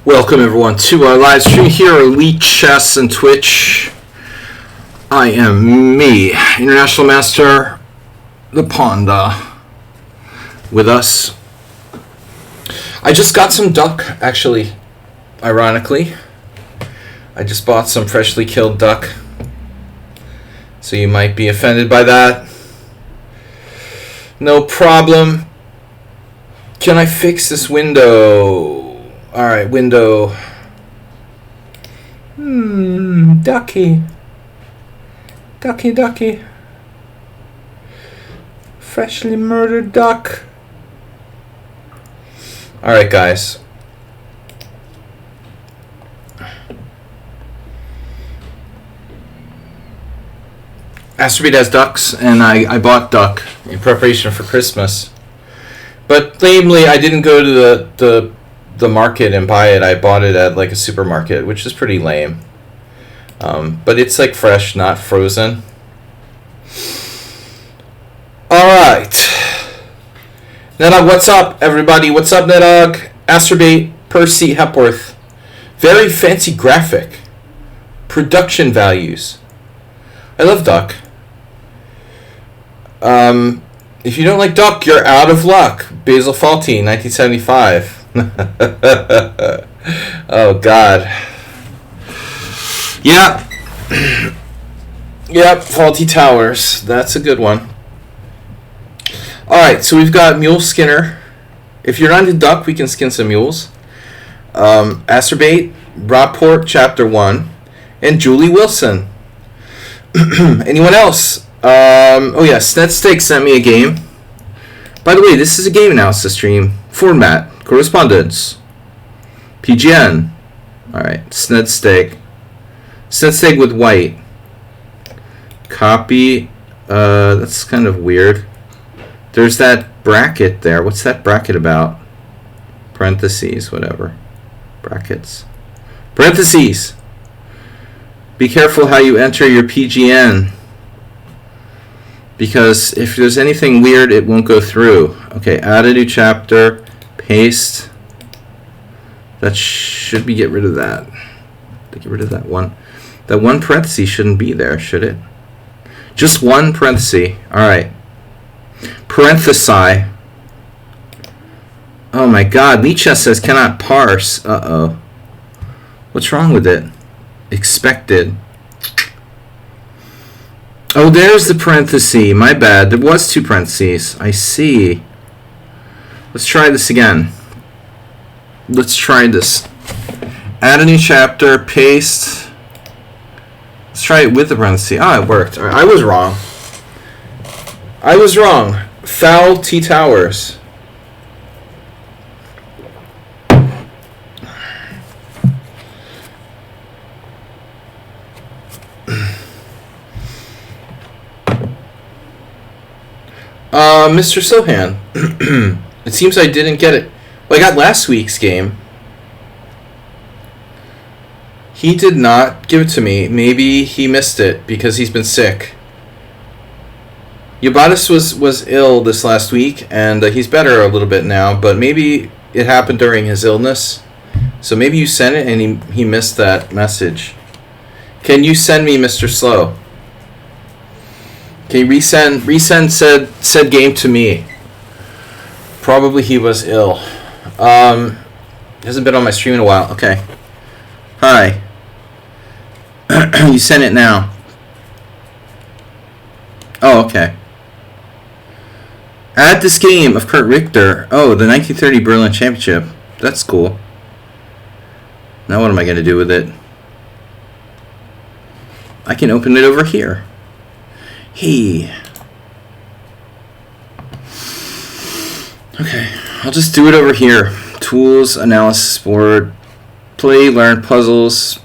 Welcome everyone to our live stream here on lichess and Twitch. I am me, International Master, the Panda, with us. I just got some duck, actually, ironically. I just bought some freshly killed duck. So you might be offended by that. No problem. Can I fix this window? Alright, window. Ducky. Ducky. Freshly murdered duck. Alright, guys. Astrobate has ducks, and I bought duck in preparation for Christmas. But namely, I didn't go to the market and buy it. I bought it at like a supermarket, which is pretty lame. But it's like fresh, not frozen. Alright. Nedog, what's up, everybody? What's up, Nedog? Astrobate, Percy, Hepworth. Very fancy graphic. Production values. I love duck. If you don't like duck, you're out of luck. Basil Fawlty, 1975. Oh God. Yeah. Yep, Fawlty Towers. That's a good one. Alright, so we've got Mule Skinner. If you're not into duck, we can skin some mules. Astrobate, Rockport, Chapter 1, and Julie Wilson. Anyone else? Oh yeah, Snedsteak sent me a game. By the way, this is a game analysis stream. Format. Correspondence. PGN. Alright, Snedsteak. Snedsteak with white. Copy. That's kind of weird. There's that bracket there. What's that bracket about? Parentheses, whatever. Brackets. Parentheses! Be careful how you enter your PGN. Because if there's anything weird, it won't go through. Okay, add a new chapter. Paste. That should be, get rid of that. Get rid of that one. That one parenthesis shouldn't be there, should it? Just one parenthesis. Alright. Parenthesi. Oh my god, lichess says cannot parse. Uh-oh. What's wrong with it? Expected. Oh, there's the parenthesis. My bad. There was two parentheses. I see. Let's try this again. Let's try this. Add a new chapter. Paste. Let's try it with the parenthesis. Ah, it worked. Right, I was wrong. I was wrong. Foul T Towers. Mr. Sohan. It seems I didn't get it. Well, I got last week's game. He did not give it to me. Maybe he missed it because he's been sick. Yobatis was ill this last week, and he's better a little bit now, but maybe it happened during his illness. So maybe you sent it and he missed that message. Can you send me Mr. Slow? Can you resend said game to me? Probably he was ill. Hasn't been on my stream in a while. Okay. Hi. You sent it now. Oh, okay. Add this game of Kurt Richter. Oh, the 1930 Berlin Championship. That's cool. Now what am I going to do with it? I can open it over here. Hey. Okay, I'll just do it over here. Tools, analysis board, play, learn, puzzles.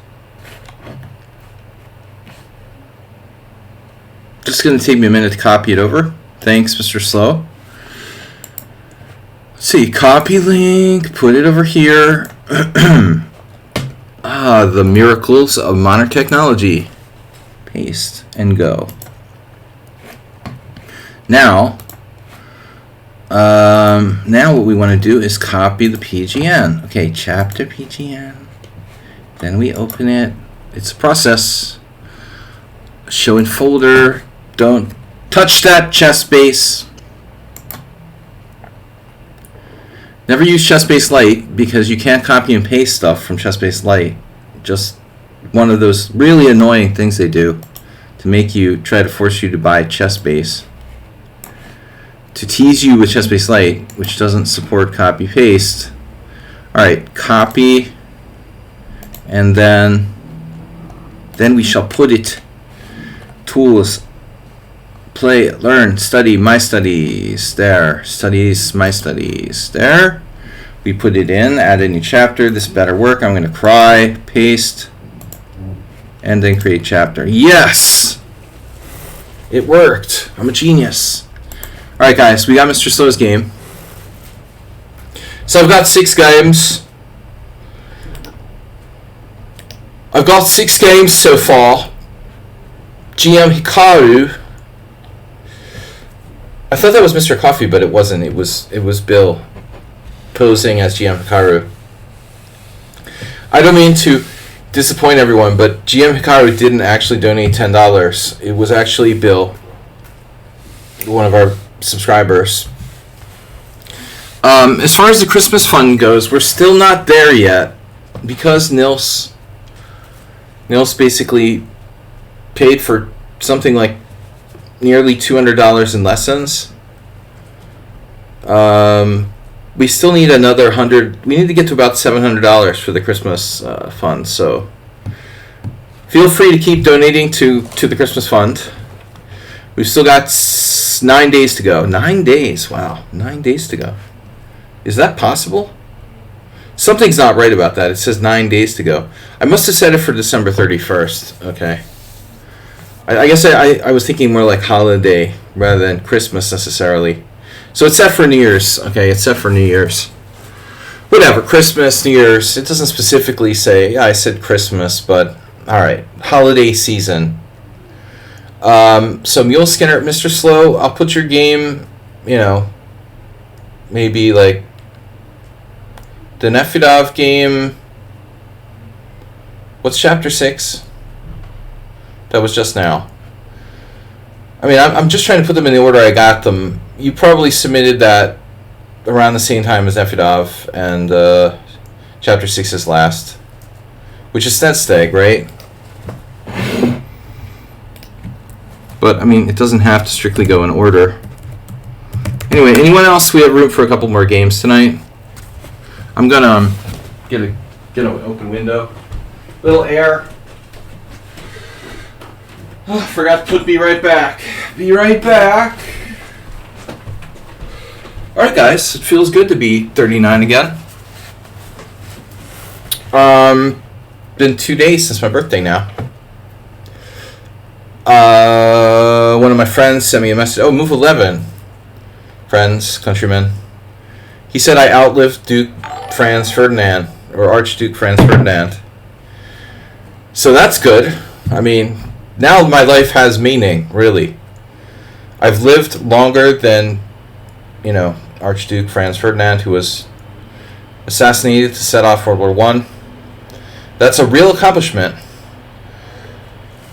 Just going to take me a minute to copy it over. Thanks, Mr. Slow. Let's see, copy link, put it over here. The miracles of modern technology. Paste and go. Now, Now what we want to do is copy the PGN. Okay, chapter PGN. Then we open it. It's a process. Show in folder. Don't touch that chess base. Never use ChessBase Lite because you can't copy and paste stuff from ChessBase Lite. Just one of those really annoying things they do to make you try to force you to buy ChessBase. To tease you with ChessBase Lite, which doesn't support copy paste. Alright, copy, and then we shall put it. Tools, play, learn, study, my studies, there, studies, my studies, there. We put it in, add a new chapter, this better work, I'm going to cry, paste, and then create chapter. Yes! It worked. I'm a genius. Alright guys, we got Mr. Slow's game. So I've got 6 games. I've got 6 games so far. GM Hikaru. I thought that was Mr. Coffee, but it wasn't. It was Bill posing as GM Hikaru. I don't mean to disappoint everyone, but GM Hikaru didn't actually donate $10. It was actually Bill, one of our subscribers. As far as the Christmas fund goes, we're still not there yet because Nils basically paid for something like nearly $200 in lessons. We still need another $100. We need to get to about $700 for the Christmas fund. So feel free to keep donating to the Christmas fund. We've still got 9 days to go. 9 days. Wow, 9 days to go. Is that possible? Something's not right about that. It says 9 days to go. I must have set it for December 31st. Okay. I guess I was thinking more like holiday rather than Christmas necessarily. So it's set for New Year's. Okay, it's set for New Year's. Whatever, Christmas, New Year's. It doesn't specifically say, yeah, I said Christmas, but alright. Holiday season. So Mule Skinner, Mr. Slow, I'll put your game, maybe like the Nefedov game. What's chapter 6? That was just now. I mean, I'm just trying to put them in the order I got them. You probably submitted that around the same time as Nefedov, and chapter 6 is last, which is Snedsteg, right? But, I mean, it doesn't have to strictly go in order. Anyway, anyone else? We have room for a couple more games tonight. I'm gonna get an open window. Little air. Oh, forgot to put be right back. Be right back. Alright guys, it feels good to be 39 again. Been 2 days since my birthday now. One of my friends sent me a message. Oh, move 11. Friends, countrymen. He said I outlived Duke Franz Ferdinand, or Archduke Franz Ferdinand. So that's good. I mean, now my life has meaning, really. I've lived longer than, Archduke Franz Ferdinand, who was assassinated to set off World War I. That's a real accomplishment.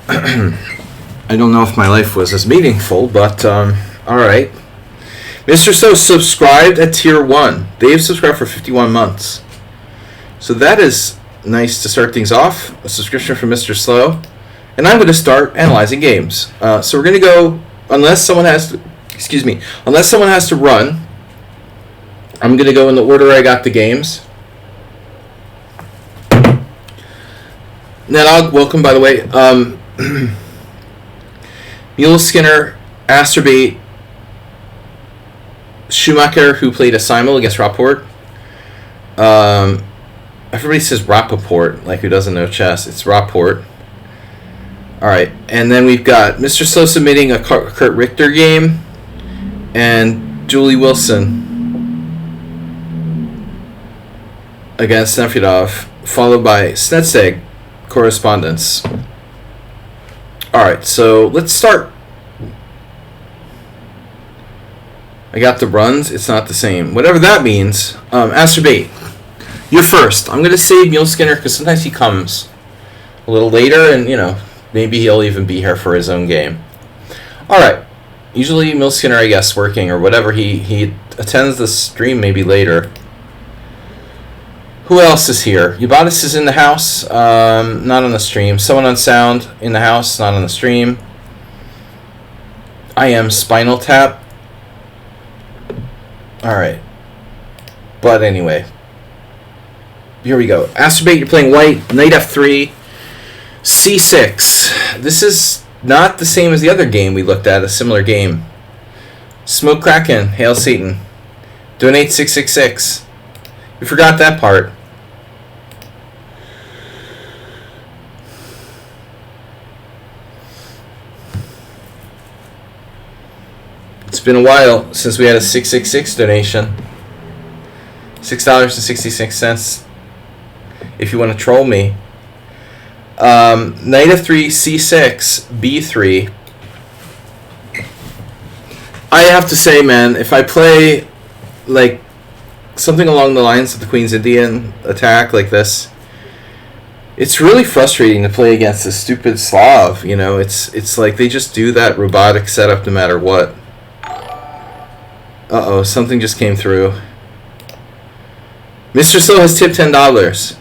I don't know if my life was as meaningful, but alright. Mr. So subscribed at tier 1. They've subscribed for 51 months. So that is nice to start things off. A subscription from Mr. Slow. And I'm going to start analyzing games. So we're going to go, unless someone has to run, I'm going to go in the order I got the games. Nedog, welcome, by the way. Mule Skinner, Asterbait, Schumacher, who played a simul against Rapport. Everybody says Rappaport, like who doesn't know chess. It's Rapport. Alright, and then we've got Mr. Slow submitting a Kurt Richter game, and Julie Wilson against Nefedov, followed by Snedsteg correspondence. Alright, so let's start. I got the runs. It's not the same. Whatever that means. Astrobate, you're first. I'm going to save Mule Skinner because sometimes he comes a little later and, maybe he'll even be here for his own game. All right. Usually Mule Skinner, I guess, working or whatever. He attends the stream maybe later. Who else is here? Ubatis is in the house. Not on the stream. Someone on sound in the house. Not on the stream. I am Spinal Tap. Alright. But anyway. Here we go. Astrobate, you're playing white. Knight f3. c6. This is not the same as the other game we looked at. A similar game. Smoke Kraken. Hail Satan. Donate 666. You forgot that part. It's been a while since we had a 666 donation. $6.66. If you want to troll me. Knight f3, c6, b3. I have to say, man, if I play like something along the lines of the Queen's Indian attack like this, it's really frustrating to play against this stupid Slav. It's like they just do that robotic setup no matter what. Uh-oh, something just came through. Mr. Slow has tipped $10.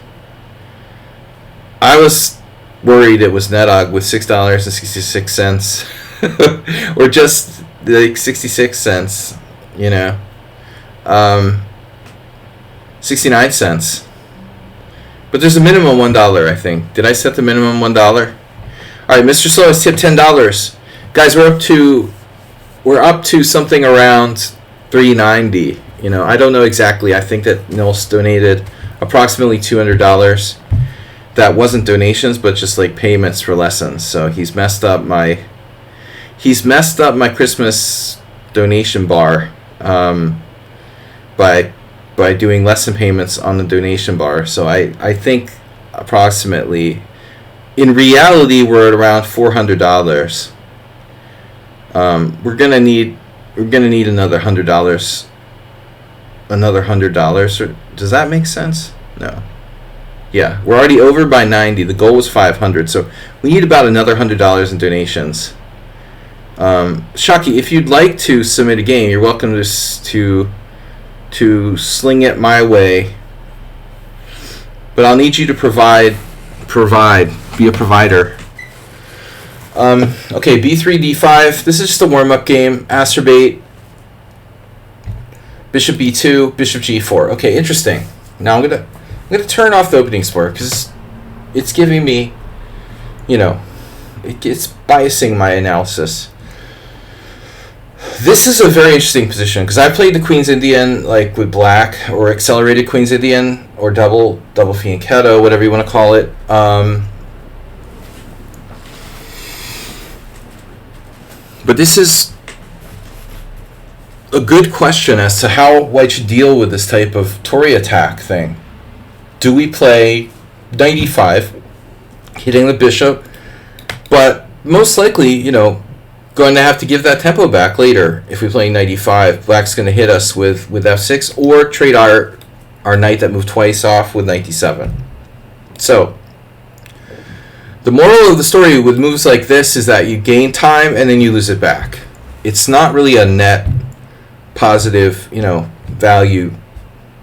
I was worried it was Netog with $6.66. Or just like 66 cents, 69 cents. But there's a minimum $1, I think. Did I set the minimum $1? Alright, Mr. Slow has tipped $10. Guys, we're up to something around $3.90. I don't know exactly. I think that Nils donated approximately $200. That wasn't donations, but just like payments for lessons. So he's messed up my Christmas donation bar by doing lesson payments on the donation bar. So I think approximately, in reality, we're at around $400. We're gonna need another $100. Another $100. Or does that make sense? No. Yeah, we're already over by 90. The goal was 500, so we need about another $100 in donations. Shaki, if you'd like to submit a game, you're welcome to sling it my way. But I'll need you to provide, be a provider. Okay, b3, d5. This is just a warm-up game. Astrobate. Bishop b2, bishop g4. Okay, interesting. Now I'm gonna turn off the opening sport because it's giving me, it's biasing my analysis. This is a very interesting position because I played the Queen's Indian like with black or accelerated Queen's Indian or double fianchetto, whatever you want to call it. But this is a good question as to how white should deal with this type of Tory attack thing. Do we play knight e5, hitting the bishop, but most likely, going to have to give that tempo back later if we play knight e5. Black's going to hit us with f6 or trade our knight that moved twice off with knight d7. So, the moral of the story with moves like this is that you gain time and then you lose it back. It's not really a net positive, value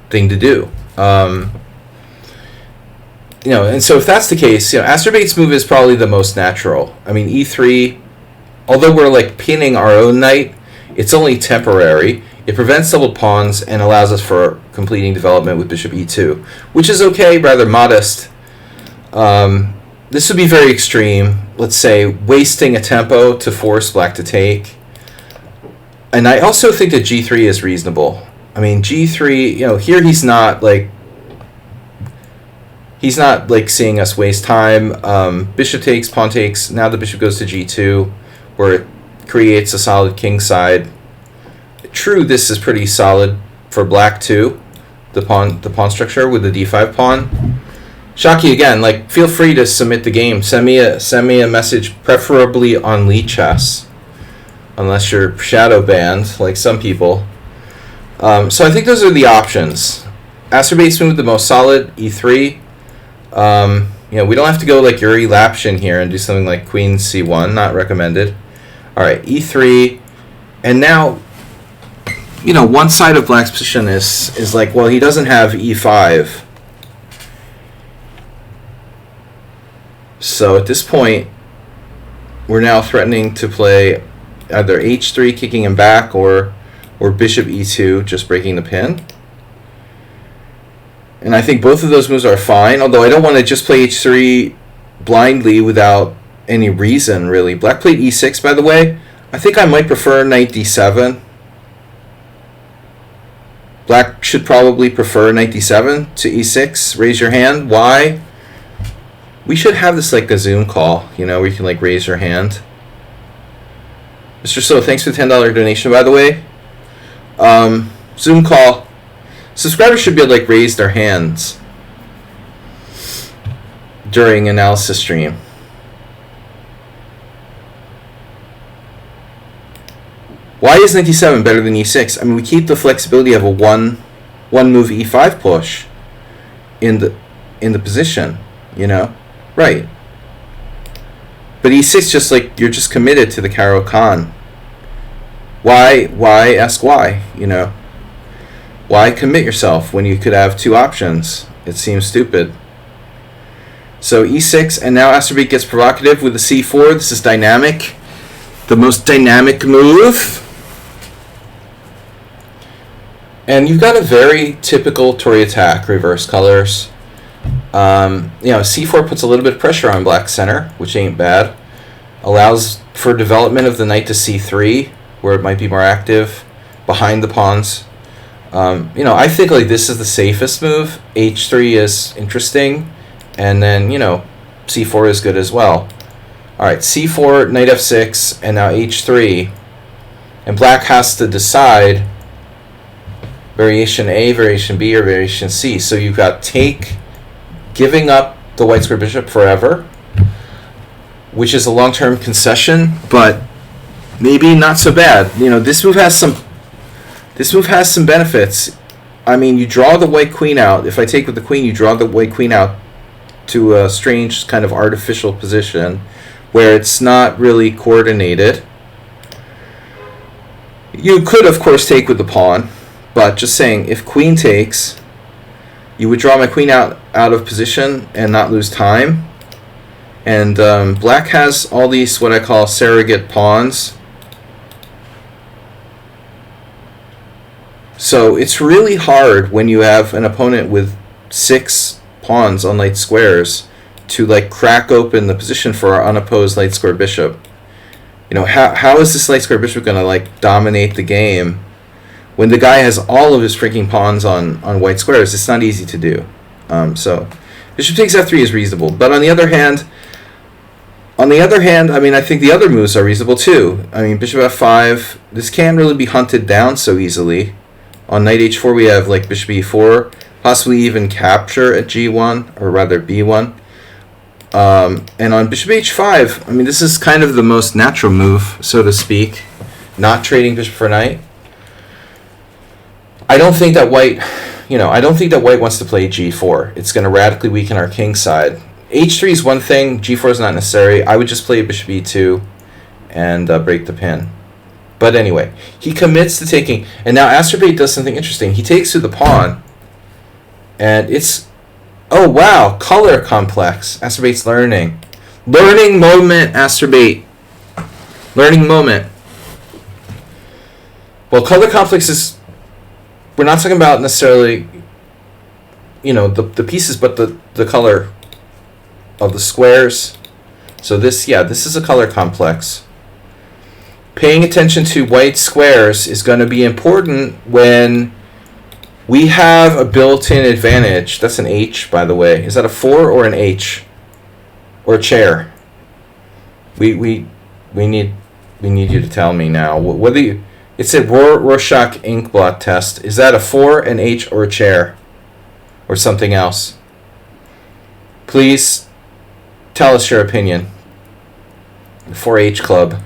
thing to do. And so if that's the case, Astrobate's move is probably the most natural. I mean, e3, although we're like pinning our own knight, it's only temporary. It prevents double pawns and allows us for completing development with bishop e2, which is okay, rather modest. This would be very extreme. Let's say wasting a tempo to force black to take. And I also think that g3 is reasonable. I mean, g3, here he's not like seeing us waste time. Bishop takes, pawn takes. Now the bishop goes to g2, where it creates a solid king side. True, this is pretty solid for black too. The pawn structure with the d5 pawn. Shaki, again, feel free to submit the game. Send me a message, preferably on lichess, unless you're shadow banned, like some people. So I think those are the options. Acerbate smooth, the most solid, e3. We don't have to go like Yuri Lapshin here and do something like queen c1, not recommended. All right, e3, and now, one side of black's position is like, well, he doesn't have e5. So at this point, we're now threatening to play either h3, kicking him back, or bishop e2, just breaking the pin. And I think both of those moves are fine, although I don't want to just play h3 blindly without any reason, really. Black played e6, by the way. I think I might prefer knight d7. Black should probably prefer knight d7 to e6. Raise your hand. Why? We should have this like a Zoom call, where you can like raise your hand. Mr. So, thanks for the $10 donation, by the way. Zoom call. Subscribers should be able to like raise their hands during analysis stream. Why is knight d7 better than e6? I mean, we keep the flexibility of a one move e5 push in the position, right? But e6 just like you're just committed to the Caro-Kann. Why ask why? Why commit yourself when you could have two options? It seems stupid. So e6, and now Acerbate gets provocative with the c4. This is dynamic. The most dynamic move. And you've got a very typical Tory attack, reverse colors. c4 puts a little bit of pressure on black's center, which ain't bad. Allows for development of the knight to c3, where it might be more active behind the pawns. I think like this is the safest move. h3 is interesting, and then c4 is good as well. All right, c4, knight f6, and now h3, and black has to decide variation A, variation B, or variation C. So you've got take, giving up the white square bishop forever, which is a long-term concession, but maybe not so bad. This move has some benefits. I mean, you draw the white queen out. If I take with the queen, you draw the white queen out to a strange kind of artificial position where it's not really coordinated. You could, of course, take with the pawn, but just saying, if queen takes, you would draw my queen out of position and not lose time. And black has all these what I call surrogate pawns. So it's really hard when you have an opponent with 6 pawns on light squares to like crack open the position for our unopposed light square bishop. How is this light square bishop going to like dominate the game when the guy has all of his freaking pawns on white squares? It's not easy to do. So bishop takes f3 is reasonable, but on the other hand, I mean, I think the other moves are reasonable too. I mean, bishop f5. This can't really be hunted down so easily. On knight h4, we have like bishop e4, possibly even capture at g1, or rather b1. And on bishop h5, I mean, this is kind of the most natural move, so to speak, not trading bishop for knight. I don't think that white wants to play g4. It's going to radically weaken our king side. h3 is one thing, g4 is not necessary. I would just play bishop e2 and break the pin. But anyway, he commits to taking, and now Acerbate does something interesting. He takes to the pawn, and it's, oh wow, color complex. Acerbate's learning. Learning moment, Acerbate. Learning moment. Well, color complex is, we're not talking about necessarily, the pieces, but the color of the squares. So this is a color complex. Paying attention to white squares is going to be important when we have a built-in advantage. That's an H, by the way. Is that a 4 or an H? Or a chair? We need you to tell me now. Whether you, it said Rorschach inkblot test. Is that a 4, an H, or a chair? Or something else? Please tell us your opinion. The 4H Club.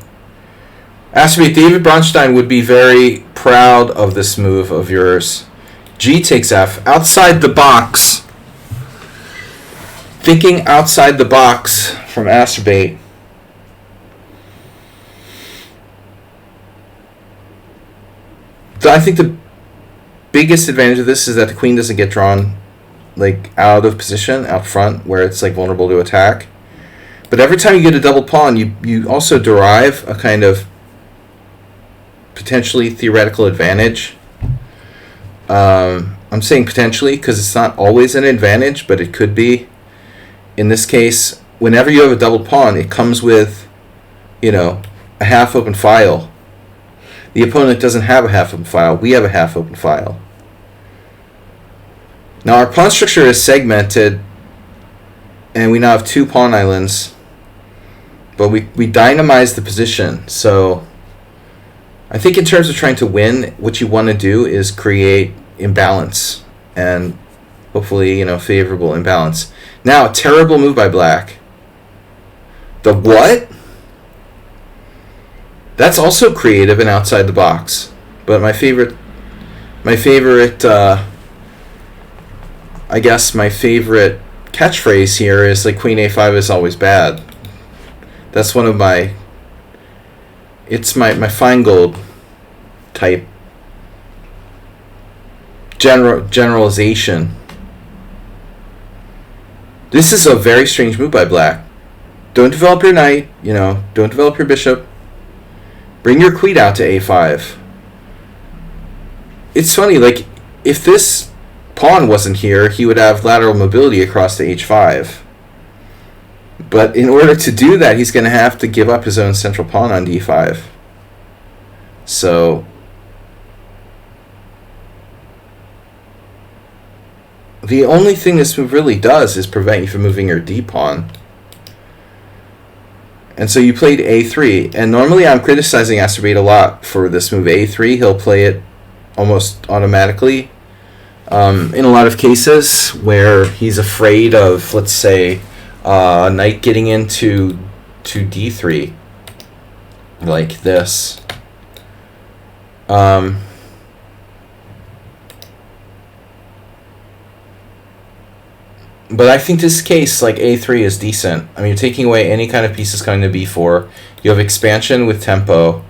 Acerbate, David Bronstein would be very proud of this move of yours. G takes F. Outside the box. Thinking outside the box from Astrobate. I think the biggest advantage of this is that the queen doesn't get drawn like out of position, out front, where it's like vulnerable to attack. But every time you get a double pawn, you also derive a kind of potentially theoretical advantage. I'm saying potentially because it's not always an advantage, but it could be. In this case, whenever you have a double pawn, it comes with, a half open file. The opponent doesn't have a half open file. We have a half open file. Now our pawn structure is segmented, and we now have 2 pawn islands, but we dynamize the position. So I think in terms of trying to win, what you want to do is create imbalance, and hopefully, favorable imbalance. Now, terrible move by black. The what? That's also creative and outside the box. But my favorite catchphrase here is like queen a5 is always bad. That's one of my Feingold type generalization. This is a very strange move by black. Don't develop your knight, don't develop your bishop. Bring your queen out to a5. It's funny, like, if this pawn wasn't here, he would have lateral mobility across to h5. But in order to do that, he's going to have to give up his own central pawn on d5. So the only thing this move really does is prevent you from moving your d-pawn. And so you played a3. And normally I'm criticizing Astrobate a lot for this move a3. He'll play it almost automatically. In a lot of cases where he's afraid of, let's say, knight getting into d3, like this. But I think this case, like a3, is decent. I mean, you're taking away any kind of pieces coming to b4. You have expansion with tempo.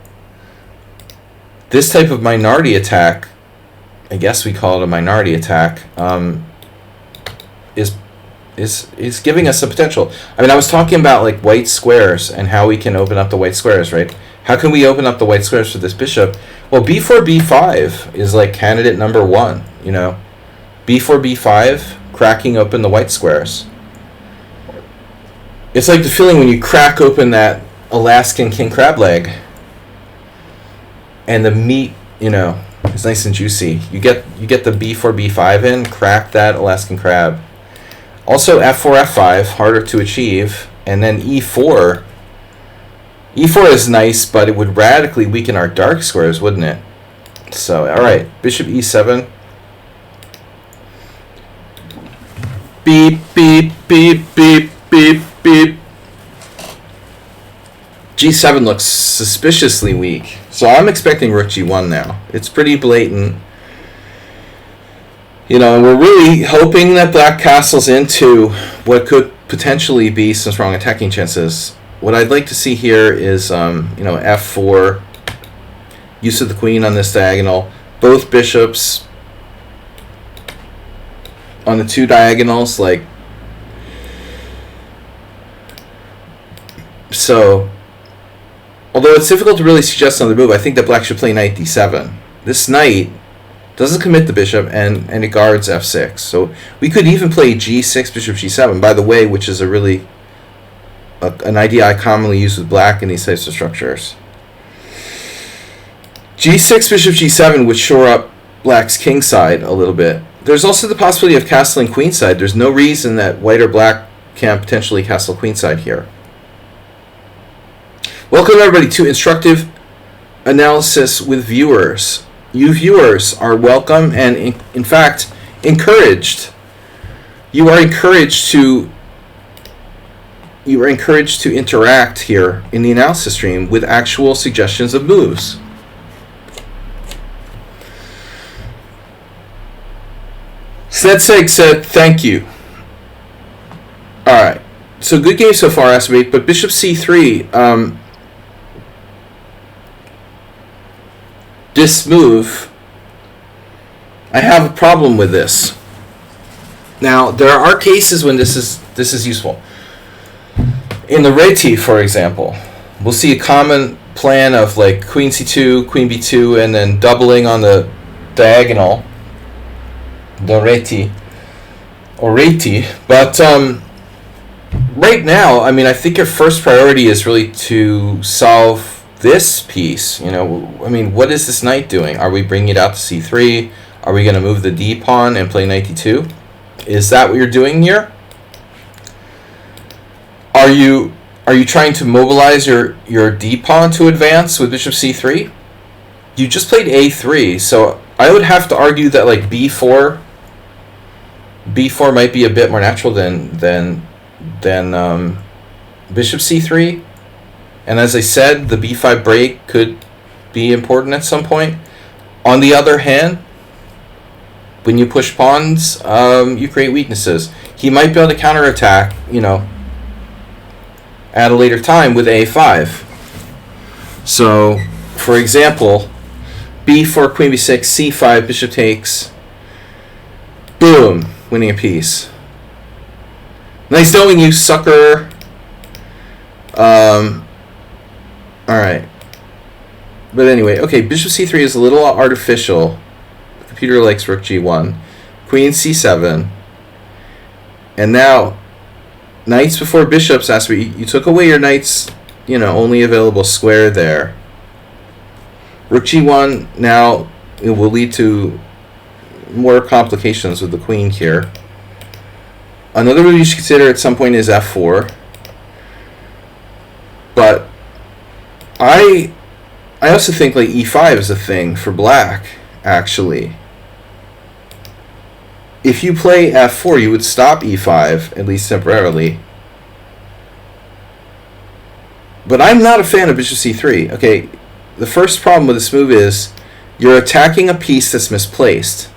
This type of minority attack, I guess we call it a minority attack, is giving us some potential. I mean, I was talking about like white squares and how we can open up the white squares, right? How can we open up the white squares for this bishop? Well, b4, b5 is like candidate number 1, b4, b5, cracking open the white squares. It's like the feeling when you crack open that Alaskan king crab leg and the meat, is nice and juicy. You get the b4, b5 in, crack that Alaskan crab. Also f4, f5, harder to achieve, and then e4. e4 is nice, but it would radically weaken our dark squares, wouldn't it? So, all right, bishop e7. Beep, beep, beep, beep, beep, beep. g7 looks suspiciously weak. So I'm expecting rook g1 now. It's pretty blatant. And we're really hoping that black castles into what could potentially be some strong attacking chances. What I'd like to see here is, f4, use of the queen on this diagonal. Both bishops on the 2 diagonals, like so. Although it's difficult to really suggest another move, I think that black should play knight d7. This knight doesn't commit the bishop, and it guards f6. So we could even play g6, bishop g7, by the way, which is a really an idea I commonly use with black in these types of structures. g6, bishop g7 would shore up black's king side a little bit. There's also the possibility of castling queenside. There's no reason that white or black can't potentially castle queenside here. Welcome everybody to Instructive Analysis with viewers. You viewers are welcome and in fact encouraged. You are encouraged to interact here in the analysis stream with actual suggestions of moves. Sletseg said, thank you. Alright. So good game so far, Aspirate, but bishop c3, this move, I have a problem with this. Now, there are cases when this is useful. In the reti, for example, we'll see a common plan of like queen c2, queen b2, and then doubling on the diagonal, the reti, or reti. But right now, I mean, I think your first priority is really to solve this piece. You know, I mean, what is this knight doing? Are we bringing it out to c3? Are we going to move the d pawn and play knight d2? Is that what you're doing here? Are you trying to mobilize your d pawn to advance with bishop c3? You just played a3, so I would have to argue that like b4 might be a bit more natural than bishop c3. And as I said, the b5 break could be important at some point. On the other hand, when you push pawns, you create weaknesses. He might be able to counterattack, you know, at a later time with a5. So, for example, b4, queen b6, c5, bishop takes. Boom, winning a piece. Nice knowing you, sucker. Alright. But anyway, okay, bishop c3 is a little artificial. The computer likes rook g1. Queen c7. And now, knights before bishops, you took away your knight's, you know, only available square there. Rook g1 now it will lead to more complications with the queen here. Another move you should consider at some point is f4. But I also think like e5 is a thing for black, actually. If you play f4, you would stop e5, at least temporarily. But I'm not a fan of bishop c3. Okay, the first problem with this move is you're attacking a piece that's misplaced.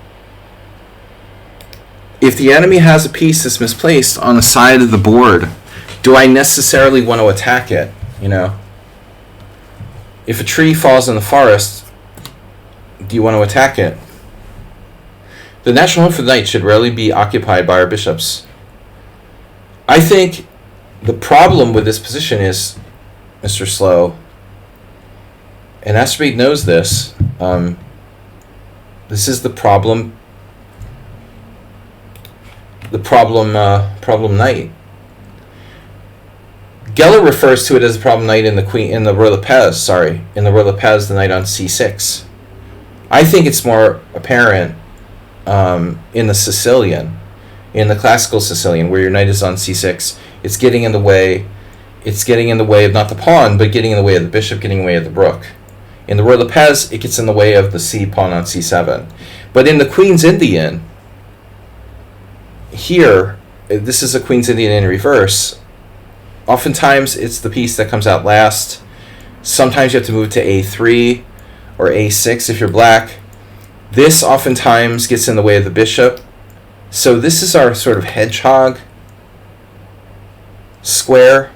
If the enemy has a piece that's misplaced on the side of the board, do I necessarily want to attack it? You know, if a tree falls in the forest, do you want to attack it? The national home for the knight should rarely be occupied by our bishops. I think the problem with this position is, Mr. Slow, and Astrobate knows this, this is the problem knight. Geller refers to it as a problem knight in the Roi Lepez, the knight on c6. I think it's more apparent in the Sicilian, in the classical Sicilian, where your knight is on c6. It's getting in the way. It's getting in the way of not the pawn, but getting in the way of the bishop, getting in the way of the rook. In the Roi Lepez, it gets in the way of the c pawn on c7. But in the Queen's Indian, here, this is a Queen's Indian in reverse. Oftentimes, it's the piece that comes out last. Sometimes you have to move to a3 or a6 if you're black. This oftentimes gets in the way of the bishop. So this is our sort of hedgehog square.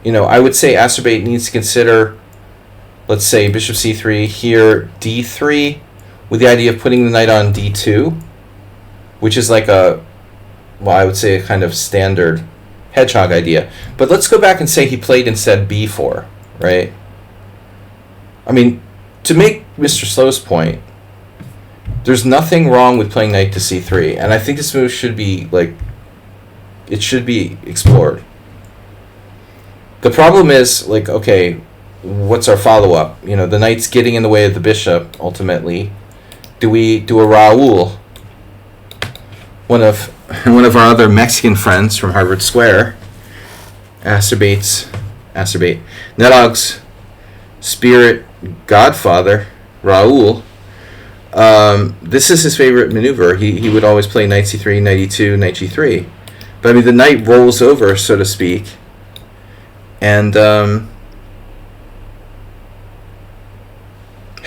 You know, I would say Astrobate needs to consider, let's say, bishop c3, here d3, with the idea of putting the knight on d2, which is like a, well, I would say a kind of standard hedgehog idea. But let's go back and say he played instead b4, right? I mean, to make Mr. Slow's point, there's nothing wrong with playing knight to c3, and I think this move should be, like, it should be explored. The problem is, like, okay, what's our follow-up? You know, the knight's getting in the way of the bishop, ultimately. Do we do a Raoul? One of our other Mexican friends from Harvard Square, Astrobate, Nedog's spirit godfather, Raoul. This is his favorite maneuver. He would always play knight c3, knight e2, knight g3. But I mean, the knight rolls over, so to speak, and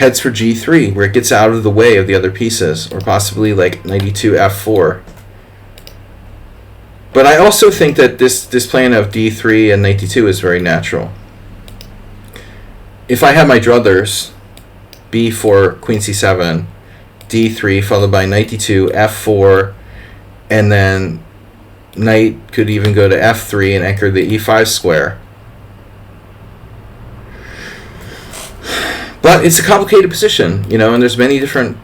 heads for g3, where it gets out of the way of the other pieces, or possibly like knight e2, f4. But I also think that this plan of d3 and knight d2 is very natural. If I have my druthers, b4, queen c7, d3, followed by knight d2, f4, and then knight could even go to f3 and anchor the e5 square. But it's a complicated position, you know, and there's many different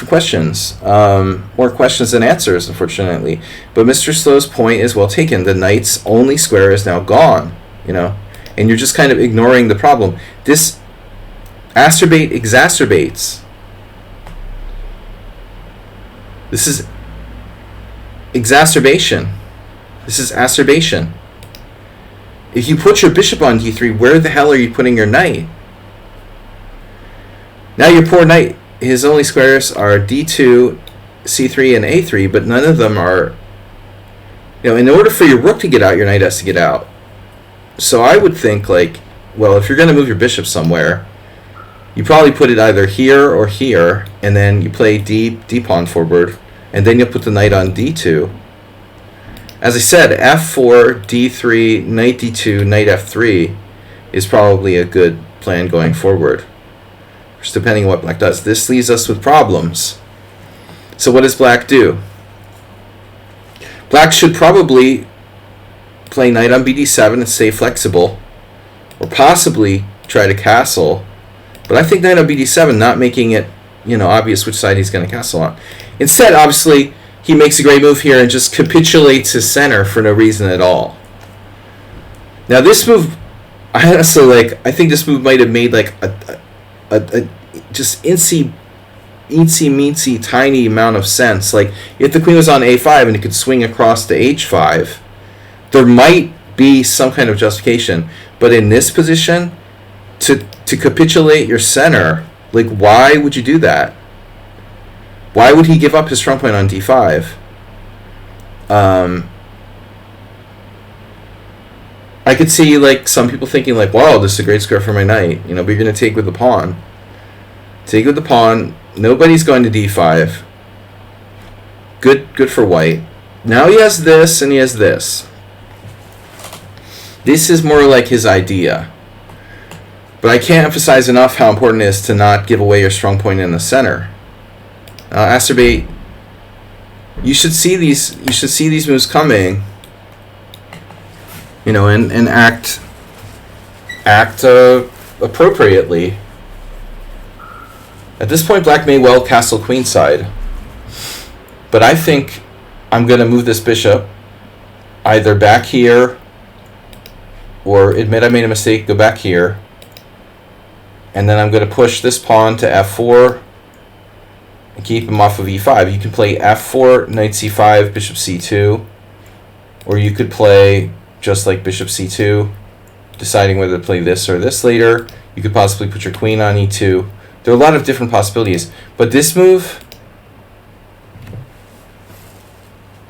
questions, more questions than answers, unfortunately. But Mr. Slow's point is well taken. The knight's only square is now gone, you know, and you're just kind of ignoring the problem. This exacerbates. This is exacerbation. This is acerbation. If you put your bishop on d3, where the hell are you putting your knight? Now your poor knight, his only squares are d2, c3, and a3, but none of them are, you know, in order for your rook to get out, your knight has to get out. So I would think, like, well, if you're going to move your bishop somewhere, you probably put it either here or here, and then you play d pawn forward, and then you'll put the knight on d2. As I said, f4, d3, knight d2, knight f3 is probably a good plan going forward, just depending on what black does. This leaves us with problems. So what does black do? Black should probably play knight on bd7 and stay flexible, or possibly try to castle. But I think knight on bd7, not making it, you know, obvious which side he's going to castle on. Instead, obviously, he makes a great move here and just capitulates his center for no reason at all. Now this move, I honestly like. I think this move might have made like a just incy meensy tiny amount of sense. Like if the queen was on a5 and it could swing across to h5, there might be some kind of justification. But in this position, to capitulate your center, like why would you do that? Why would he give up his strong point on d5? I could see like some people thinking like, wow, this is a great square for my knight, you know, but you're going to take with the pawn. Take with the pawn. Nobody's going to d5. Good for white. Now he has this and he has this. This is more like his idea. But I can't emphasize enough how important it is to not give away your strong point in the center. Acerbate. You should see these. You should see these moves coming. You know, and act appropriately. At this point, black may well castle queenside. But I think I'm going to move this bishop either back here, or admit I made a mistake, go back here. And then I'm going to push this pawn to f4 and keep him off of e5. You can play f4, knight c5, bishop c2. Or you could play just like bishop c2, deciding whether to play this or this later. You could possibly put your queen on e2. There are a lot of different possibilities. But this move,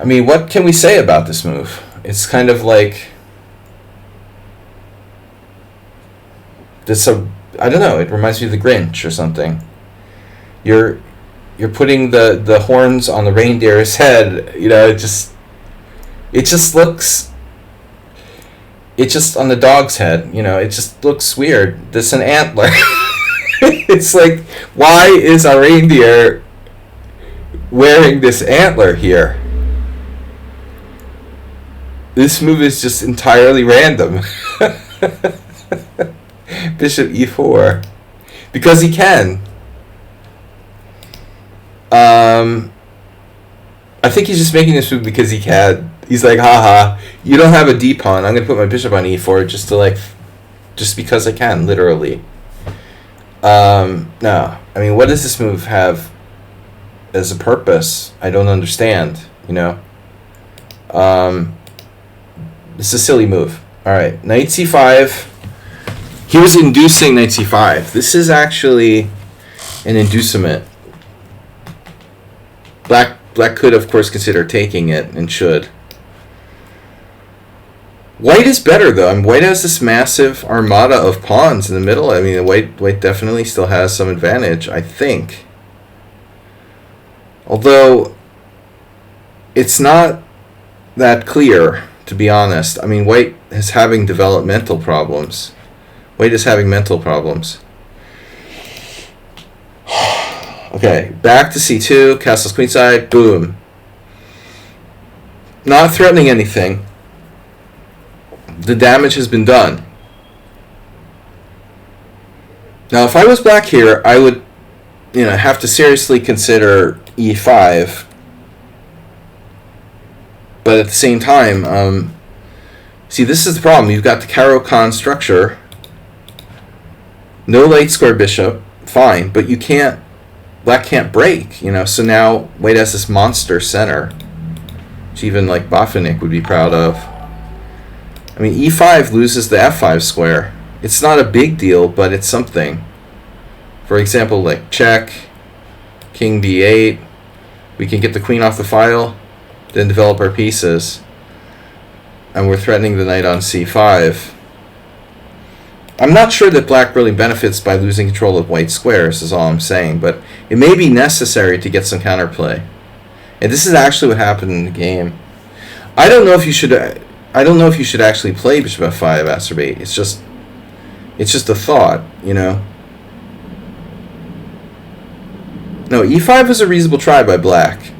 I mean, what can we say about this move? It's kind of like, I don't know, it reminds me of the Grinch or something. You're putting the horns on the reindeer's head, you know, it just looks, it's just on the dog's head, you know, it just looks weird. This is an antler. It's like, why is our reindeer wearing this antler here? This move is just entirely random. Bishop e4. Because he can. I think he's just making this move because he can. He's like, haha, you don't have a d pawn. I'm going to put my bishop on e4 just because I can, literally. No. I mean, what does this move have as a purpose? I don't understand, you know. It's a silly move. All right, knight c5. He was inducing knight c5. This is actually an inducement. Black could, of course, consider taking it, and should. White is better though. I mean, white has this massive armada of pawns in the middle. I mean, white definitely still has some advantage, I think. Although it's not that clear, to be honest. I mean, white is having developmental problems. White is having mental problems. Okay, back to c2, castles queenside, boom. Not threatening anything. The damage has been done. Now, if I was black here, I would, have to seriously consider e5. But at the same time, see, this is the problem. You've got the Caro-Kann structure. No light square bishop, fine, but you can't. Black can't break, So now white has this monster center, which even like Botanik would be proud of. I mean, e5 loses the f5 square. It's not a big deal, but it's something. For example, like check, king b8. We can get the queen off the file, then develop our pieces. And we're threatening the knight on c5. I'm not sure that black really benefits by losing control of white squares, is all I'm saying, but it may be necessary to get some counterplay. And this is actually what happened in the game. I don't know if you should actually play bishop f5 acerbate. It's just a thought, No, e5 was a reasonable try by black.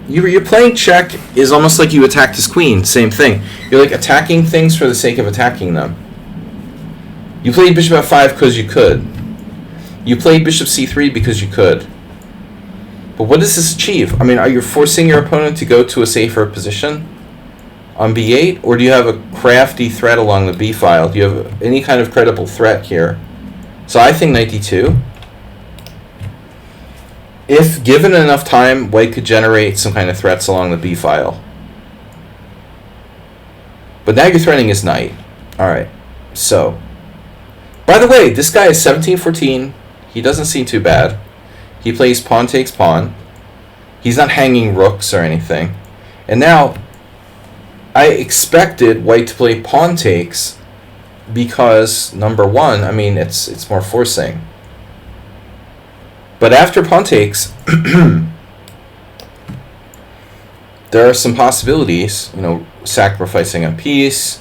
You're playing check is almost like you attacked his queen. Same thing. You're like attacking things for the sake of attacking them. You played bishop f5 because you could. You played bishop c3 because you could. But what does this achieve? I mean, are you forcing your opponent to go to a safer position on b8? Or do you have a crafty threat along the b file? Do you have any kind of credible threat here? So I think knight d2. If given enough time, white could generate some kind of threats along the b file. But now you're threatening his knight. Alright, so... By the way, this guy is 17-14. He doesn't seem too bad. He plays pawn takes pawn. He's not hanging rooks or anything. And now, I expected white to play pawn takes because, number one, I mean, it's more forcing. But after pawn takes, there are some possibilities, sacrificing a piece,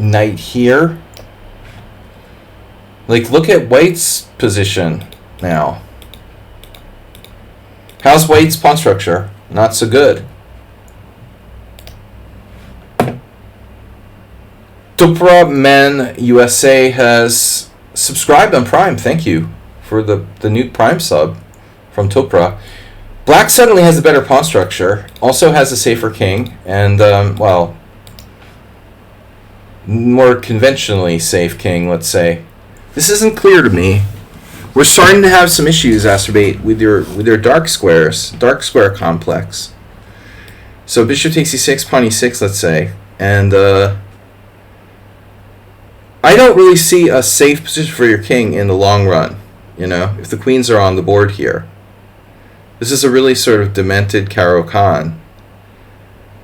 knight here. Like, look at white's position now. How's white's pawn structure? Not so good. Tupra Men USA has subscribed on Prime. Thank you for the new Prime sub from Tupra. Black suddenly has a better pawn structure, also has a safer king, and, well, more conventionally safe king, let's say. This isn't clear to me. We're starting to have some issues, Acerbate, with your dark squares, dark square complex. So bishop takes e6, pawn e6, let's say, and I don't really see a safe position for your king in the long run, if the queens are on the board here. This is a really sort of demented Caro-Kann.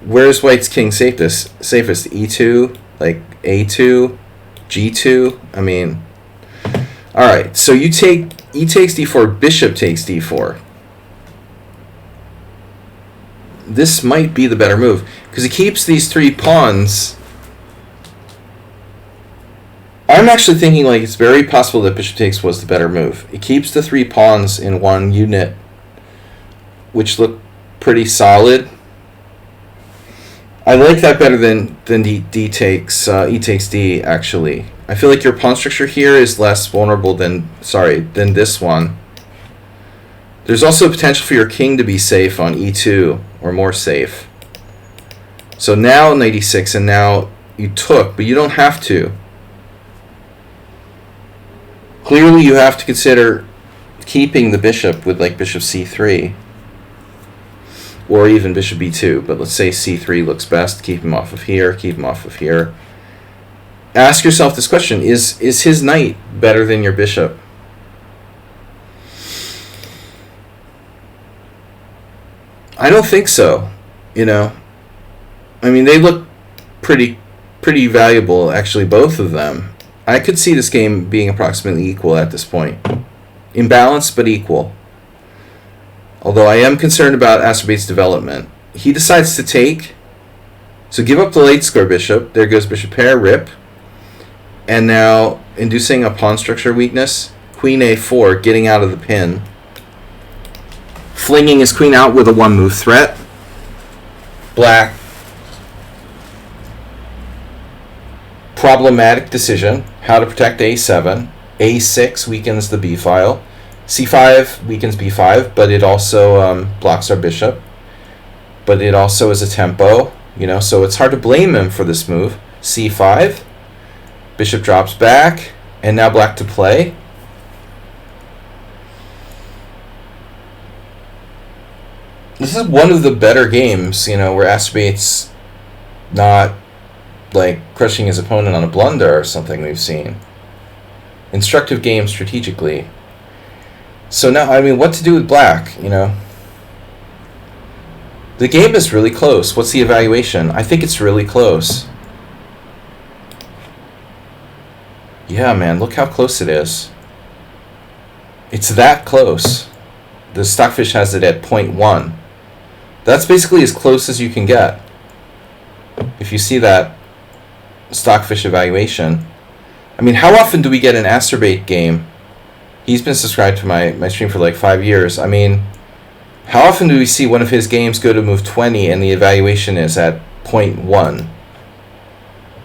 Where's white's king safest? E2, like A2, G2? I mean, alright, so you take e takes d4, bishop takes d4. This might be the better move, because it keeps these three pawns. I'm actually thinking like it's very possible that bishop takes was the better move. It keeps the three pawns in one unit, which look pretty solid. I like that better than e takes d, actually. I feel like your pawn structure here is less vulnerable than this one. There's also potential for your king to be safe on e2, or more safe. So now knight e6, and now you took, but you don't have to. Clearly you have to consider keeping the bishop with like bishop c3. Or even bishop b2, but let's say c3 looks best. Keep him off of here, keep him off of here. Ask yourself this question, is his knight better than your bishop? I don't think so. You know, I mean, they look pretty valuable, actually, both of them. I could see this game being approximately equal at this point. Imbalanced, but equal. Although I am concerned about Acerbate's development. He decides to take. So give up the late square bishop. There goes bishop pair, rip. And now, inducing a pawn structure weakness. Queen a4, getting out of the pin. Flinging his queen out with a one-move threat. Black. Problematic decision. How to protect a7. a6 weakens the b file. c5 weakens b5, but it also blocks our bishop. But it also is a tempo, so it's hard to blame him for this move. c5. Bishop drops back, and now black to play. This is one of the better games, where Acerbate's not like crushing his opponent on a blunder or something we've seen. Instructive game strategically. So now, what to do with black, The game is really close. What's the evaluation? I think it's really close. Yeah, man, look how close it is. It's that close. The Stockfish has it at 0.1. That's basically as close as you can get. If you see that Stockfish evaluation. How often do we get an Acerbate game? He's been subscribed to my stream for like 5 years. How often do we see one of his games go to move 20 and the evaluation is at 0.1?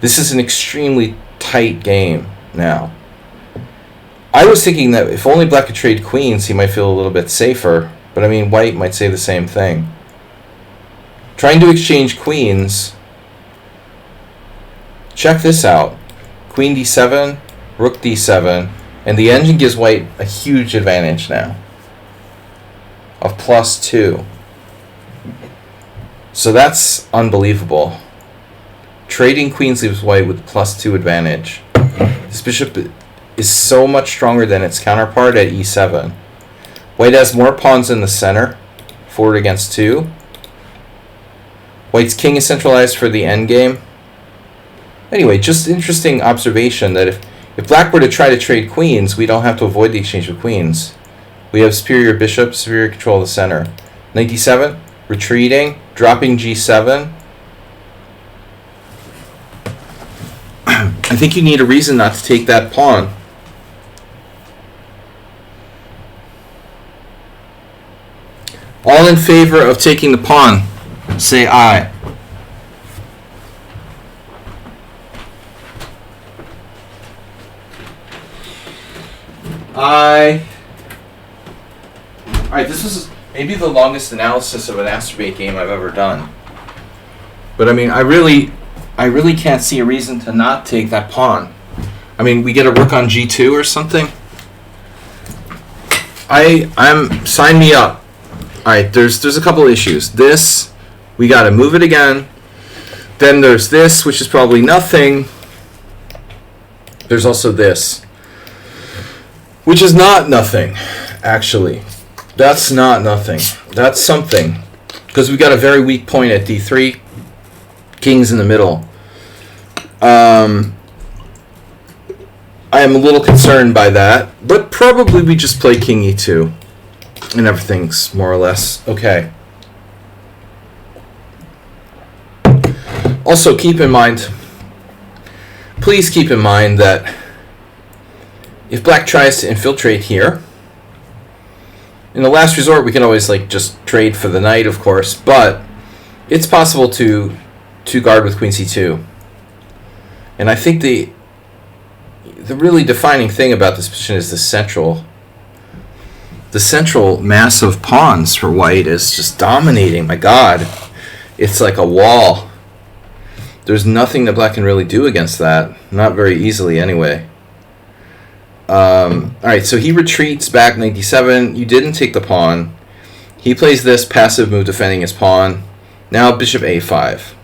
This is an extremely tight game now. I was thinking that if only black could trade queens, he might feel a little bit safer. But white might say the same thing. Trying to exchange queens. Check this out. Queen d7, rook d7, and the engine gives white a huge advantage now. Of +2. So that's unbelievable. Trading queens leaves white with +2 advantage. This bishop is so much stronger than its counterpart at e7. White has more pawns in the center, forward against 2. White's king is centralized for the endgame. Anyway, just interesting observation that if black were to try to trade queens, we don't have to avoid the exchange of queens. We have superior bishop, superior control of the center. Knight d7, retreating, dropping g7. I think you need a reason not to take that pawn. All in favor of taking the pawn, say aye. Aye. Alright, this was maybe the longest analysis of an Acerbate game I've ever done. But I really can't see a reason to not take that pawn. We get a rook on g2 or something. I'm sign me up. Alright, there's a couple issues. This, we gotta move it again. Then there's this, which is probably nothing. There's also this, which is not nothing, actually. That's not nothing. That's something. Because we've got a very weak point at d3. King's in the middle. I am a little concerned by that. But probably we just play king e2. And everything's more or less okay. Also, keep in mind, please keep in mind that if black tries to infiltrate here, in the last resort we can always just trade for the knight, of course, but it's possible to guard with queen c2. And I think the really defining thing about this position is the central mass of pawns for white is just dominating. My God, it's like a wall. There's nothing that black can really do against that. Not very easily, anyway. Alright, so he retreats back, knight d7. You didn't take the pawn. He plays this passive move defending his pawn. Now bishop a5.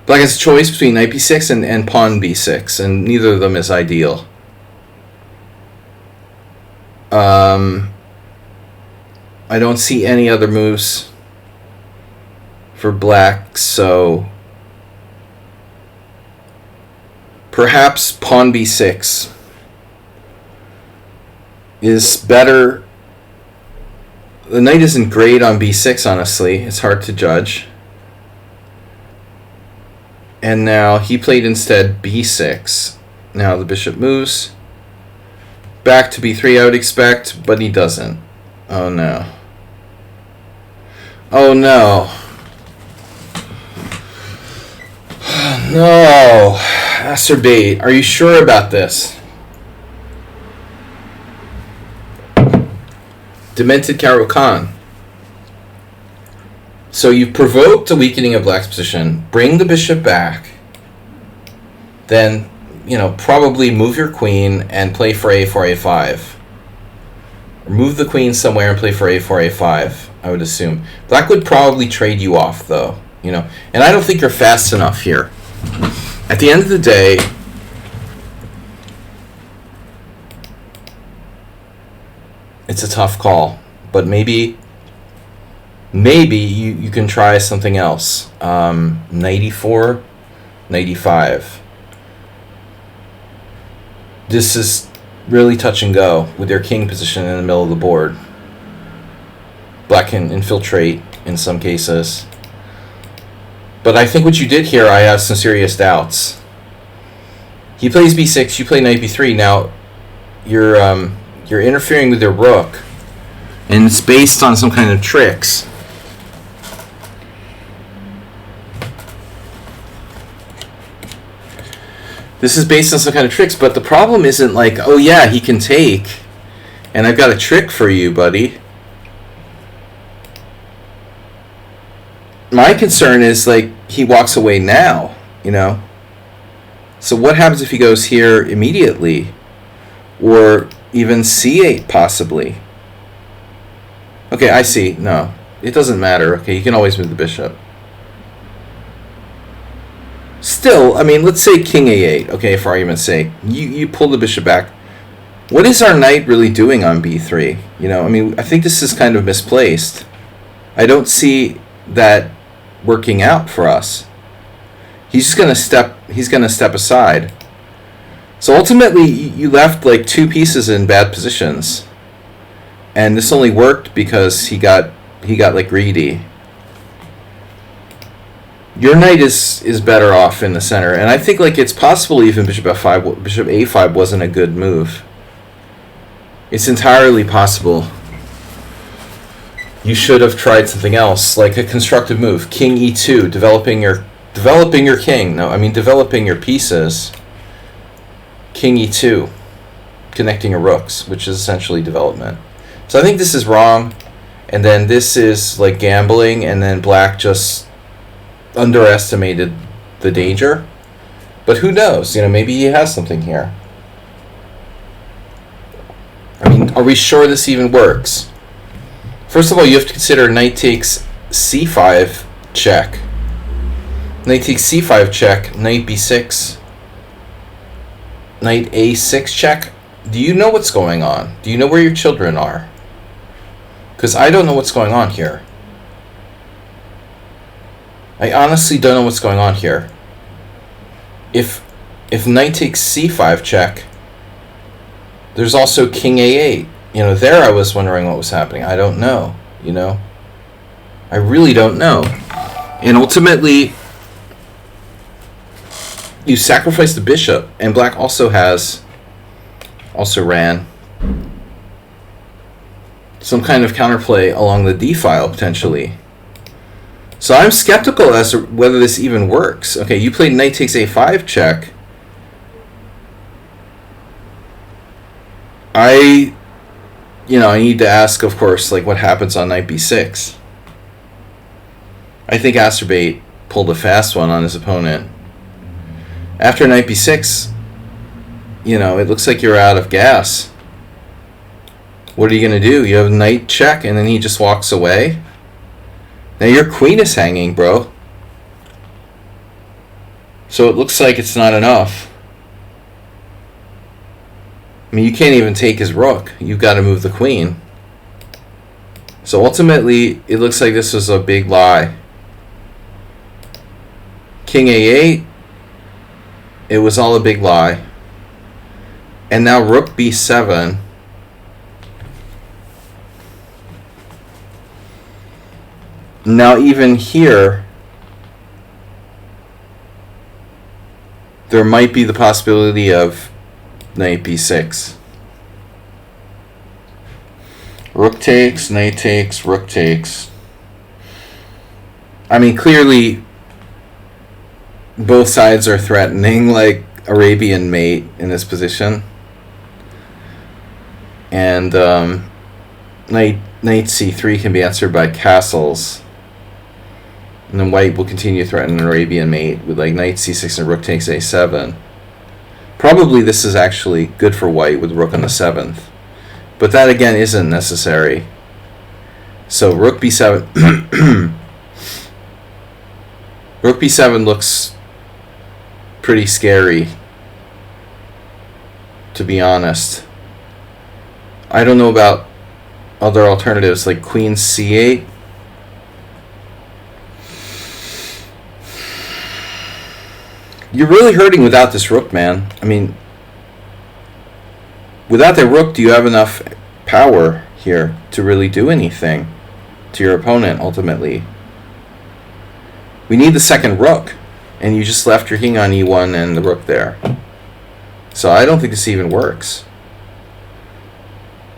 Black has a choice between knight b6 and pawn b6, and neither of them is ideal. I don't see any other moves for black, so perhaps pawn b6 is better. The knight isn't great on b6, honestly. It's hard to judge. And now he played instead b6. Now the bishop moves back to b3, I would expect, but he doesn't. Oh no. Oh no. No. Acerbate. Are you sure about this? Demented Caro-Kann. So you've provoked a weakening of black's position. Bring the bishop back. Then, probably move your queen and play for a4, a5. Or move the queen somewhere and play for a4, a5, I would assume. Black would probably trade you off, though. And I don't think you're fast enough here. At the end of the day, it's a tough call. But maybe you can try something else. Knight e4, knight e5. This is really touch and go with your king position in the middle of the board. Black can infiltrate in some cases. But I think what you did here, I have some serious doubts. He plays b6, you play knight b3. Now, you're interfering with your rook. And it's based on some kind of tricks. This is based on some kind of tricks, but the problem isn't like, oh yeah, he can take, and I've got a trick for you, buddy. My concern is, like, he walks away now, So what happens if he goes here immediately? Or even c8, possibly? Okay, I see. No, it doesn't matter. Okay, you can always move the bishop. Still, I mean, let's say king a8. Okay, for argument's sake, you pull the bishop back. What is our knight really doing on b3? I think this is kind of misplaced. I don't see that working out for us. He's just gonna step. He's gonna step aside. So ultimately, you left like two pieces in bad positions. And this only worked because he got like greedy. Your knight is better off in the center, and I think like it's possible even bishop f5, bishop a5 wasn't a good move. It's entirely possible. You should have tried something else, like a constructive move, king e2, developing your king. No, I mean developing your pieces. King e2, connecting your rooks, which is essentially development. So I think this is wrong, and then this is like gambling, and then black just underestimated the danger. But who knows? Maybe he has something here. I mean, are we sure this even works? First of all, you have to consider knight takes c5 check. Knight takes c5 check, knight b6, knight a6 check. Do you know what's going on? Do you know where your children are? Because I don't know what's going on here. I honestly don't know what's going on here. If knight takes c5 check, there's also king a8. There I was wondering what was happening. I don't know, I really don't know. And ultimately, you sacrifice the bishop, and black also ran some kind of counterplay along the d file, potentially. So I'm skeptical as to whether this even works. Okay, you played knight takes a5 check. I need to ask, of course, like what happens on knight b6. I think Acerbate pulled a fast one on his opponent. After knight b6, it looks like you're out of gas. What are you going to do? You have knight check, and then he just walks away? Now your queen is hanging, bro. So it looks like it's not enough. I mean, you can't even take his rook. You've got to move the queen. So ultimately, it looks like this was a big lie. King A8. It was all a big lie. And now Rook B7. Now even here, there might be the possibility of Knight B6. Rook takes, Knight takes, Rook takes. I mean, clearly, both sides are threatening, like, Arabian mate in this position. And Knight C3 can be answered by castles. And then White will continue to threaten an Arabian mate with, like, Knight C6 and Rook takes A7. Probably this is actually good for White with Rook on the 7th. But that, again, isn't necessary. So Rook B7... Rook B7 looks pretty scary, to be honest. I don't know about other alternatives like Queen C8. You're really hurting without this rook, man. I mean, without that rook, do you have enough power here to really do anything to your opponent, ultimately? We need the second rook, and you just left your king on E1 and the rook there. So I don't think this even works.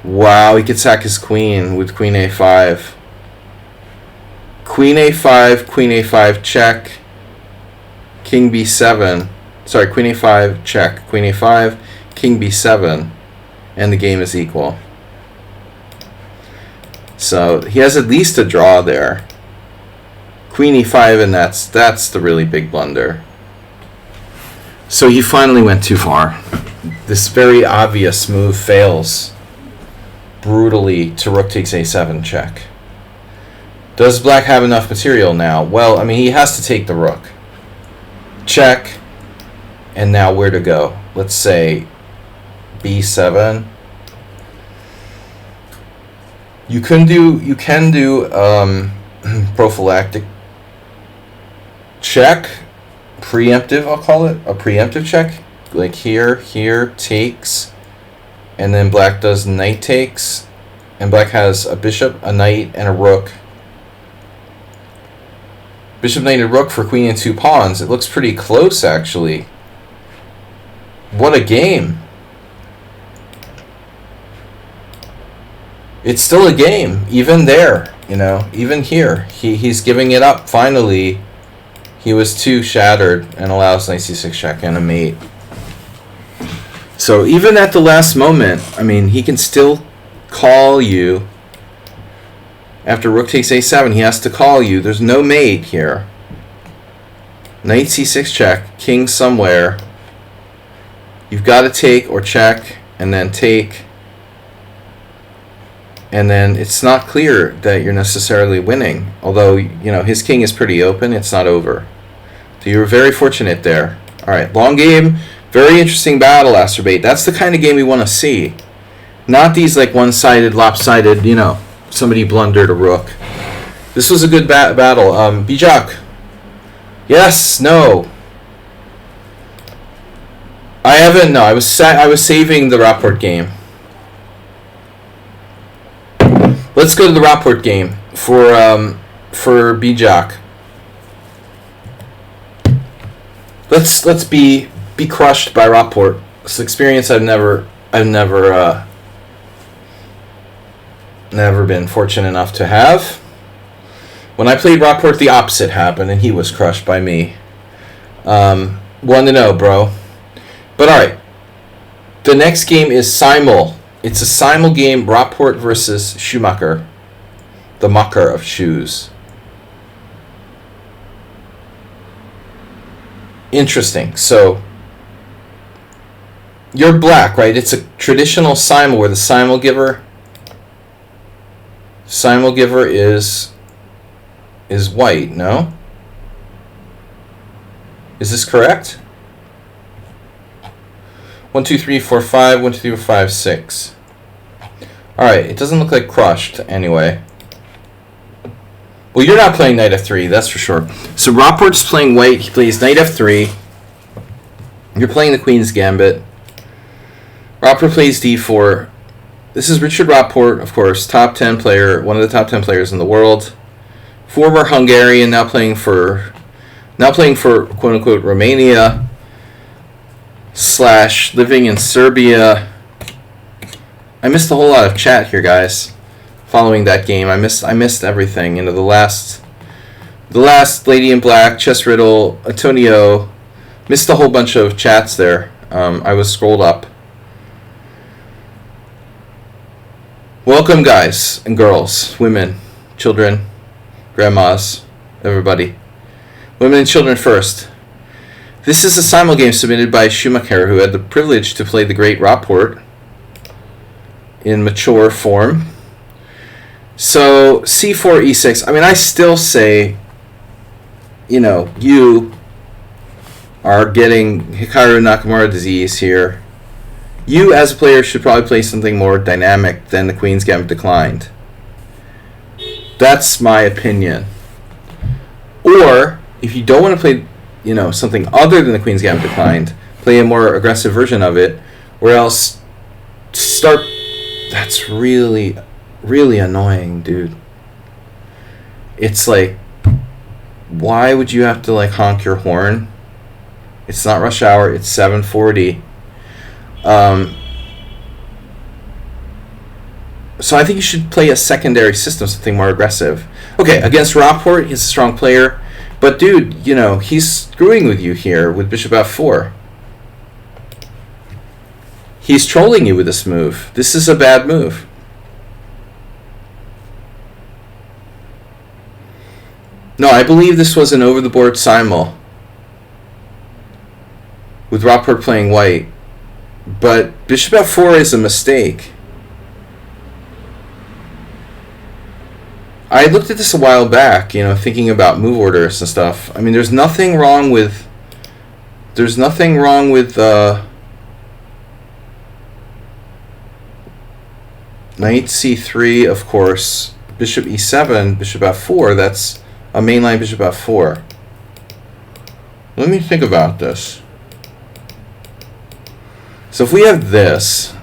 Wow, he could sack his queen with Queen A5. Queen A5 check. King B7. Sorry, Queen A5 check. Queen A5, King B7. And the game is equal. So he has at least a draw there. Queen E5, and that's the really big blunder. So he finally went too far. This very obvious move fails brutally to Rook takes A7 check. Does Black have enough material now? Well, I mean, he has to take the Rook. Check. And now where to go? Let's say B7. You can do prophylactic check, preemptive, I'll call it a preemptive check, like here takes, and then Black does knight takes, and Black has a bishop, a knight, and a rook. Bishop, knight, and rook for queen and 2 pawns. It looks pretty close, actually. What a game. It's still a game, even there, you know, even here. He's giving it up, finally. He was too shattered and allows knight c6 check and a mate. So even at the last moment, I mean, he can still call you. After rook takes a7, he has to call you. There's no mate here. Knight c6 check, king somewhere. You've got to take or check and then take. And then it's not clear that you're necessarily winning. Although, you know, his king is pretty open. It's not over. So you were very fortunate there. All right, long game. Very interesting battle, Astrobate. That's the kind of game we want to see. Not these, like, one-sided, lopsided, you know, somebody blundered a rook. This was a good battle. Bijak. Yes, no. I haven't, no. I was saving the Rapport game. Let's go to the Rapport game for Bijak. Let's be crushed by Rapport. It's an experience I've never been fortunate enough to have. When I played Rapport, the opposite happened, and he was crushed by me. 1-0, bro. But all right, the next game is Simul. It's a simul game, Rapport versus Schumacher, the mucker of shoes. Interesting. So, you're Black, right? It's a traditional simul where the simul giver is white, no? Is this correct? 1, 2, 3, 4, 5. 1, 2, 3, 4, 5, 6. Alright, it doesn't look like crushed anyway. Well, you're not playing knight f3, that's for sure. So Rockport's playing white. He plays knight f3. You're playing the Queen's Gambit. Rockport plays d4. This is Richard Rockport, of course, top 10 player, one of the top 10 players in the world. Former Hungarian, now playing for quote unquote Romania / living in Serbia. I missed a whole lot of chat here, guys. Following that game, I missed everything. You know, the last Lady in Black, Chess Riddle, Antonio, missed a whole bunch of chats there. I was scrolled up. Welcome, guys and girls, women, children, grandmas, everybody. Women and children first. This is a simul game submitted by Schumacher, who had the privilege to play the great Rockport in mature form. So c4, e6. I mean, I still say, you know, you are getting Hikaru Nakamura disease here. You, as a player, should probably play something more dynamic than the Queen's Gambit declined. That's my opinion. Or, if you don't want to play, you know, something other than the Queen's Gambit declined, play a more aggressive version of it, or else start... That's really, really annoying, dude. It's like, why would you have to, like, honk your horn? It's not rush hour, it's 7:40. So I think you should play a secondary system, something more aggressive. Okay, against Rockport, he's a strong player. But dude, you know, he's screwing with you here with bishop f4. He's trolling you with this move. This is a bad move. No, I believe this was an over-the-board simul with Rockport playing white. But bishop f4 is a mistake. I looked at this a while back, you know, thinking about move orders and stuff. I mean, there's nothing wrong with knight c3, of course, bishop e7, bishop f4. That's a mainline bishop f4. Let me think about this. So if we have this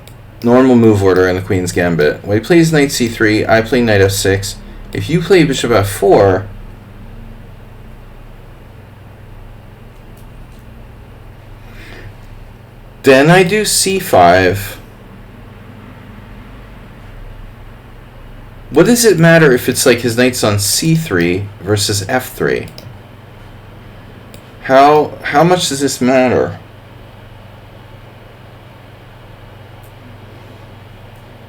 normal move order in the Queen's Gambit, white plays knight c3, I play knight f6. If you play bishop f4, then I do c5. What does it matter if it's like his knight's on c3 versus f3? How much does this matter?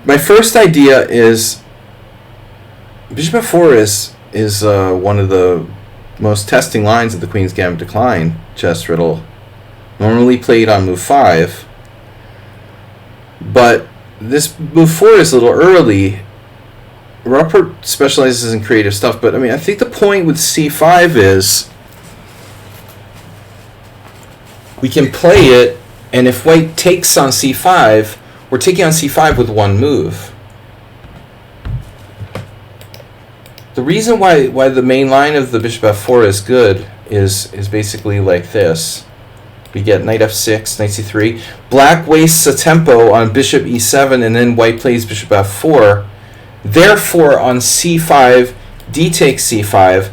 My first idea is bishop f4 is one of the most testing lines of the Queen's Gambit decline chess riddle, normally played on move 5. But this move 4 is a little early. Rockport specializes in creative stuff, but I mean, I think the point with c5 is we can play it, and if white takes on c5, we're taking on c5 with one move. The reason why the main line of the bishop f4 is good is basically like this. We get knight f6, knight c3. Black wastes a tempo on bishop e7, and then white plays bishop f4. Therefore, on c5, d takes c5.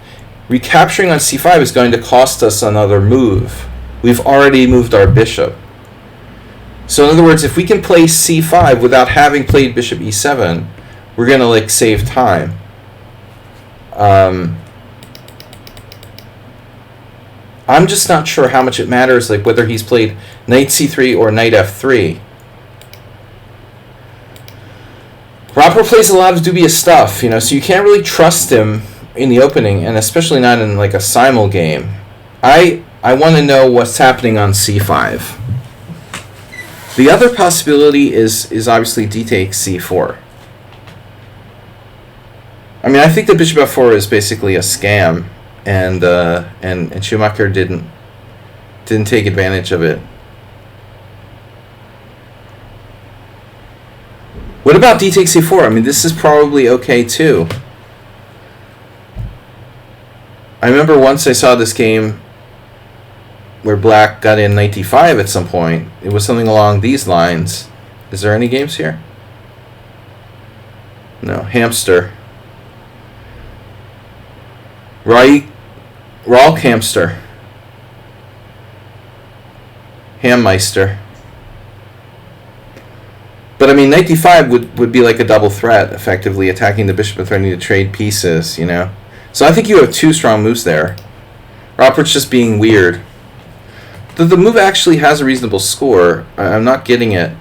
Recapturing on c5 is going to cost us another move. We've already moved our bishop. So in other words, if we can play c5 without having played bishop e7, we're going to like save time. I'm just not sure how much it matters, like whether he's played knight c3 or knight f3. Rockport plays a lot of dubious stuff, you know, so you can't really trust him in the opening, and especially not in like a simul game. I want to know what's happening on c5. The other possibility is obviously d takes c4. I mean, I think that bishop f4 is basically a scam, and Schumacher didn't take advantage of it. What about d takes c4? I mean, this is probably okay too. I remember once I saw this game where black got in knight d5 at some point. It was something along these lines. Is there any games here? No. Hamster. Rolk Hamster. Hammeister. But I mean, knight d5 would be like a double threat, effectively attacking the bishop and threatening to trade pieces, you know? So I think you have two strong moves there. Robert's just being weird. The move actually has a reasonable score. I'm not getting it.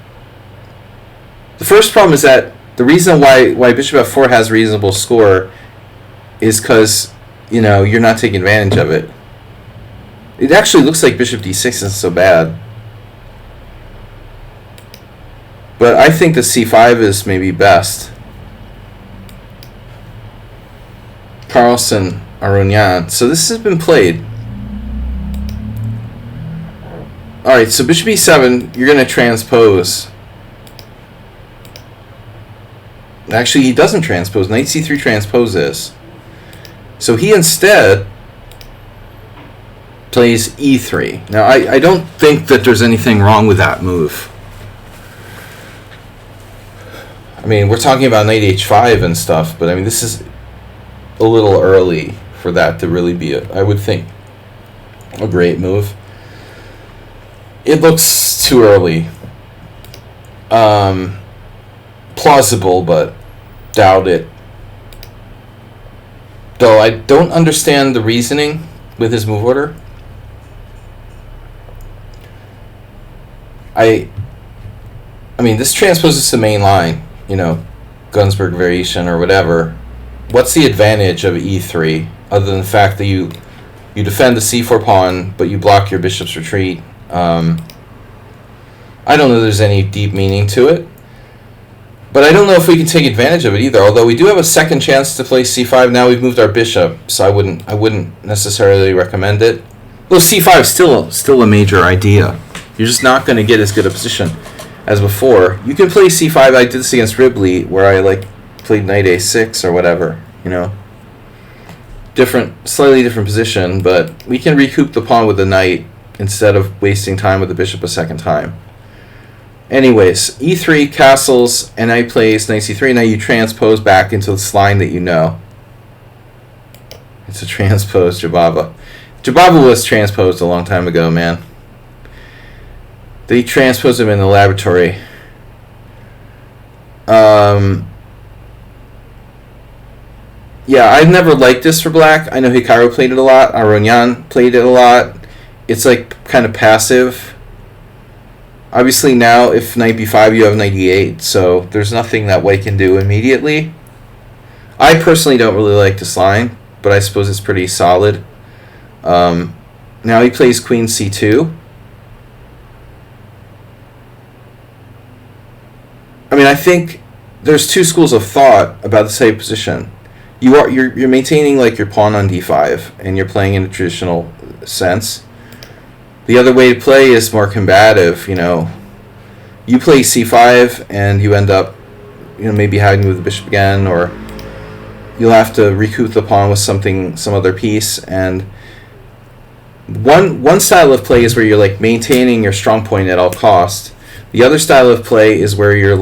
The first problem is that the reason why bishop f4 has a reasonable score is because, you know, you're not taking advantage of it. It actually looks like bishop d6 isn't so bad. But I think the c5 is maybe best. Carlsen, Aronian. So this has been played. Alright, so bishop e7, you're going to transpose. Actually, he doesn't transpose. Knight c3 transposes. So he instead plays e3. Now, I don't think that there's anything wrong with that move. I mean, we're talking about knight h5 and stuff, but I mean, this is a little early for that to really be, I would think, a great move. It looks too early. Plausible, but doubt it. Though I don't understand the reasoning with his move order. I mean, this transposes the main line, you know, Gunsberg variation or whatever. What's the advantage of e3 other than the fact that you defend the c4 pawn, but you block your bishop's retreat? I don't know if there's any deep meaning to it. But I don't know if we can take advantage of it either. Although we do have a second chance to play c5. Now we've moved our bishop, so I wouldn't necessarily recommend it. Well, c5 is still a major idea. You're just not going to get as good a position as before. You can play c5. I did this against Ribley, where I played knight a6 or whatever. You know, slightly different position, but we can recoup the pawn with the knight instead of wasting time with the bishop a second time. Anyways, e3 castles, and I plays knight c3. Now you transpose back into this line that you know. It's a transposed Jabava. Jabava was transposed a long time ago, man. They transposed him in the laboratory. Yeah, I've never liked this for black. I know Hikaru played it a lot. Aronian played it a lot. It's like kind of passive. Obviously now, if knight b5, you have knight e8, so there's nothing that white can do immediately. I personally don't really like this line, but I suppose it's pretty solid. Now he plays queen c2. I mean, I think there's two schools of thought about the same position. You're maintaining your pawn on d5, and you're playing in a traditional sense. The other way to play is more combative, you know. You play c5 and you end up, maybe having to move the bishop again, or you'll have to recoup the pawn with some other piece. And one style of play is where you're maintaining your strong point at all cost. The other style of play is where you're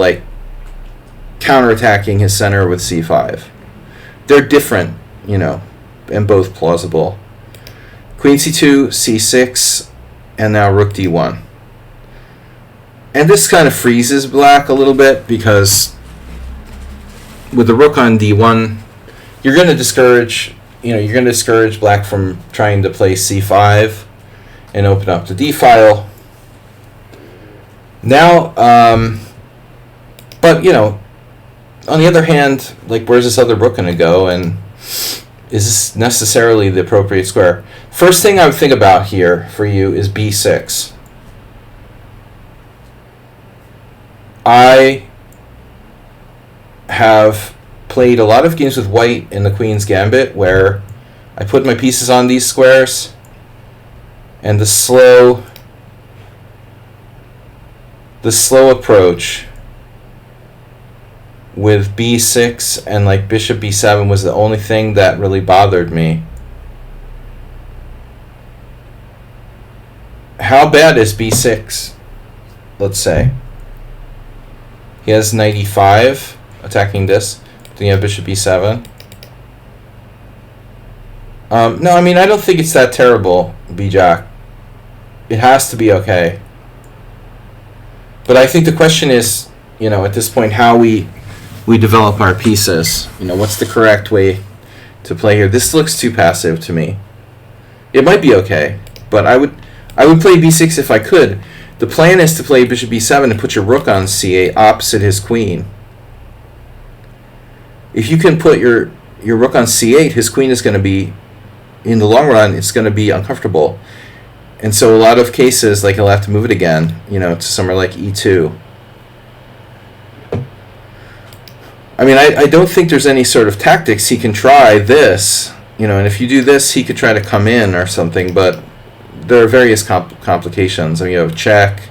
counterattacking his center with c5. They're different, and both plausible. Queen c2, c6, and now rook d1. And this kind of freezes black a little bit, because with the rook on d1, you're going to discourage black from trying to play c5 and open up the d file. Now, but on the other hand, where's this other rook going to go, and is this necessarily the appropriate square? First thing I would think about here for you is b6. I have played a lot of games with white in the Queen's Gambit where I put my pieces on these squares, and the slow approach with b6 and bishop b7 was the only thing that really bothered me. how bad is b6? Let's say he has 95 attacking this. Then you have bishop b7. No, I mean, I don't think it's that terrible, b-jack. It has to be okay. But I think the question is, at this point, how we develop our pieces. What's the correct way to play here? This looks too passive to me. It might be okay, but I would play b6 if I could. The plan is to play bishop b7 and put your rook on c8 opposite his queen. If you can put your rook on c8, his queen is going to be, in the long run, it's going to be uncomfortable. And so a lot of cases, like, he'll have to move it again, to somewhere like e2. I mean, I don't think there's any sort of tactics. He can try this, and if you do this, he could try to come in or something, but there are various complications. I mean, you have check.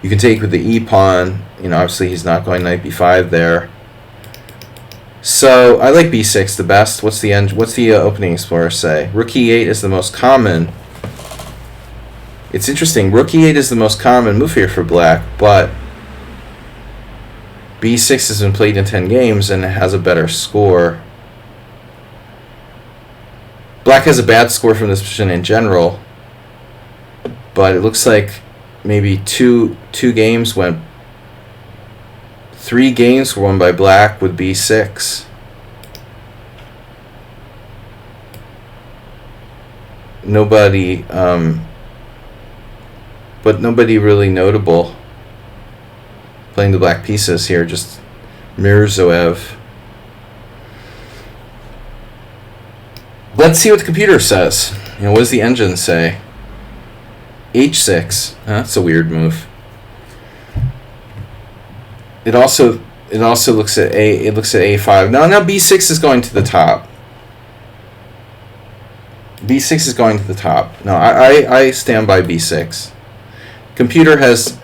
You can take with the e-pawn. Obviously he's not going knight b5 there. So I like b6 the best. What's the opening explorer say? Rook e8 is the most common. It's interesting. Rook e8 is the most common move here for black, but b6 has been played in 10 games and it has a better score. Black has a bad score from this position in general, but it looks like maybe three games were won by black with b6. But nobody really notable playing the black pieces here, just Mirzoev. Let's see what the computer says. What does the engine say? h6. That's a weird move. It also looks at a5. Now b6 is going to the top. b6 is going to the top. No, I stand by b6. Computer has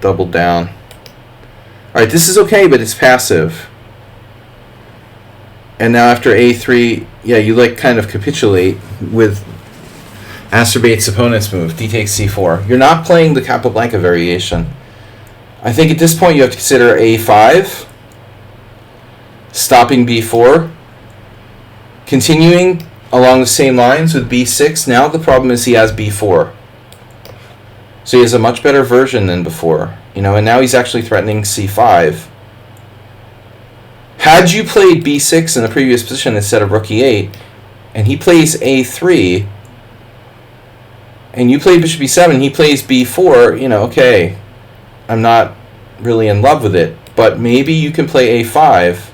doubled down. All right, this is okay, but it's passive. And now after a3, yeah, you kind of capitulate with Acerbate's opponent's move, d takes c4. You're not playing the Capablanca variation. I think at this point you have to consider a5, stopping b4, continuing along the same lines with b6. Now the problem is he has b4. So he has a much better version than before, and now he's actually threatening c5. Had you played b6 in the previous position instead of rook e8, and he plays a3, and you play bishop b7, he plays b4, okay, I'm not really in love with it, but maybe you can play a5,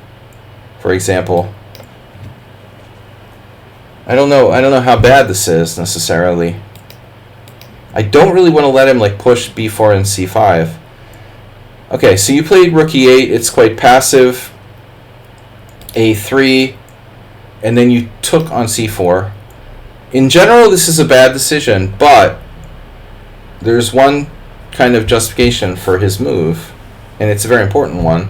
for example. I don't know how bad this is necessarily. I don't really want to let him push b4 and c5. Okay, so you played rook e8, it's quite passive. a3, and then you took on c4. In general, this is a bad decision, but there's one kind of justification for his move, and it's a very important one.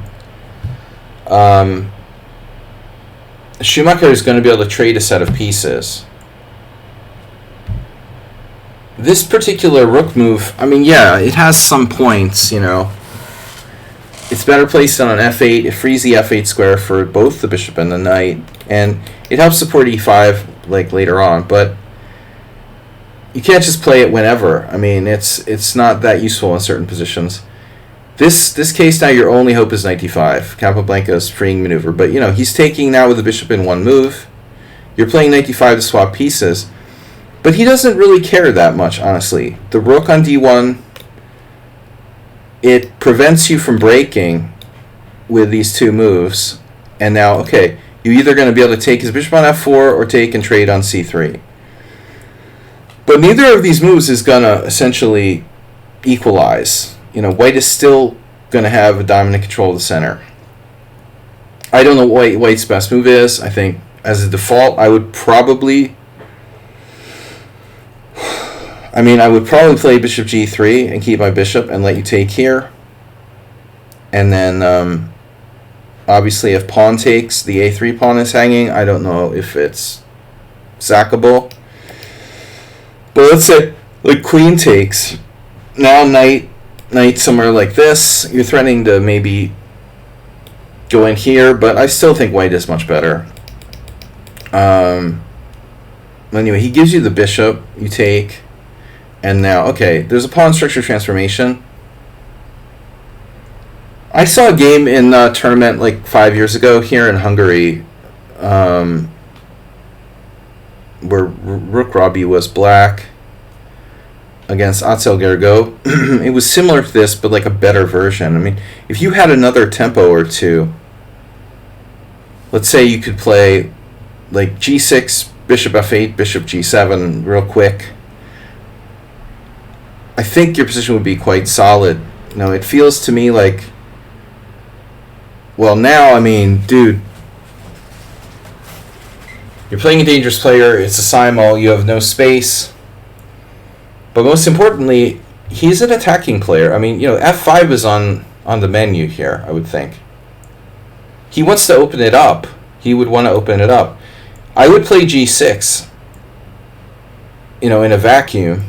Schumacher is going to be able to trade a set of pieces. This particular rook move, I mean, yeah, it has some points, It's better placed on an f8. It frees the f8 square for both the bishop and the knight, and it helps support e5 later on, but you can't just play it whenever. I mean, it's not that useful in certain positions. This case now, your only hope is knight d5. Capablanca's freeing maneuver, but he's taking now with the bishop in one move. You're playing knight d5 to swap pieces, but he doesn't really care that much, honestly. The rook on d1, it prevents you from breaking with these two moves, and now, okay, you're either going to be able to take his bishop on f4 or take and trade on c3. But neither of these moves is going to essentially equalize. White is still going to have a dominant control of the center. I don't know what White's best move is. I think as a default, I would probably play bishop g3 and keep my bishop and let you take here. And then obviously if pawn takes, the a3 pawn is hanging. I don't know if it's sackable. But Like queen takes. Now knight somewhere like this. You're threatening to maybe go in here, but I still think white is much better. Anyway, he gives you the bishop. You take. And now, okay, there's a pawn structure transformation. I saw a game in a tournament like 5 years ago here in Hungary, where Rook Robbie was black against Atzel Gergo. It was similar to this, but like a better version. I mean, if you had another tempo or two, let's say you could play like g6, bishop f8, bishop g7 real quick, I think your position would be quite solid. You know, it feels to me like, well, now, I mean, dude, you're playing a dangerous player. It's a Simul. You have no space. But most importantly, he's an attacking player. I mean, you know, f5 is on the menu here, I would think. He wants to open it up. He would want to open it up. I would play g6, you know, in a vacuum.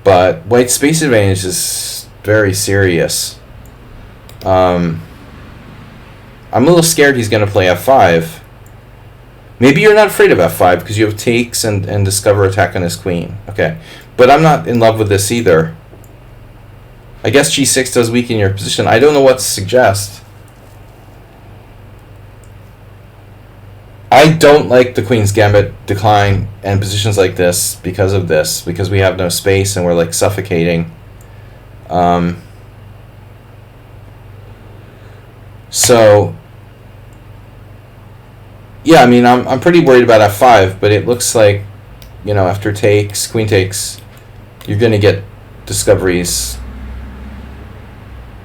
But white's space advantage is very serious. I'm a little scared he's going to play f5. Maybe you're not afraid of f5 because you have takes and discover attack on his queen. Okay, but I'm not in love with this either. I guess g6 does weaken your position. I don't know what to suggest. I don't like the Queen's Gambit decline and positions like this, because we have no space and we're like suffocating. So yeah, I mean, I'm pretty worried about f5, but it looks like, you know, after takes, queen takes, you're going to get discoveries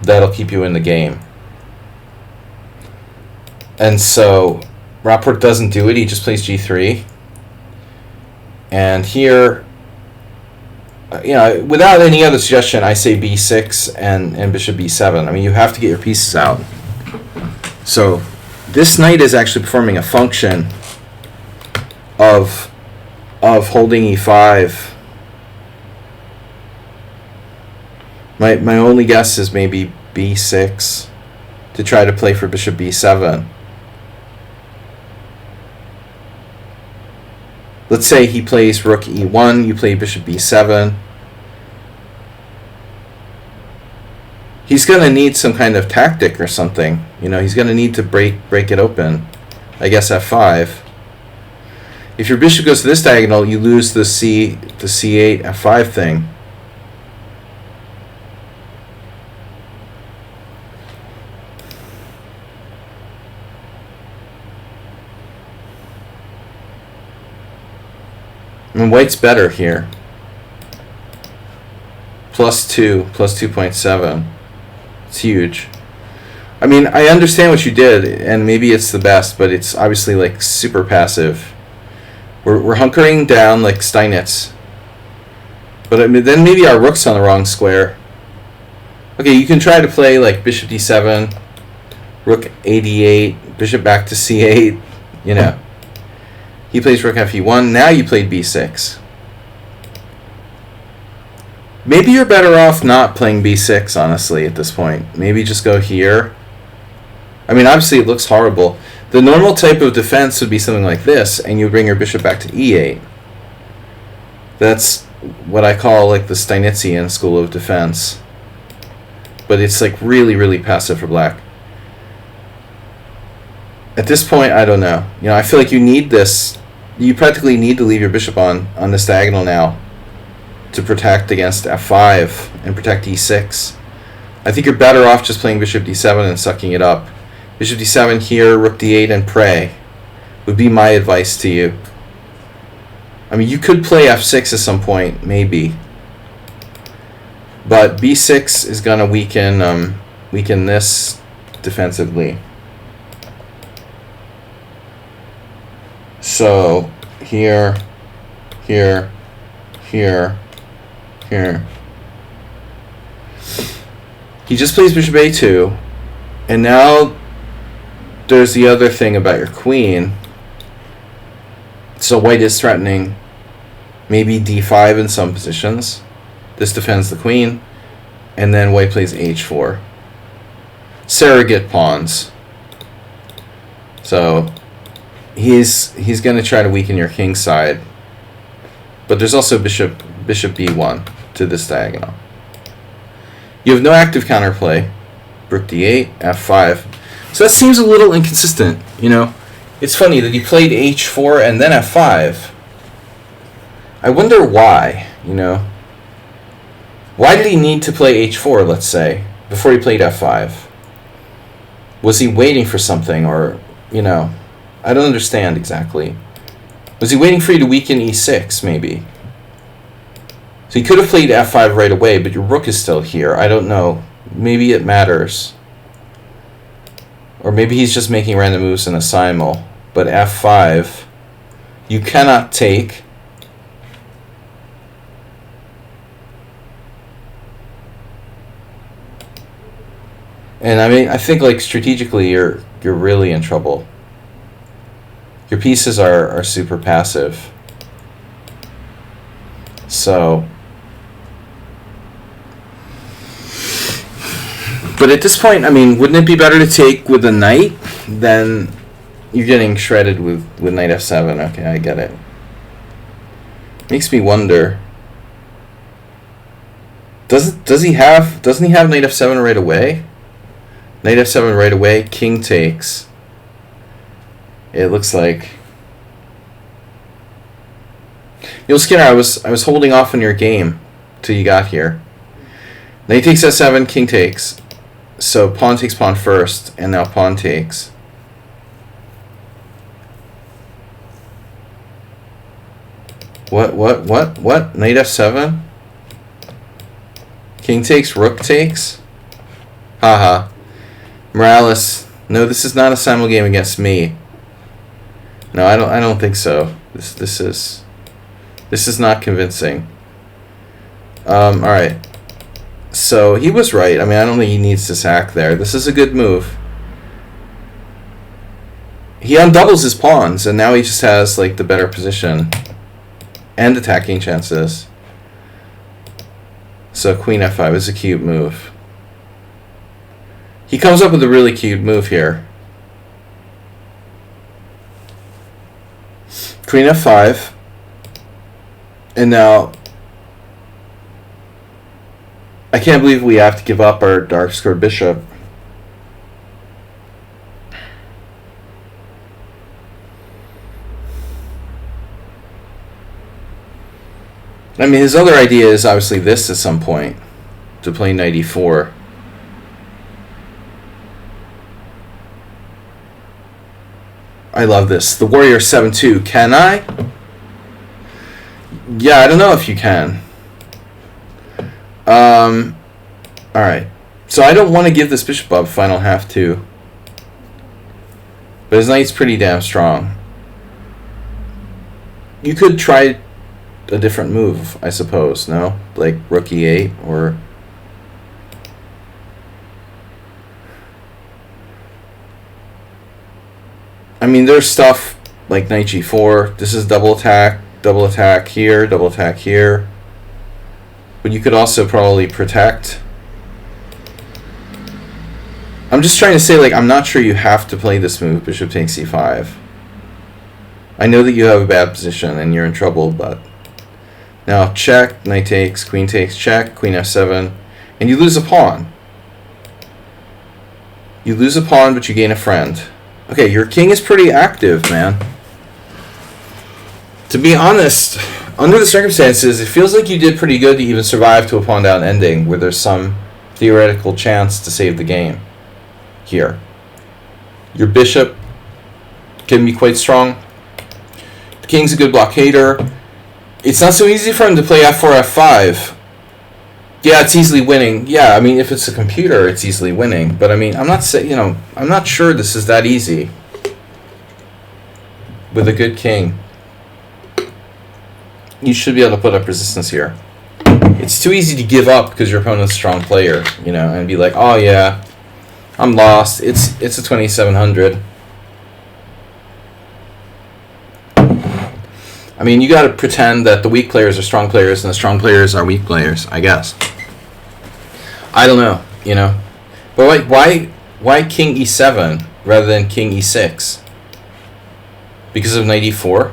that'll keep you in the game. And so Rapport doesn't do it. He just plays g3. And here, you know, without any other suggestion, I say b6 and bishop b7. I mean, you have to get your pieces out. So this knight is actually performing a function of holding e5. My only guess is maybe b6 to try to play for bishop b7. Let's say he plays rook e1, you play bishop b7. He's going to need some kind of tactic or something. You know, he's going to need to break it open. I guess f5. If your bishop goes to this diagonal, you lose the c8, f5 thing. I mean, white's better here. +2, +2.7. It's huge. I mean, I understand what you did, and maybe it's the best, but it's obviously like super passive. We're hunkering down like Steinitz. But I mean, then maybe our rook's on the wrong square. Okay, you can try to play like bishop d7, rook a8, bishop back to c8, you know. He plays rook fe1. Now you played b6. Maybe you're better off not playing b6, honestly, at this point. Maybe just go here. I mean, obviously it looks horrible. The normal type of defense would be something like this, and you bring your bishop back to e8. That's what I call like the Steinitzian school of defense. But it's like really, really passive for black. At this point, I don't know. You know, I feel like you need this. You practically need to leave your bishop on this diagonal now to protect against f5 and protect e6. I think you're better off just playing bishop d7 and sucking it up. Bishop d7 here, rook d8, and pray would be my advice to you. I mean, you could play f6 at some point, maybe. But b6 is going to weaken this defensively. So here, here, here, here. He just plays bishop a2, and now there's the other thing about your queen. So white is threatening Maybe d5 in some positions. This defends the queen. And then white plays h4. Surrogate pawns. So he's going to try to weaken your king side. But there's also bishop b1 to this diagonal. You have no active counterplay. Rook d8, f5. So that seems a little inconsistent, you know. It's funny that he played h4 and then f5. I wonder why, you know. Why did he need to play h4, let's say, before he played f5? Was he waiting for something, or, you know, I don't understand exactly. Was he waiting for you to weaken e6, maybe? So he could have played f5 right away, but your rook is still here. I don't know. Maybe it matters. Or maybe he's just making random moves in a simul. But f5, you cannot take. And I mean, I think like strategically, you're really in trouble. Your pieces are super passive. So, but at this point, I mean, wouldn't it be better to take with the knight than you're getting shredded with knight f7? Okay, I get it. Makes me wonder. Doesn't he have knight f7 right away? Knight f7 right away, king takes. It looks like. You know, Skinner, I was holding off on your game till you got here. Knight takes f7, king takes. So pawn takes pawn first, and now pawn takes. What? Knight f7? King takes, rook takes? Haha. Morales, no, this is not a simul game against me. No, I don't think so. This is not convincing. All right. So he was right. I mean, I don't think he needs to sack there. This is a good move. He undoubles his pawns, and now he just has like the better position and attacking chances. So queen f5 is a cute move. He comes up with a really cute move here. Queen f5. And now I can't believe we have to give up our dark squared bishop. I mean, his other idea is obviously this at some point, to play knight e4. I love this. The warrior 7-2. Can I? Yeah, I don't know if you can. Alright. So I don't want to give this bishop up if I don't have to. But his knight's pretty damn strong. You could try a different move, I suppose, no? Like rook e8 or... I mean, there's stuff like knight g4. This is double attack here, double attack here. But you could also probably protect. I'm just trying to say, like, I'm not sure you have to play this move, bishop takes c5. I know that you have a bad position and you're in trouble, but... Now, check, knight takes, check, queen f7, and you lose a pawn. You lose a pawn, but you gain a friend. Okay, your king is pretty active, man. To be honest, under the circumstances, it feels like you did pretty good to even survive to a pawn down ending where there's some theoretical chance to save the game here. Your bishop can be quite strong. The king's a good blockader. It's not so easy for him to play f4, f5. Yeah, it's easily winning. Yeah, I mean, if it's a computer, it's easily winning. But I mean, I'm not sure this is that easy with a good king. You should be able to put up resistance here. It's too easy to give up because your opponent's a strong player, you know, and be like, oh yeah, I'm lost. It's a 2700. I mean, you got to pretend that the weak players are strong players and the strong players are weak players, I guess. I don't know, you know. But why king e7 rather than king e6? Because of knight e4?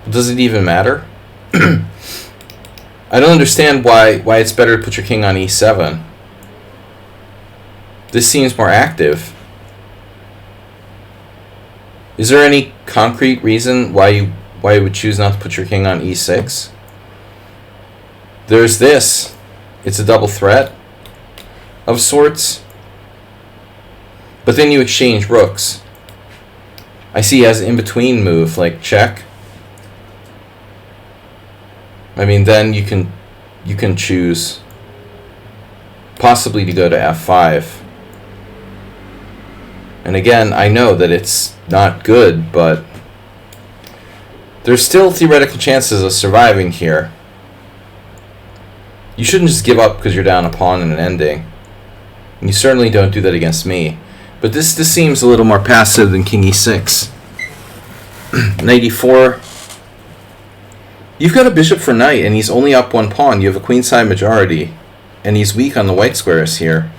Does it even matter? I don't understand why it's better to put your king on e7. This seems more active. Is there any concrete reason why you would choose not to put your king on e6? There's this. It's a double threat of sorts. But then you exchange rooks. I see as an in-between move, like check. I mean, then you can choose possibly to go to f5. And again, I know that it's not good, but there's still theoretical chances of surviving here. You shouldn't just give up because you're down a pawn in an ending. And you certainly don't do that against me. But this seems a little more passive than king e6. Knight e4. You've got a bishop for knight, and he's only up one pawn. You have a queenside majority, and he's weak on the white squares here.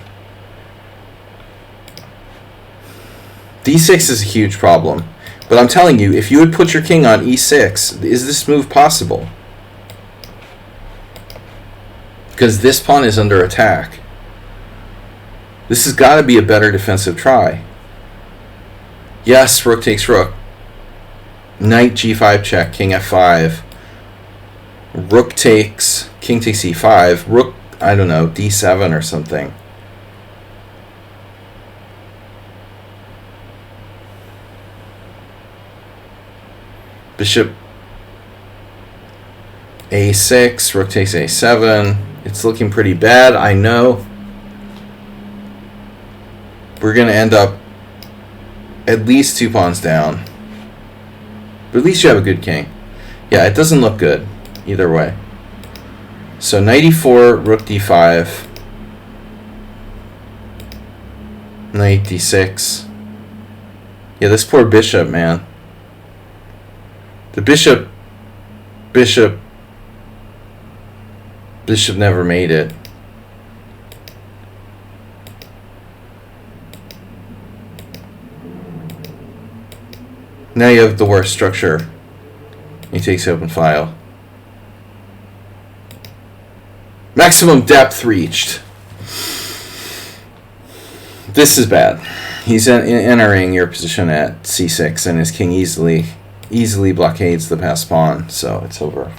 d6 is a huge problem. But I'm telling you, if you would put your king on e6, is this move possible? Because this pawn is under attack. This has got to be a better defensive try. Yes, rook takes rook. Knight g5 check, king f5. Rook takes, king takes e5. Rook, I don't know, d7 or something. Bishop a6, rook takes a7. It's looking pretty bad, I know. We're going to end up at least 2 pawns down. But at least you have a good king. Yeah, it doesn't look good either way. So knight e4, rook d5. Knight d6. Yeah, this poor bishop, man. The bishop never made it. Now you have the worst structure. He takes open file. Maximum depth reached. This is bad. He's entering your position at c6, and his king easily blockades the passed pawn, so it's over.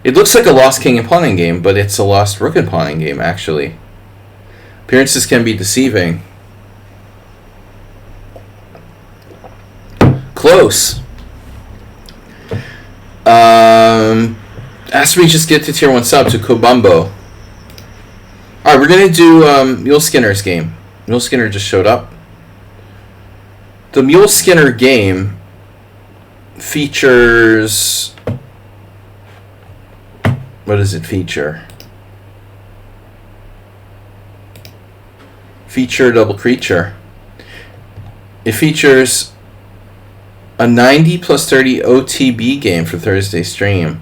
It looks like a lost king and pawning game, but it's a lost rook and pawning game, actually. Appearances can be deceiving. Close. As we just get to tier 1 sub to Kobumbo. Alright, we're going to do Mule Skinner's game. Mule Skinner just showed up. The Mule Skinner game features... What does it feature? Feature double creature. It features a 90 plus 30 OTB game for Thursday stream.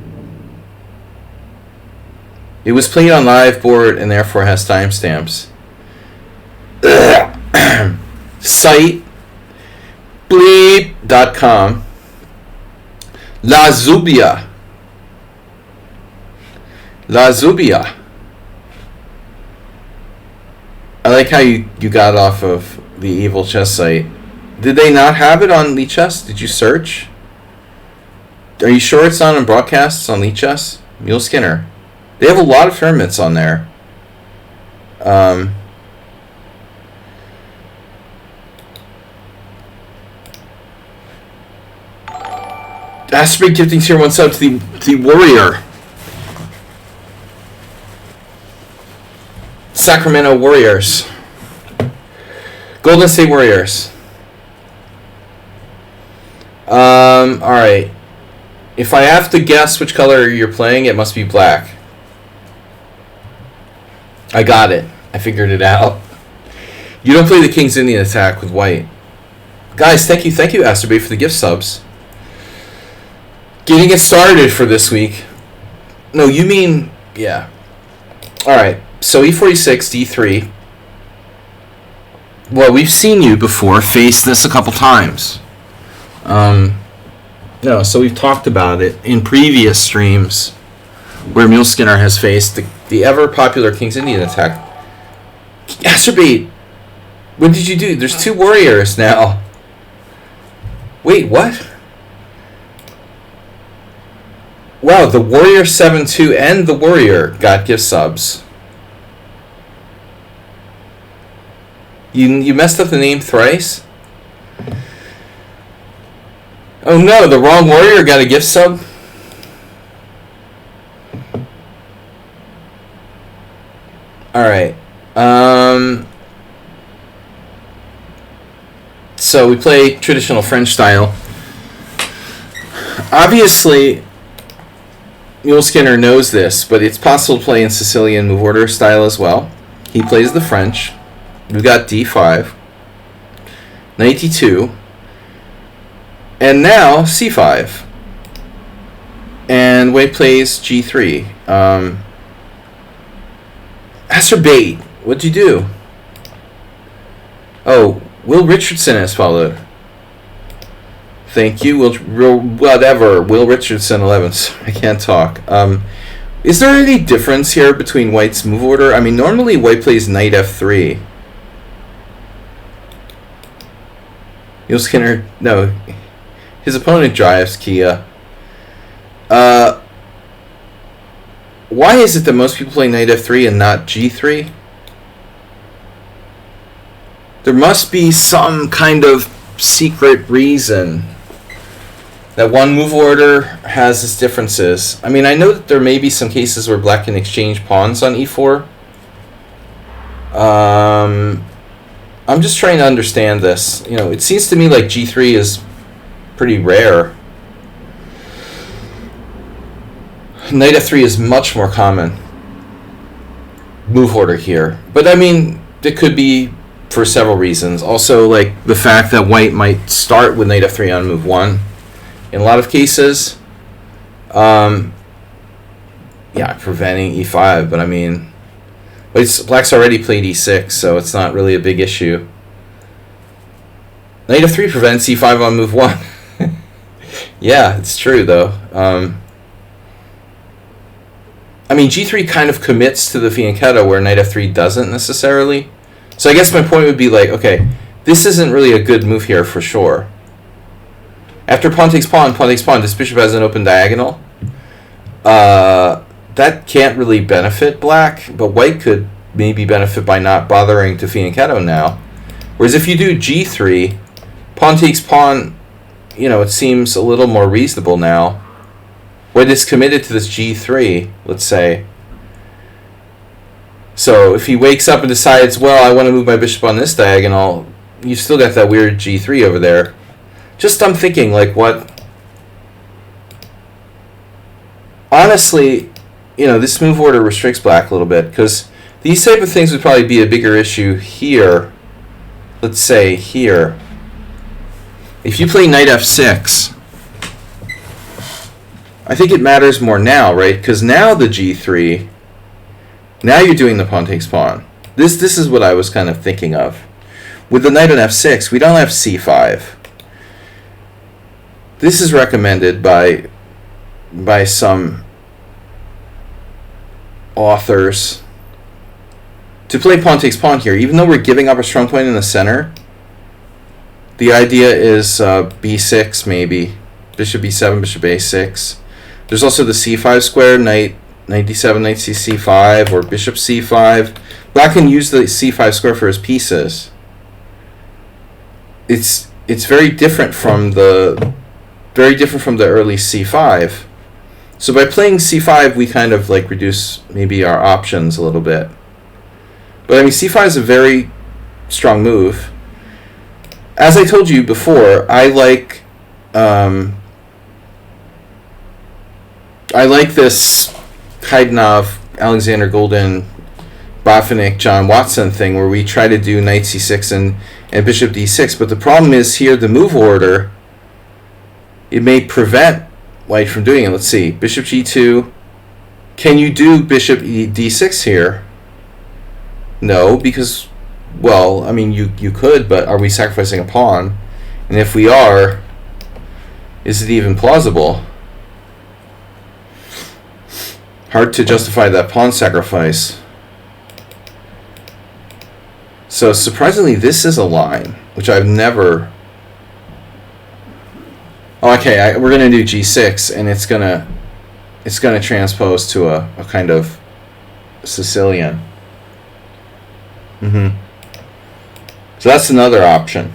It was played on live board and therefore has timestamps. Site bleep.com. La Zubia. I like how you got off of the evil chess site. Did they not have it on lichess? Did you search? Are you sure it's not on broadcasts on lichess? Mule Skinner. They have a lot of tournaments on there. Asprey gifting tier 1 sub to the Warrior. Sacramento Warriors. Golden State Warriors. Alright. If I have to guess which color you're playing, it must be black. I got it. I figured it out. You don't play the King's Indian attack with white. Guys, thank you, Asterbay, for the gift subs. Getting it started for this week. No, you mean, yeah. Alright, so e4, e6, d3. Well, we've seen you before face this a couple times. No, so we've talked about it in previous streams where Mule Skinner has faced the ever-popular King's Indian attack. Asterbay, what did you do? There's 2 warriors now. Wait, what? Wow, the Warrior 7-2 and the Warrior got gift subs. You messed up the name thrice? Oh no, the wrong Warrior got a gift sub? Alright. So we play traditional French style. Obviously, Mule Skinner knows this, but it's possible to play in Sicilian move order style as well. He plays the French. We've got d5, knight d2, and now c5. And White plays g3. Asterbay, what'd you do? Oh, Will Richardson has followed. Thank you, whatever. Will Richardson 11. I can't talk. Is there any difference here between White's move order? I mean, normally White plays knight f3. Mule Skinner, no. His opponent drives Kia. Why is it that most people play knight f3 and not g3? There must be some kind of secret reason that one move order has its differences. I mean, I know that there may be some cases where black can exchange pawns on e4. I'm just trying to understand this. You know, it seems to me like g3 is pretty rare. Knight f3 is much more common move order here. But I mean, it could be for several reasons. Also, like the fact that White might start with knight f3 on move 1 in a lot of cases. Yeah, preventing e5, but I mean, black's already played e6, so it's not really a big issue. Knight f3 prevents e5 on move 1. Yeah, it's true, though. I mean, g3 kind of commits to the fianchetto where knight f3 doesn't necessarily. So I guess my point would be like, okay, this isn't really a good move here for sure. After pawn takes pawn, this bishop has an open diagonal. That can't really benefit black, but White could maybe benefit by not bothering to fianchetto now. Whereas if you do g3, pawn takes pawn, you know, it seems a little more reasonable now. White is committed to this g3, let's say. So if he wakes up and decides, well, I want to move my bishop on this diagonal, you still got that weird g3 over there. Just I'm thinking, like, what? Honestly, you know, this move order restricts black a little bit, because these type of things would probably be a bigger issue here. Let's say here. If you play knight f6, I think it matters more now, right? Because now the g3, now you're doing the pawn takes pawn. This is what I was kind of thinking of. With the knight on f6, we don't have c5. This is recommended by some authors to play pawn takes pawn here. Even though we're giving up a strong point in the center, the idea is b6 maybe. Bishop b7, bishop a6. There's also the c5 square, knight d7, knight c5, or bishop c5. Black can use the c5 square for his pieces. It's very different from the early c5. So by playing c5, we kind of like reduce maybe our options a little bit. But I mean, c5 is a very strong move. As I told you before, I like this Kaidanov, Alexander Golden Botvinnik, John Watson thing where we try to do knight c6 and bishop d6, but the problem is here the move order, it may prevent white from doing it. Let's see, bishop g2. Can you do bishop d6 here? No, because, well, I mean, you could, but are we sacrificing a pawn? And if we are, is it even plausible? Hard to justify that pawn sacrifice. So surprisingly, this is a line, which I've never... Oh, okay, we're going to do g6, and it's going to transpose to a kind of Sicilian. So that's another option.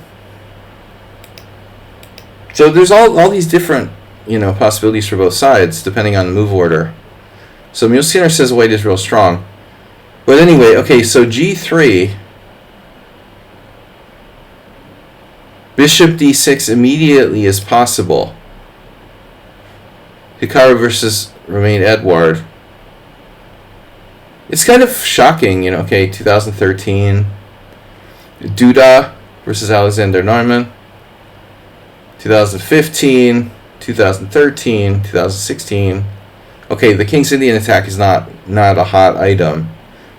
So there's all these different, possibilities for both sides, depending on the move order. So Mule Skinner says white is real strong. But anyway, okay, so g3... Bishop d6 immediately is possible. Hikaru versus Romain Edouard. It's kind of shocking, okay, 2013. Duda versus Alexander Neumann. 2015, 2013, 2016. Okay, the King's Indian attack is not a hot item.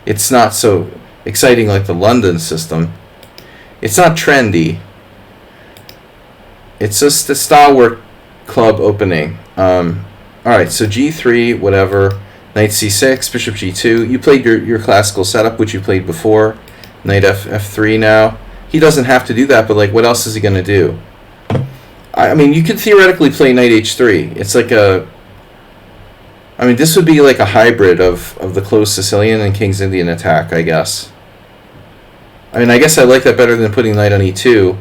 It's not so exciting like the London system. It's not trendy. It's just a stalwart club opening. Alright, so g3, whatever. Knight c6, bishop g2. You played your classical setup, which you played before. Knight f3 now. He doesn't have to do that, but like, what else is he going to do? I mean, you could theoretically play knight h3. It's like this would be like a hybrid of the closed Sicilian and King's Indian attack, I guess. I mean, I guess I like that better than putting knight on e2.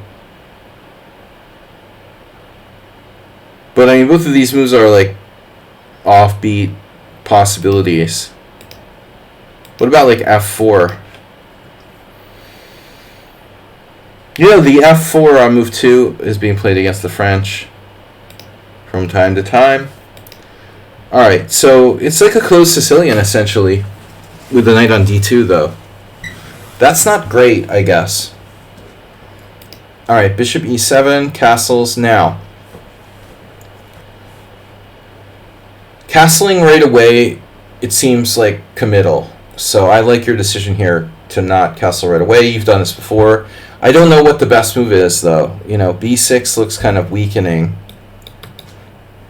But I mean, both of these moves are like offbeat possibilities. What about like f4? The f4 on move 2 is being played against the French from time to time. Alright, so it's like a closed Sicilian essentially, with the knight on d2 though. That's not great, I guess. Alright, bishop e7, castles now. Castling right away, it seems like committal. So I like your decision here to not castle right away. You've done this before. I don't know what the best move is, though. B6 looks kind of weakening.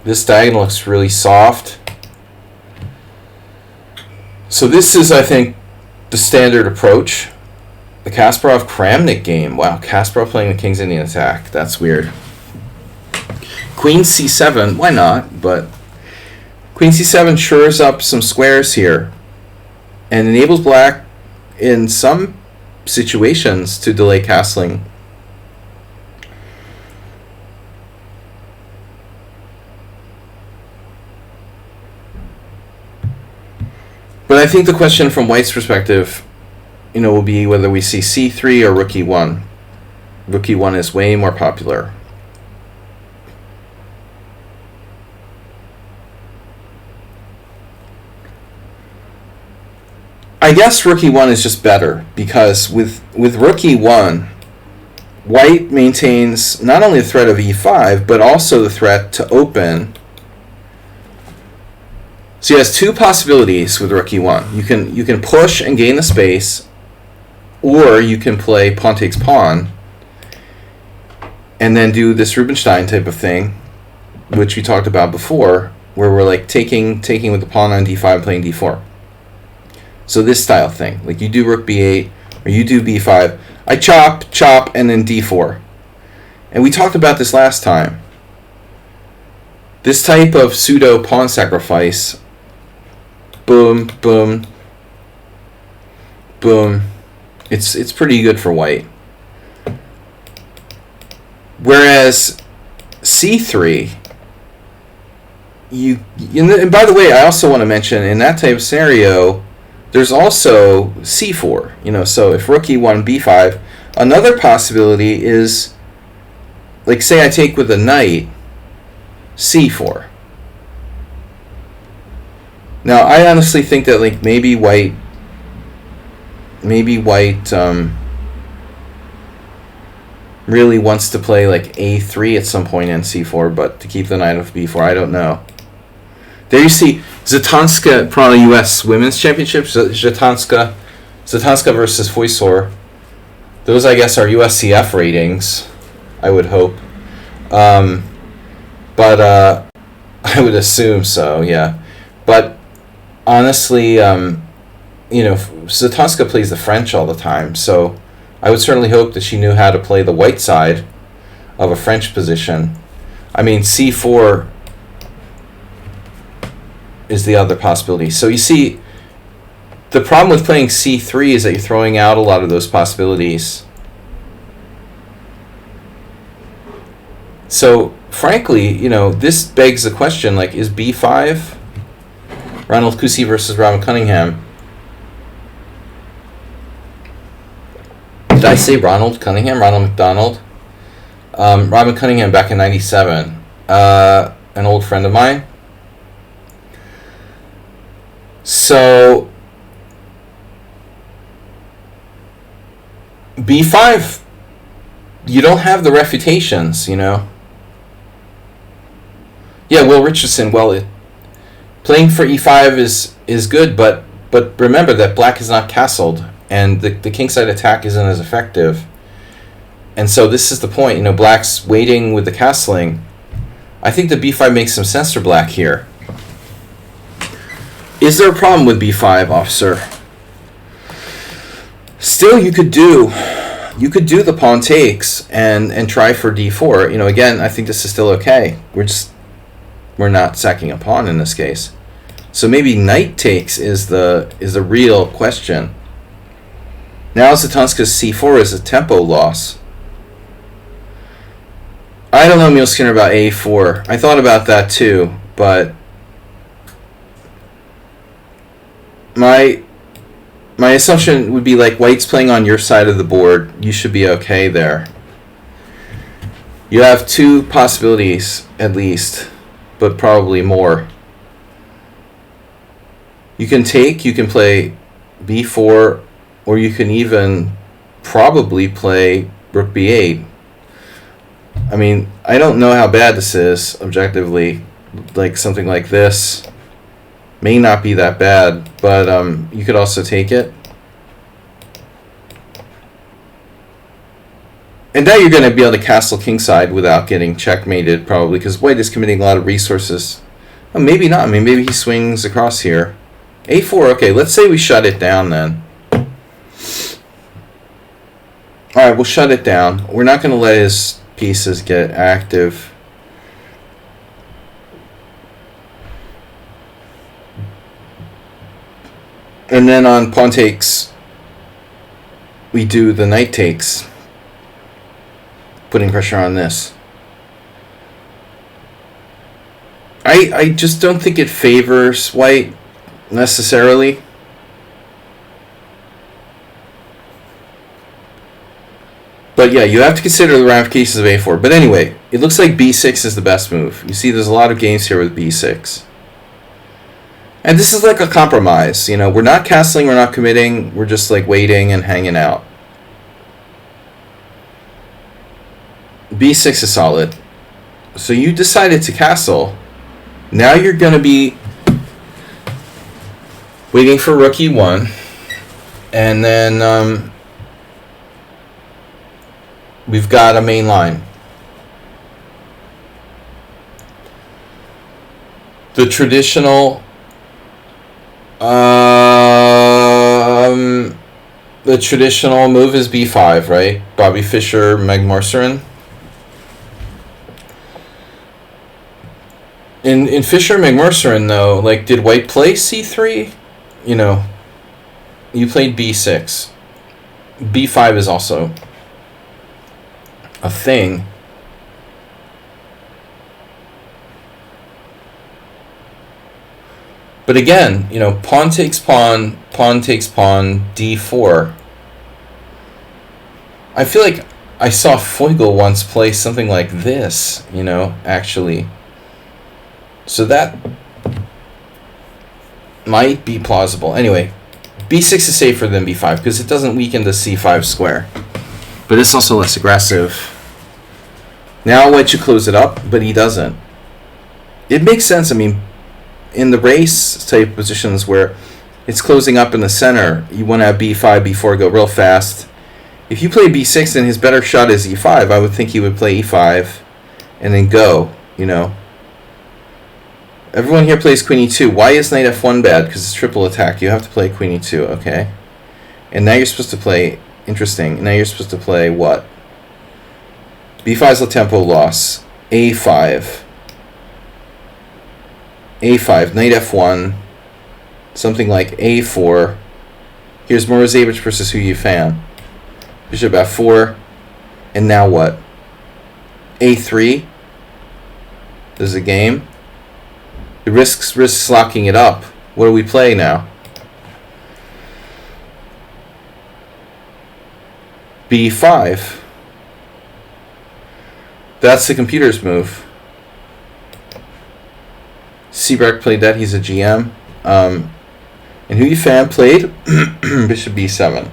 This diagonal looks really soft. So this is, I think, the standard approach. The Kasparov-Kramnik game. Wow, Kasparov playing the King's Indian attack. That's weird. Queen c7, why not? But Queen c7 shores up some squares here and enables black in some situations to delay castling. But I think the question from white's perspective, will be whether we see c3 or rook e1. Rook e1 is way more popular. I guess rook e1 is just better because with rook e1, white maintains not only the threat of e5 but also the threat to open. So he has two possibilities with rook e1. You can push and gain the space, or you can play pawn takes pawn and then do this Rubinstein type of thing, which we talked about before, where we're like taking with the pawn on d5 and playing d4. So this style thing, like you do rook b8 or you do b5. I chop, and then d4. And we talked about this last time. This type of pseudo pawn sacrifice, boom, boom, boom, it's pretty good for white. Whereas c3, and by the way, I also want to mention in that type of scenario, there's also c4, so if rook e1, b5, another possibility is, like say I take with a knight, c4. Now I honestly think that like maybe white maybe white really wants to play like a3 at some point in c4, but to keep the knight off b4, I don't know. There you see Zatanska, probably U.S. Women's Championship, Zatanska versus Foysor. Those, I guess, are USCF ratings, I would hope. But I would assume so, yeah. But honestly, Zatanska plays the French all the time, so I would certainly hope that she knew how to play the white side of a French position. I mean, c4 is the other possibility. So you see, the problem with playing c3 is that you're throwing out a lot of those possibilities. So, frankly, this begs the question, like, is b5 Ronald Kusi versus Robin Cunningham? Did I say Ronald Cunningham? Ronald McDonald? Robin Cunningham back in 97. An old friend of mine. So, b5, you don't have the refutations, Yeah, Will Richardson, playing for e5 is good, but remember that black is not castled, and the kingside attack isn't as effective. And so this is the point, black's waiting with the castling. I think the b5 makes some sense for black here. Is there a problem with b5, officer? Still, you could do the pawn takes and try for d4. Again, I think this is still okay. We're not sacking a pawn in this case. So maybe knight takes is the real question. Now Zatanska's c4 is a tempo loss. I don't know, Emil Skinner, about a4. I thought about that too, but my assumption would be like white's playing on your side of the board. You should be okay there. You have two possibilities at least, but probably more. You can take, you can play b4, or you can even probably play rook b8. I mean, I don't know how bad this is objectively. Like something like this may not be that bad, but you could also take it. And now you're going to be able to castle kingside without getting checkmated, probably, because white is committing a lot of resources. Well, maybe not. I mean, maybe he swings across here. a4, okay, let's say we shut it down then. Alright, we'll shut it down. We're not going to let his pieces get active. And then on pawn takes, we do the knight takes, putting pressure on this. I just don't think it favors white necessarily. But yeah, you have to consider the ramifications of a4. But anyway, it looks like b6 is the best move. You see there's a lot of games here with b6. And this is like a compromise. We're not castling, we're not committing, we're just like waiting and hanging out. b6 is solid. So you decided to castle. Now you're going to be waiting for rook e1. And then we've got a main line. The traditional move is b5, right? Bobby Fischer, Meg Marcerin. In Fischer, Meg Marcerin, though, like, did white play c3? You played b6. b5 is also a thing. But again, pawn takes pawn, pawn takes pawn, d4. I feel like I saw Feugl once play something like this, actually. So that might be plausible. Anyway, b6 is safer than b5 because it doesn't weaken the c5 square. But it's also less aggressive. Now white should close it up, but he doesn't. It makes sense. I mean, in the race type positions where it's closing up in the center, you want to have b5, b4 go real fast. If you play b6 and his better shot is e5, I would think he would play e5 and then go, you know. Everyone here plays queen e2. Why is knight f1 bad? Because it's triple attack. You have to play queen e2, okay. And now you're supposed to play, interesting, now you're supposed to play what? b5 is a tempo loss. a5. a5, knight f1, something like a4. Here's Morozevich versus Hu Yifan. Bishop f4, and now what? a3. There's a game. It risks locking it up. What do we play now? b5. That's the computer's move. Seabrecht played that. He's a GM. And Hu Yifan played bishop b7.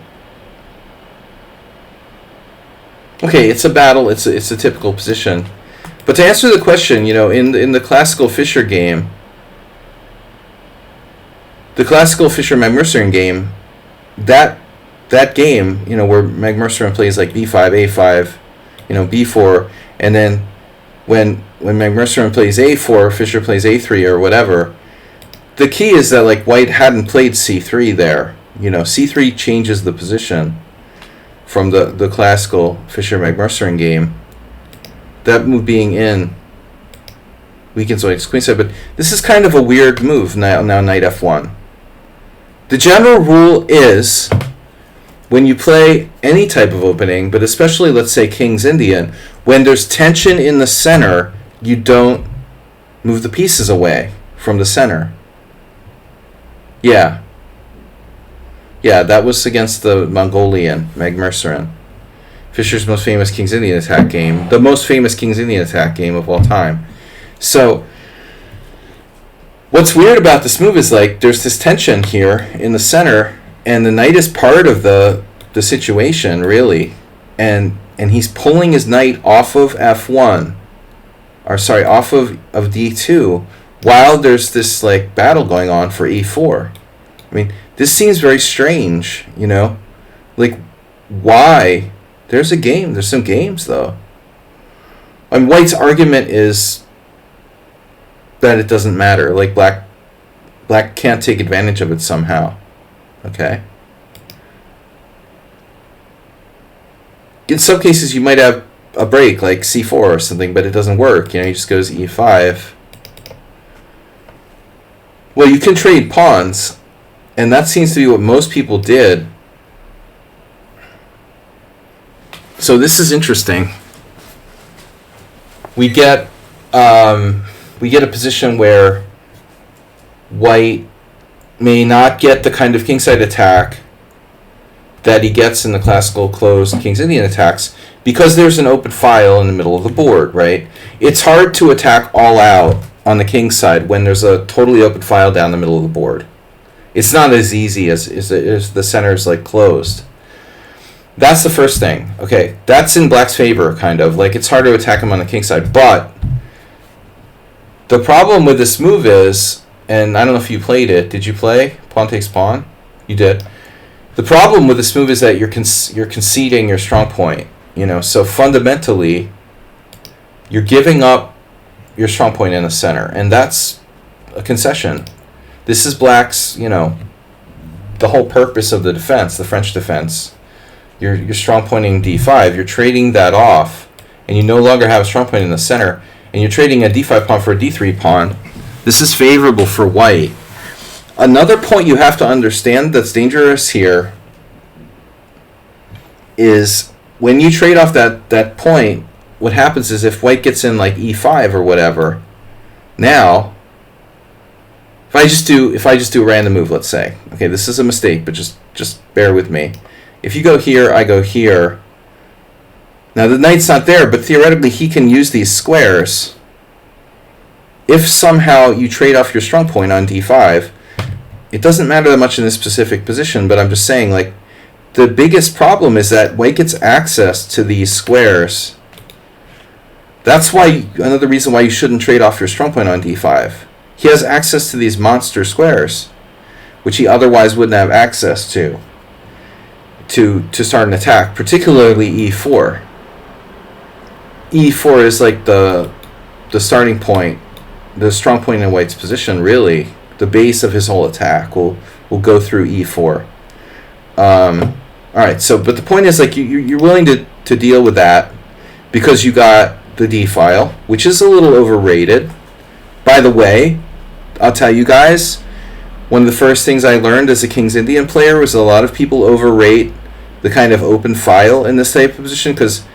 Okay, it's a battle. It's a typical position. But to answer the question, you know, in the classical Fischer game, the classical Fischer-Magmercian game, that game, you know, where Magmercian plays like b5, a5, you know, b4, and then when Magmercian plays a4, Fischer plays a3 or whatever, the key is that like white hadn't played c3 there. You know, c3 changes the position from the classical Fischer-Magmercian game. That move being in weakens white's queenside, but this is kind of a weird move now knight f1. The general rule is when you play any type of opening, but especially let's say King's Indian, when there's tension in the center, you don't move the pieces away from the center. Yeah, that was against the Mongolian Magmercian. Fischer's most famous King's Indian attack game, the most famous King's Indian attack game of all time. So what's weird about this move is like there's this tension here in the center, and the knight is part of the situation really, and he's pulling his knight off of f1, or sorry, off of d2, while there's this like battle going on for e4. I mean, this seems very strange, you know, like why? There's a game. There's some games, though. And white's argument is that it doesn't matter. Like, black can't take advantage of it somehow. Okay? In some cases, you might have a break, like c4 or something, but it doesn't work. You know, he just goes e5. Well, you can trade pawns, and that seems to be what most people did. So this is interesting. We get a position where white may not get the kind of kingside attack that he gets in the classical closed King's Indian attacks because there's an open file in the middle of the board, right? It's hard to attack all out on the king side when there's a totally open file down the middle of the board. It's not as easy as the center's like closed. That's the first thing. Okay, that's in black's favor, kind of. Like, it's hard to attack him on the king side. But the problem with this move is, and I don't know if you played it. Did you play pawn takes pawn? You did. The problem with this move is that you're conceding your strong point. You know, so fundamentally, you're giving up your strong point in the center, and that's a concession. This is black's, you know, the whole purpose of the defense, the French defense. You're strong pointing d5, you're trading that off, and you no longer have a strong point in the center, and you're trading a d5 pawn for a d3 pawn. This is favorable for white. Another point you have to understand that's dangerous here is when you trade off that point, what happens is if white gets in like e5 or whatever, now if I just do a random move, let's say, okay, this is a mistake, but just bear with me. If you go here, I go here. Now the knight's not there, but theoretically he can use these squares. If somehow you trade off your strong point on d5, it doesn't matter that much in this specific position, but I'm just saying, like, the biggest problem is that white gets access to these squares. That's why, another reason why you shouldn't trade off your strong point on d5. He has access to these monster squares, which he otherwise wouldn't have access to start an attack, particularly e4. e4 is like the starting point, the strong point in white's position, really. The base of his whole attack will go through e4. Alright, so, but the point is, like, you're willing to deal with that because you got the d file, which is a little overrated. By the way, I'll tell you guys, one of the first things I learned as a King's Indian player was a lot of people overrate the kind of open file in this type of position, because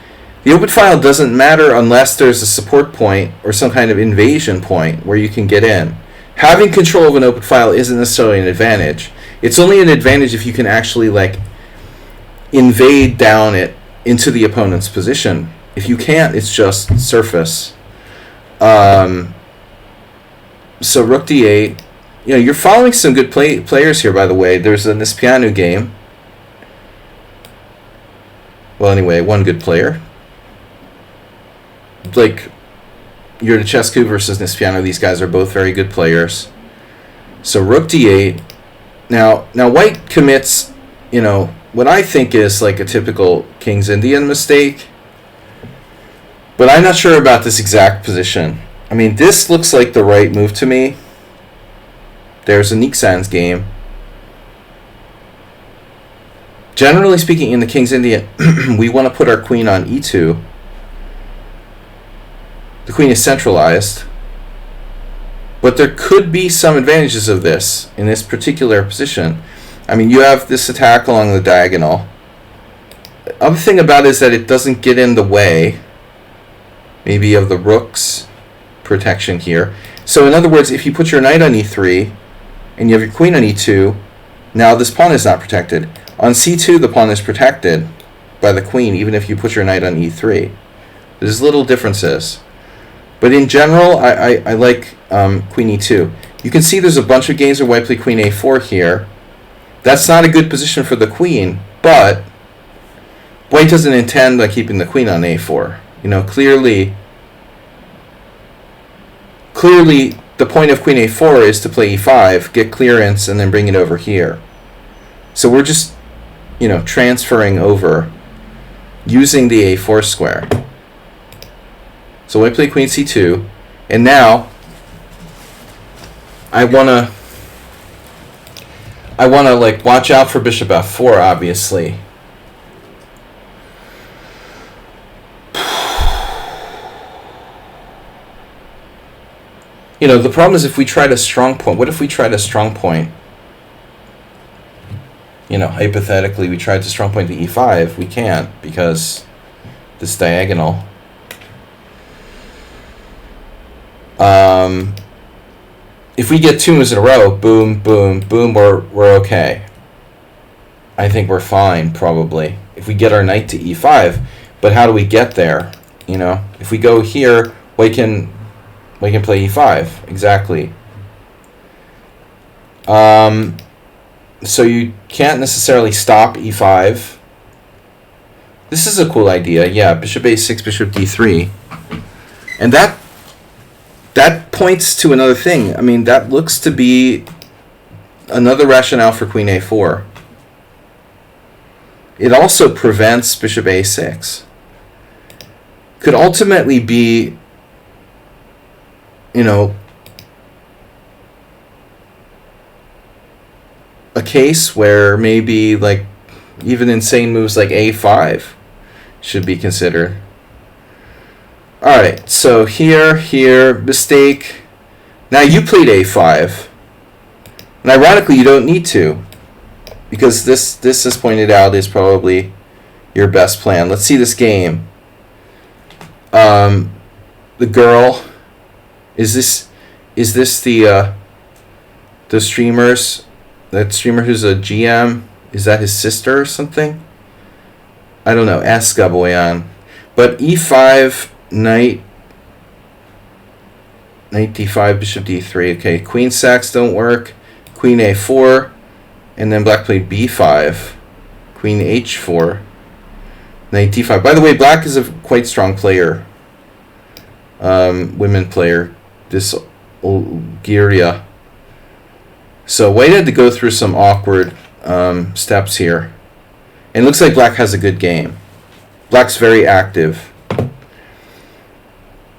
the open file doesn't matter unless there's a support point or some kind of invasion point where you can get in. Having control of an open file isn't necessarily an advantage. It's only an advantage if you can actually, like, invade down it into the opponent's position. If you can't, it's just surface. So rook d8. You know, you're following some good players here, by the way. There's a Nispianu game. Well, anyway, one good player. Like, Yurtachescu versus Nispianu, these guys are both very good players. So rook d8. Now white commits, you know, what I think is like a typical King's Indian mistake. But I'm not sure about this exact position. I mean, this looks like the right move to me. There's a Niksan's game. Generally speaking, in the King's Indian, we want to put our queen on e2. The queen is centralized. But there could be some advantages of this in this particular position. I mean, you have this attack along the diagonal. The other thing about it is that it doesn't get in the way, maybe, of the rook's protection here. So in other words, if you put your knight on e3 and you have your queen on e2, now this pawn is not protected. On c2, the pawn is protected by the queen, even if you put your knight on e3. There's little differences. But in general, I like queen e2. You can see there's a bunch of games where white play queen a4 here. That's not a good position for the queen, but white doesn't intend on keeping the queen on a4. You know, clearly the point of queen a4 is to play e5, get clearance, and then bring it over here. So we're just, you know, transferring over using the a4 square. So white play queen c2, and now I wanna like watch out for bishop f4, obviously. You know, the problem is if we tried a strong point. What if we tried a strong point? You know, hypothetically, we tried to strong point to e5. We can't because this diagonal. If we get two moves in a row, boom, boom, boom, we're okay. I think we're fine, probably. If we get our knight to e5, but how do we get there? You know, if we go here, we can play e5, exactly. So you can't necessarily stop e5. This is a cool idea, yeah. Bishop a6, bishop d3, and that points to another thing. I mean, that looks to be another rationale for queen a4. It also prevents bishop a6. Could ultimately be, you know, a case where maybe like even insane moves like a5 should be considered. Alright, so here, mistake. Now you played a5. And ironically, you don't need to, because this as pointed out, is probably your best plan. Let's see this game. The girl, is this the streamers? That streamer who's a GM? Is that his sister or something? I don't know. Ask Gaboyan. But e5, knight d5, bishop d3. Okay, queen sacks don't work. queen a4, and then black played b5, queen h4, knight d5. By the way, black is a quite strong player, women player, this Bulgaria. So white had to go through some awkward steps here. And it looks like black has a good game. Black's very active.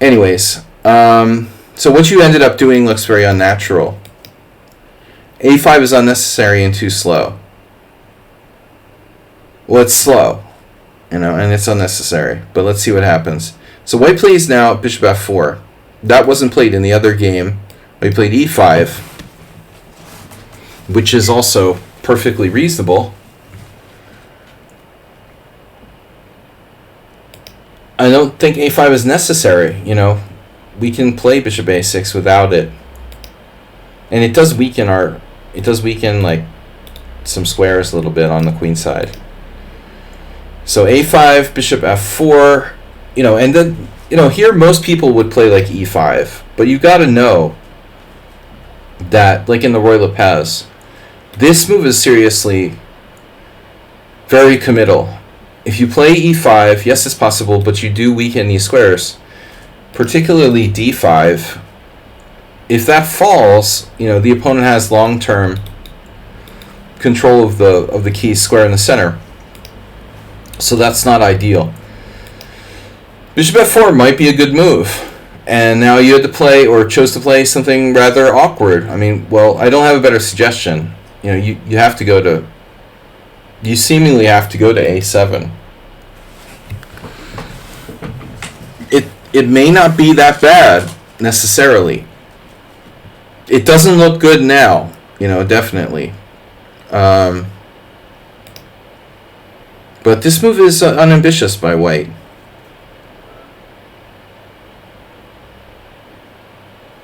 Anyways, so what you ended up doing looks very unnatural. a5 is unnecessary and too slow. Well, it's slow, and it's unnecessary. But let's see what happens. So white plays now bishop f4. That wasn't played in the other game. We played e5, which is also perfectly reasonable. I don't think a5 is necessary. We can play bishop a6 without it, and it does weaken like some squares a little bit on the queen side. So a5, bishop f4, and then here most people would play like e5, but you've got to know that, like in the Roy Lopez, this move is seriously very committal. If you play e5, yes, it's possible, but you do weaken these squares, particularly d5. If that falls, the opponent has long-term control of the key square in the center. So that's not ideal. Bishop f4 might be a good move. And now you had to play, or chose to play, something rather awkward. I don't have a better suggestion. You have to go to... You seemingly have to go to a7. It may not be that bad, necessarily. It doesn't look good now, definitely. But this move is unambitious by white.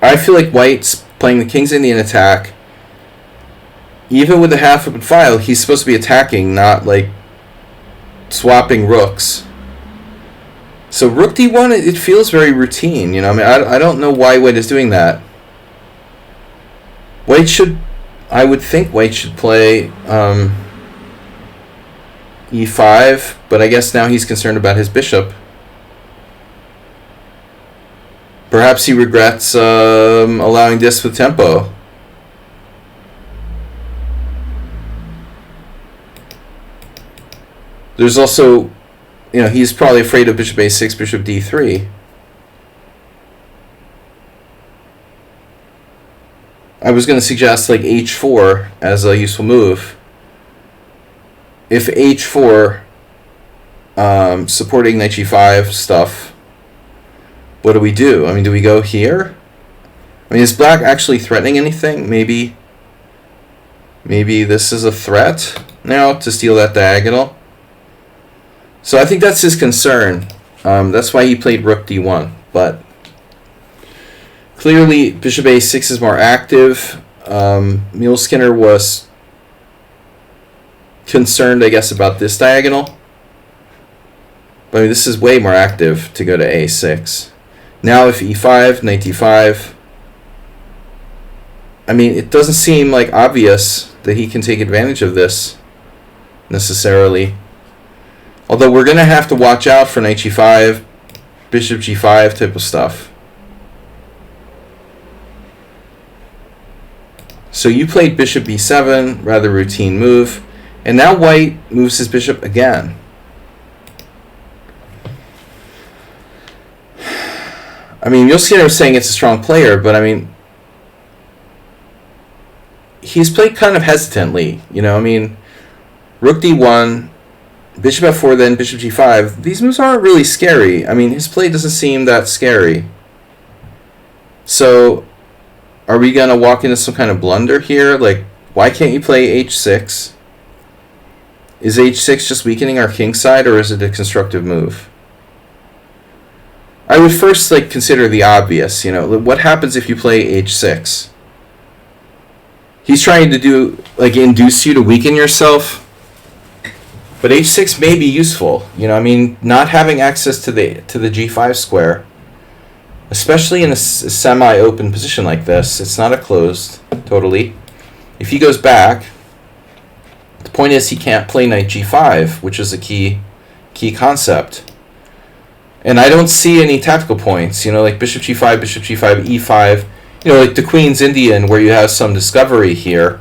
I feel like white's playing the King's Indian attack. Even with the half-open file, he's supposed to be attacking, not like swapping rooks. So rook d1, it feels very routine. I don't know why white is doing that. I would think white should play e5, but I guess now he's concerned about his bishop. Perhaps he regrets allowing this with tempo. There's also, he's probably afraid of bishop a6, bishop d3. I was going to suggest like h4 as a useful move. If h4, supporting knight g5 stuff, what do we do? Do we go here? Is black actually threatening anything? Maybe this is a threat now to steal that diagonal. So I think that's his concern. That's why he played rook d1. But clearly, bishop a6 is more active. Muleskinner was concerned, I guess, about this diagonal. But this is way more active to go to a6. Now if e5, knight d5. It doesn't seem like obvious that he can take advantage of this necessarily. Although we're going to have to watch out for knight g5, bishop g5 type of stuff. So you played bishop b7, rather routine move. And now white moves his bishop again. Muleskinner was saying it's a strong player, but he's played kind of hesitantly. Rook d1, bishop f4, then bishop g5. These moves aren't really scary. His play doesn't seem that scary. So, are we going to walk into some kind of blunder here? Like, why can't you play h6? Is h6 just weakening our king side, or is it a constructive move? I would first consider the obvious. What happens if you play h6? He's trying to induce you to weaken yourself. But h6 may be useful. Not having access to the g5 square, especially in a semi-open position like this. It's not a closed totally. If he goes back, the point is he can't play knight g5, which is a key concept. And I don't see any tactical points, like bishop g5, e5. Like the Queen's Indian, where you have some discovery here,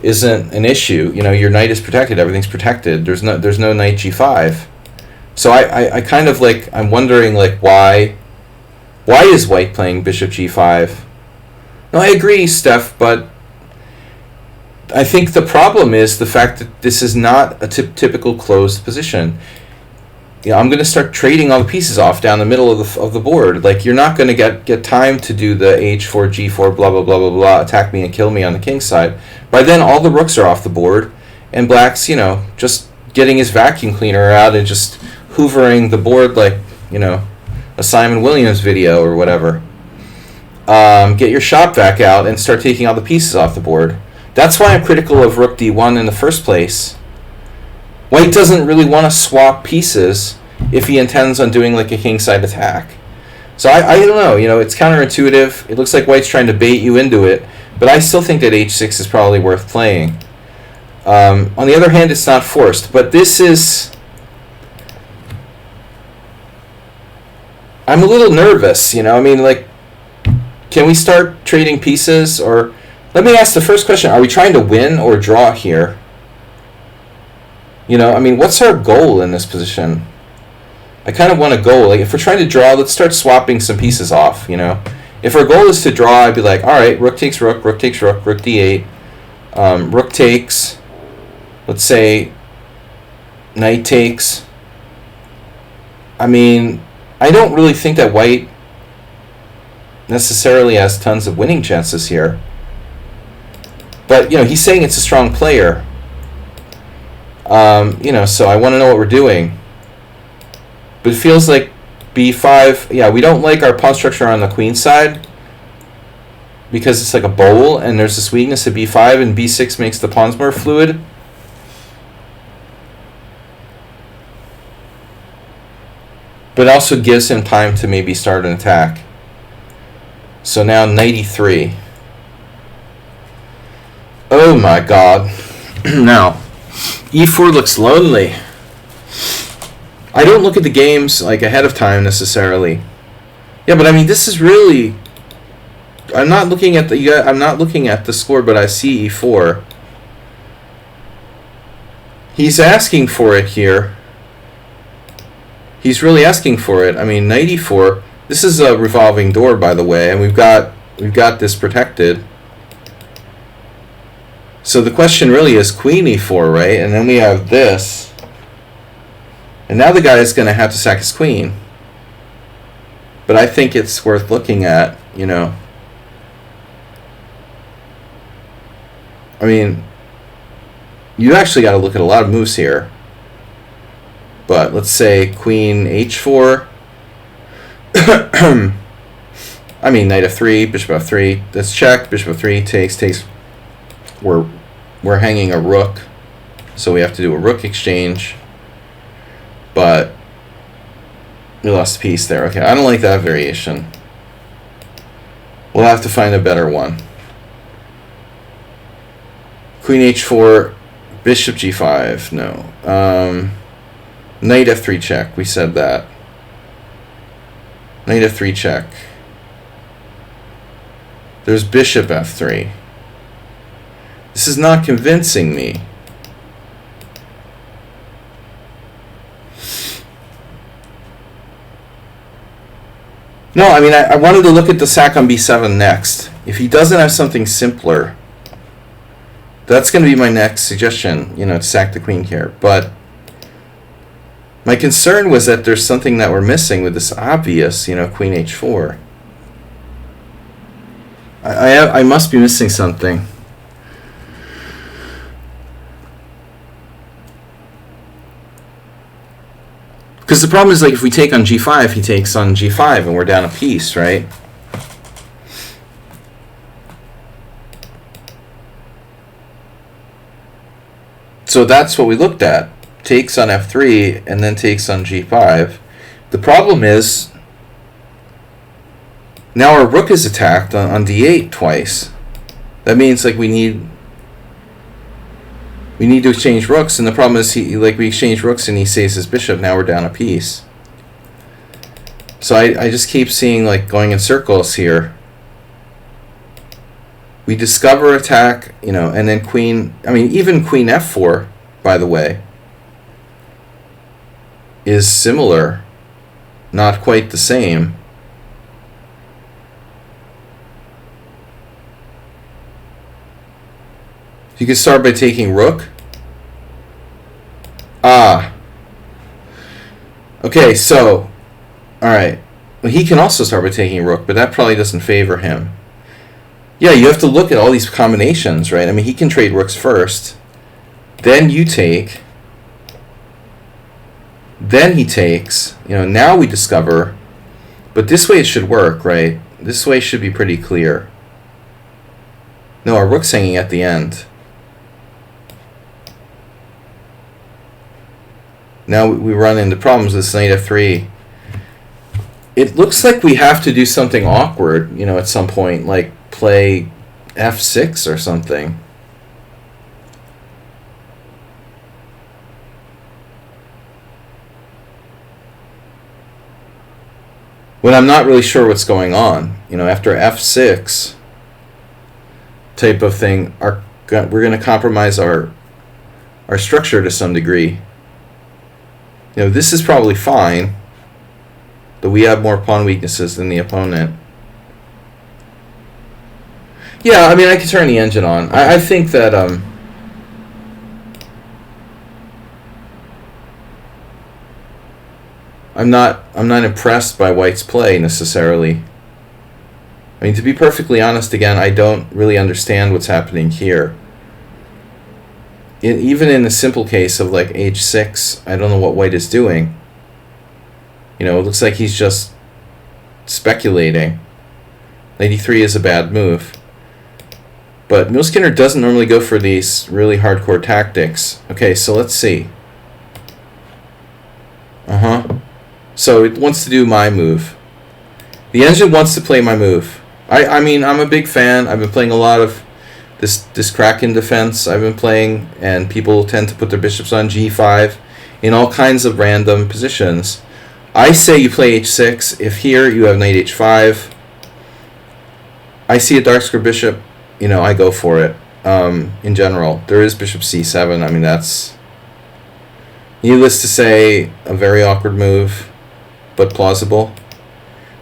isn't an issue. Your knight is protected. Everything's protected. There's no knight g5. So I kind of I'm wondering why is white playing bishop g5? No, I agree, Steph, but I think the problem is the fact that this is not a typical closed position. I'm going to start trading all the pieces off down the middle of the board. You're not going to get time to do the h4, g4, blah, blah, blah, blah, blah, attack me and kill me on the king side. By then, all the rooks are off the board, and black's, just getting his vacuum cleaner out and just hoovering the board like, a Simon Williams video or whatever. Get your shop vac out and start taking all the pieces off the board. That's why I'm critical of rook d1 in the first place. White doesn't really want to swap pieces if he intends on doing a kingside attack. So I don't know, it's counterintuitive. It looks like white's trying to bait you into it, but I still think that h6 is probably worth playing. On the other hand, it's not forced, but this is... I'm a little nervous, can we start trading pieces? Or let me ask the first question, are we trying to win or draw here? What's our goal in this position? I kind of want a goal. If we're trying to draw, let's start swapping some pieces off, If our goal is to draw, I'd be like, all right, rook takes rook, rook takes rook, rook d8. Rook takes, let's say, knight takes. I don't really think that white necessarily has tons of winning chances here. But, he's saying it's a strong player. So I want to know what we're doing. But it feels like b5, yeah, we don't like our pawn structure on the queen side because it's like a bowl, and there's this weakness at b5, and b6 makes the pawns more fluid. But also gives him time to maybe start an attack. So now knight e3. Oh my god. Now, e4 looks lonely. I don't look at the games ahead of time necessarily. Yeah, but this is really... I'm not looking at the score, but I see e4. He's asking for it here. He's really asking for it. Knight e4. This is a revolving door, by the way, and we've got this protected. So the question really is queen e4, right? And then we have this. And now the guy is going to have to sack his queen. But I think it's worth looking at, you actually got to look at a lot of moves here. But let's say queen h4. Knight f3, bishop f3. Let's check. Bishop f3 takes. We're hanging a rook, so we have to do a rook exchange. But we lost a piece there. Okay, I don't like that variation. We'll have to find a better one. Queen h4, bishop g5. No. Knight f3 check. We said that. Knight f3 check. There's bishop f3. This is not convincing me. No, I wanted to look at the sack on b7 next. If he doesn't have something simpler, that's going to be my next suggestion, to sack the queen here. But my concern was that there's something that we're missing with this obvious, queen h4. I must be missing something. Because the problem is, if we take on g5, he takes on g5, and we're down a piece, right? So that's what we looked at. Takes on f3, and then takes on g5. The problem is, now our rook is attacked on d8 twice. That means like we need to exchange rooks, and the problem is we exchange rooks and he saves his bishop. Now we're down a piece. So I just keep seeing like going in circles here. We discover attack, and then queen. I mean, even queen f4, by the way, is similar, not quite the same. You can start by taking rook. Okay, so, alright. Well, he can also start by taking rook, but that probably doesn't favor him. Yeah, you have to look at all these combinations, right? I mean, he can trade rooks first. Then you take. Then he takes. Now we discover. But this way it should work, right? This way should be pretty clear. No, our rook's hanging at the end. Now we run into problems with this knight f3. It looks like we have to do something awkward, at some point, like play f6 or something. When I'm not really sure what's going on, after f6 type of thing, we're going to compromise our structure to some degree. This is probably fine, but we have more pawn weaknesses than the opponent. Yeah, I mean, I can turn the engine on. I think that I'm not impressed by White's play necessarily. I mean, to be perfectly honest, again, I don't really understand what's happening here. Even in the simple case of like h6, I don't know what White is doing. It looks like he's just speculating. Knight e3 is a bad move. But Milskinner doesn't normally go for these really hardcore tactics. Okay, so let's see. So it wants to do my move. The engine wants to play my move. I mean, I'm a big fan. I've been playing a lot of this Kraken defense I've been playing, and people tend to put their bishops on g5 in all kinds of random positions. I say you play h6. If here you have knight h5, I see a dark square bishop, I go for it. In general, there is bishop c7. I mean, that's, needless to say, a very awkward move, but plausible.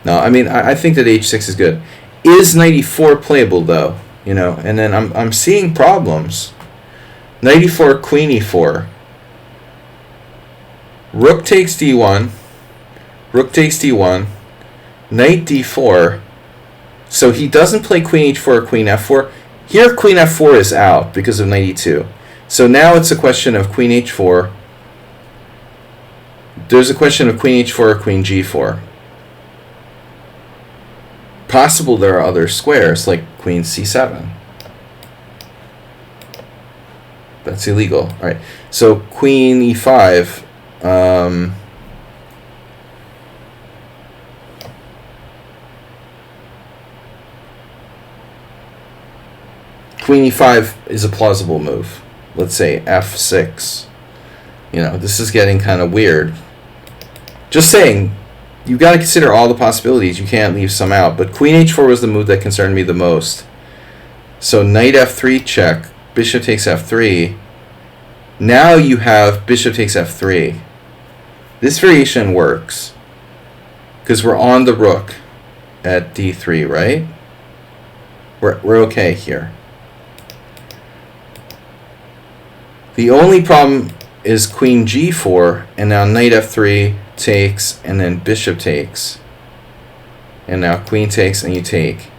No, I mean, I think that h6 is good. Is knight e4 playable though? And then I'm seeing problems. Knight e4, queen e4. Rook takes d1. Rook takes d1. Knight d4. So he doesn't play queen h4 or queen f4. Here queen f4 is out because of knight e2. So now it's a question of queen h4. There's a question of queen h4 or queen g4. Possible there are other squares like queen c7. That's illegal. All right. So queen e5. Queen e5 is a plausible move. Let's say f6. This is getting kind of weird. Just saying. You've got to consider all the possibilities. You can't leave some out. But queen h4 was the move that concerned me the most. So knight f3 check. Bishop takes f3. Now you have bishop takes f3. This variation works. Because we're on the rook at d3, right? We're okay here. The only problem is queen g4. And now knight f3 takes, and then bishop takes, and now queen takes, and you take.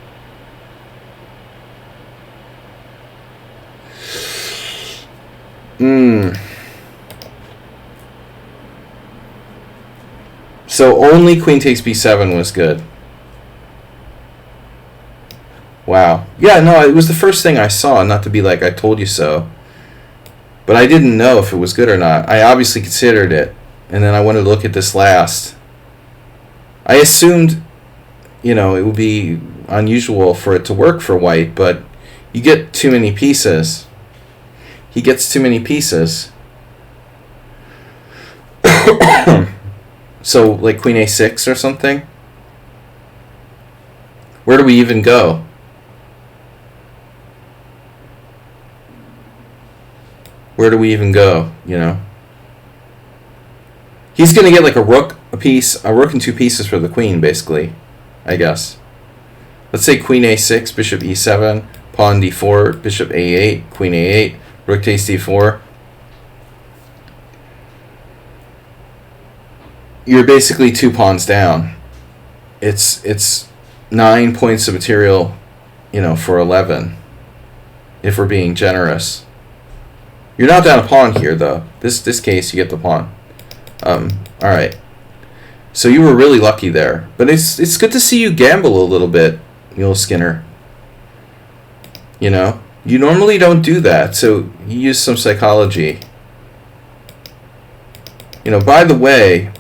So only queen takes b7 was good. Wow. Yeah, no, it was the first thing I saw, not to be like I told you so. But I didn't know if it was good or not. I obviously considered it. And then I wanted to look at this last. I assumed, it would be unusual for it to work for White, but You get too many pieces. He gets too many pieces. So, like queen a6 or something? Where do we even go? Where do we even go, you know? He's going to get like a rook, a rook and 2 pieces for the queen, basically, I guess. Let's say queen a6, bishop e7, pawn d4, bishop a8, queen a8, rook takes d4. You're basically 2 pawns down. It's 9 points of material, you know, for 11, if we're being generous. You're not down a pawn here, though. This case, you get the pawn. All right. So you were really lucky there, but it's good to see you gamble a little bit, Mule Skinner. You know, you normally don't do that, so you use some psychology. You know, by the way,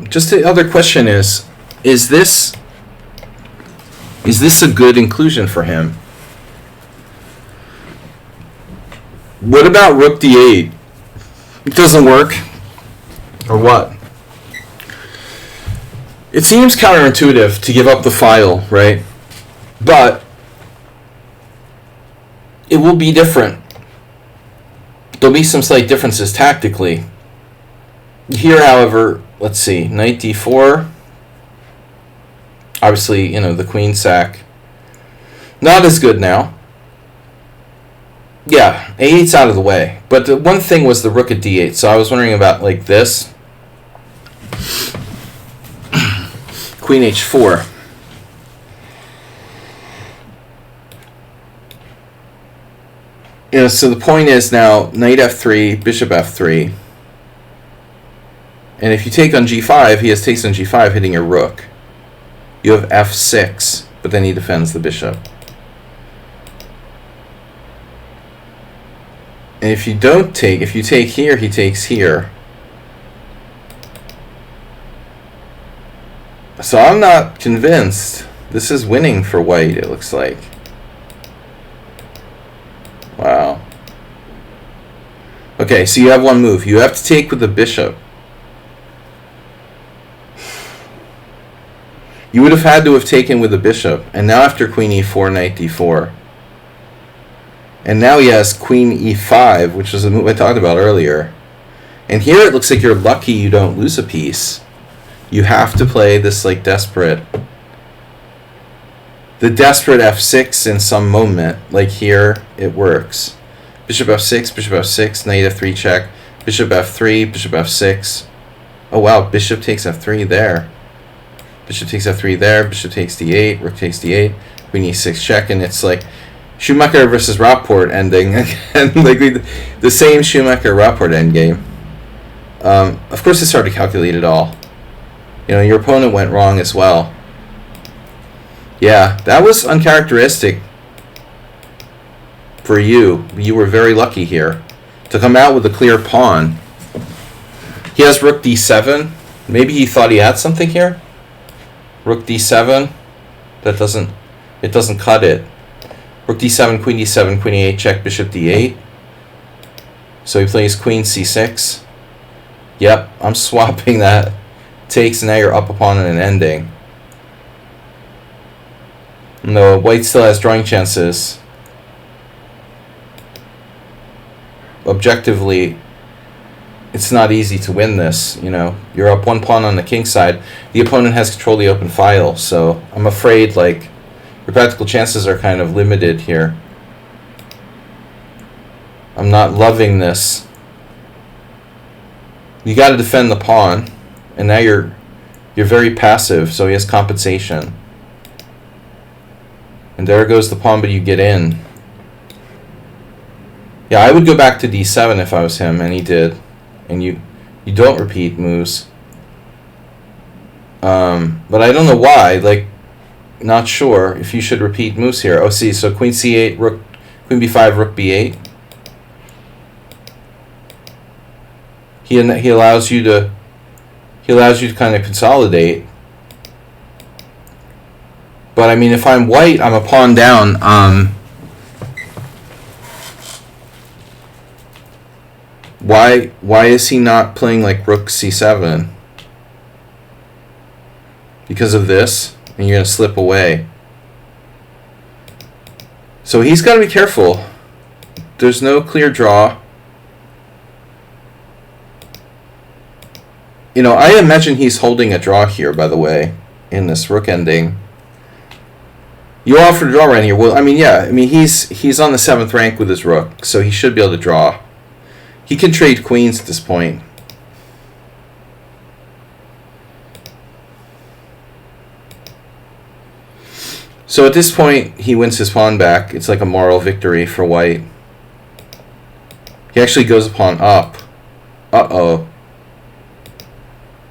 just the other question is this a good inclusion for him? What about rook d8? It doesn't work. Or what? It seems counterintuitive to give up the file, right? But it will be different. There'll be some slight differences tactically. Here, however, let's see, knight d4. Obviously, you know, the queen sack. Not as good now. Yeah, a8's out of the way. But the one thing was the rook at d8, so I was wondering about, like, this. Queen h4. You know, so the point is now, knight f3, bishop f3. And if you take on g5, he has takes on g5, hitting your rook. You have f6, but then he defends the bishop. And if you don't take, if you take here, he takes here. So I'm not convinced. This is winning for white, it looks like. Wow. Okay, so you have one move. You have to take with the bishop. You would have had to have taken with the bishop. And now after queen e4, knight d4. And now he has queen e5, which is a move I talked about earlier. And here it looks like you're lucky you don't lose a piece. You have to play this like desperate. The desperate f6 in some moment. Like here, it works. Bishop f6, knight f3 check. Bishop f3, bishop f6. Oh wow, bishop takes f3 there. Bishop takes f3 there, bishop takes d8, rook takes d8, queen e6 check, and it's like Schumacher versus Rapport ending, and like the same Schumacher-Rapport endgame. Of course, it's hard to calculate it all. You know, your opponent went wrong as well. Yeah, that was uncharacteristic for you. You were very lucky here to come out with a clear pawn. He has rook d7. Maybe he thought he had something here. Rook d7. It doesn't cut it. Rook d7, queen d7, queen e8, check, bishop d8. So he plays queen c6. Yep, I'm swapping that. Takes, and now you're up upon an ending. No, white still has drawing chances. Objectively, it's not easy to win this, you know. You're up one pawn on the king side. The opponent has control of the open file, so I'm afraid, like, your practical chances are kind of limited here. I'm not loving this. You got to defend the pawn, and now you're very passive, so he has compensation. And there goes the pawn, but you get in. Yeah, I would go back to d7 if I was him, and he did. And you don't repeat moves. But I don't know why. Like, not sure if you should repeat moves here. Oh, see, so queen c8, rook, queen b5, rook b8. He allows you to kind of consolidate. But I mean, if I'm white, I'm a pawn down. Why is he not playing like rook c7? Because of this, and you're going to slip away. So he's got to be careful. There's no clear draw. You know, I imagine he's holding a draw here, by the way, in this rook ending. You offer a draw right here. Well, I mean, yeah. I mean, he's on the 7th rank with his rook, so he should be able to draw. He can trade queens at this point. So at this point, he wins his pawn back. It's like a moral victory for white. He actually goes a pawn up. Uh-oh.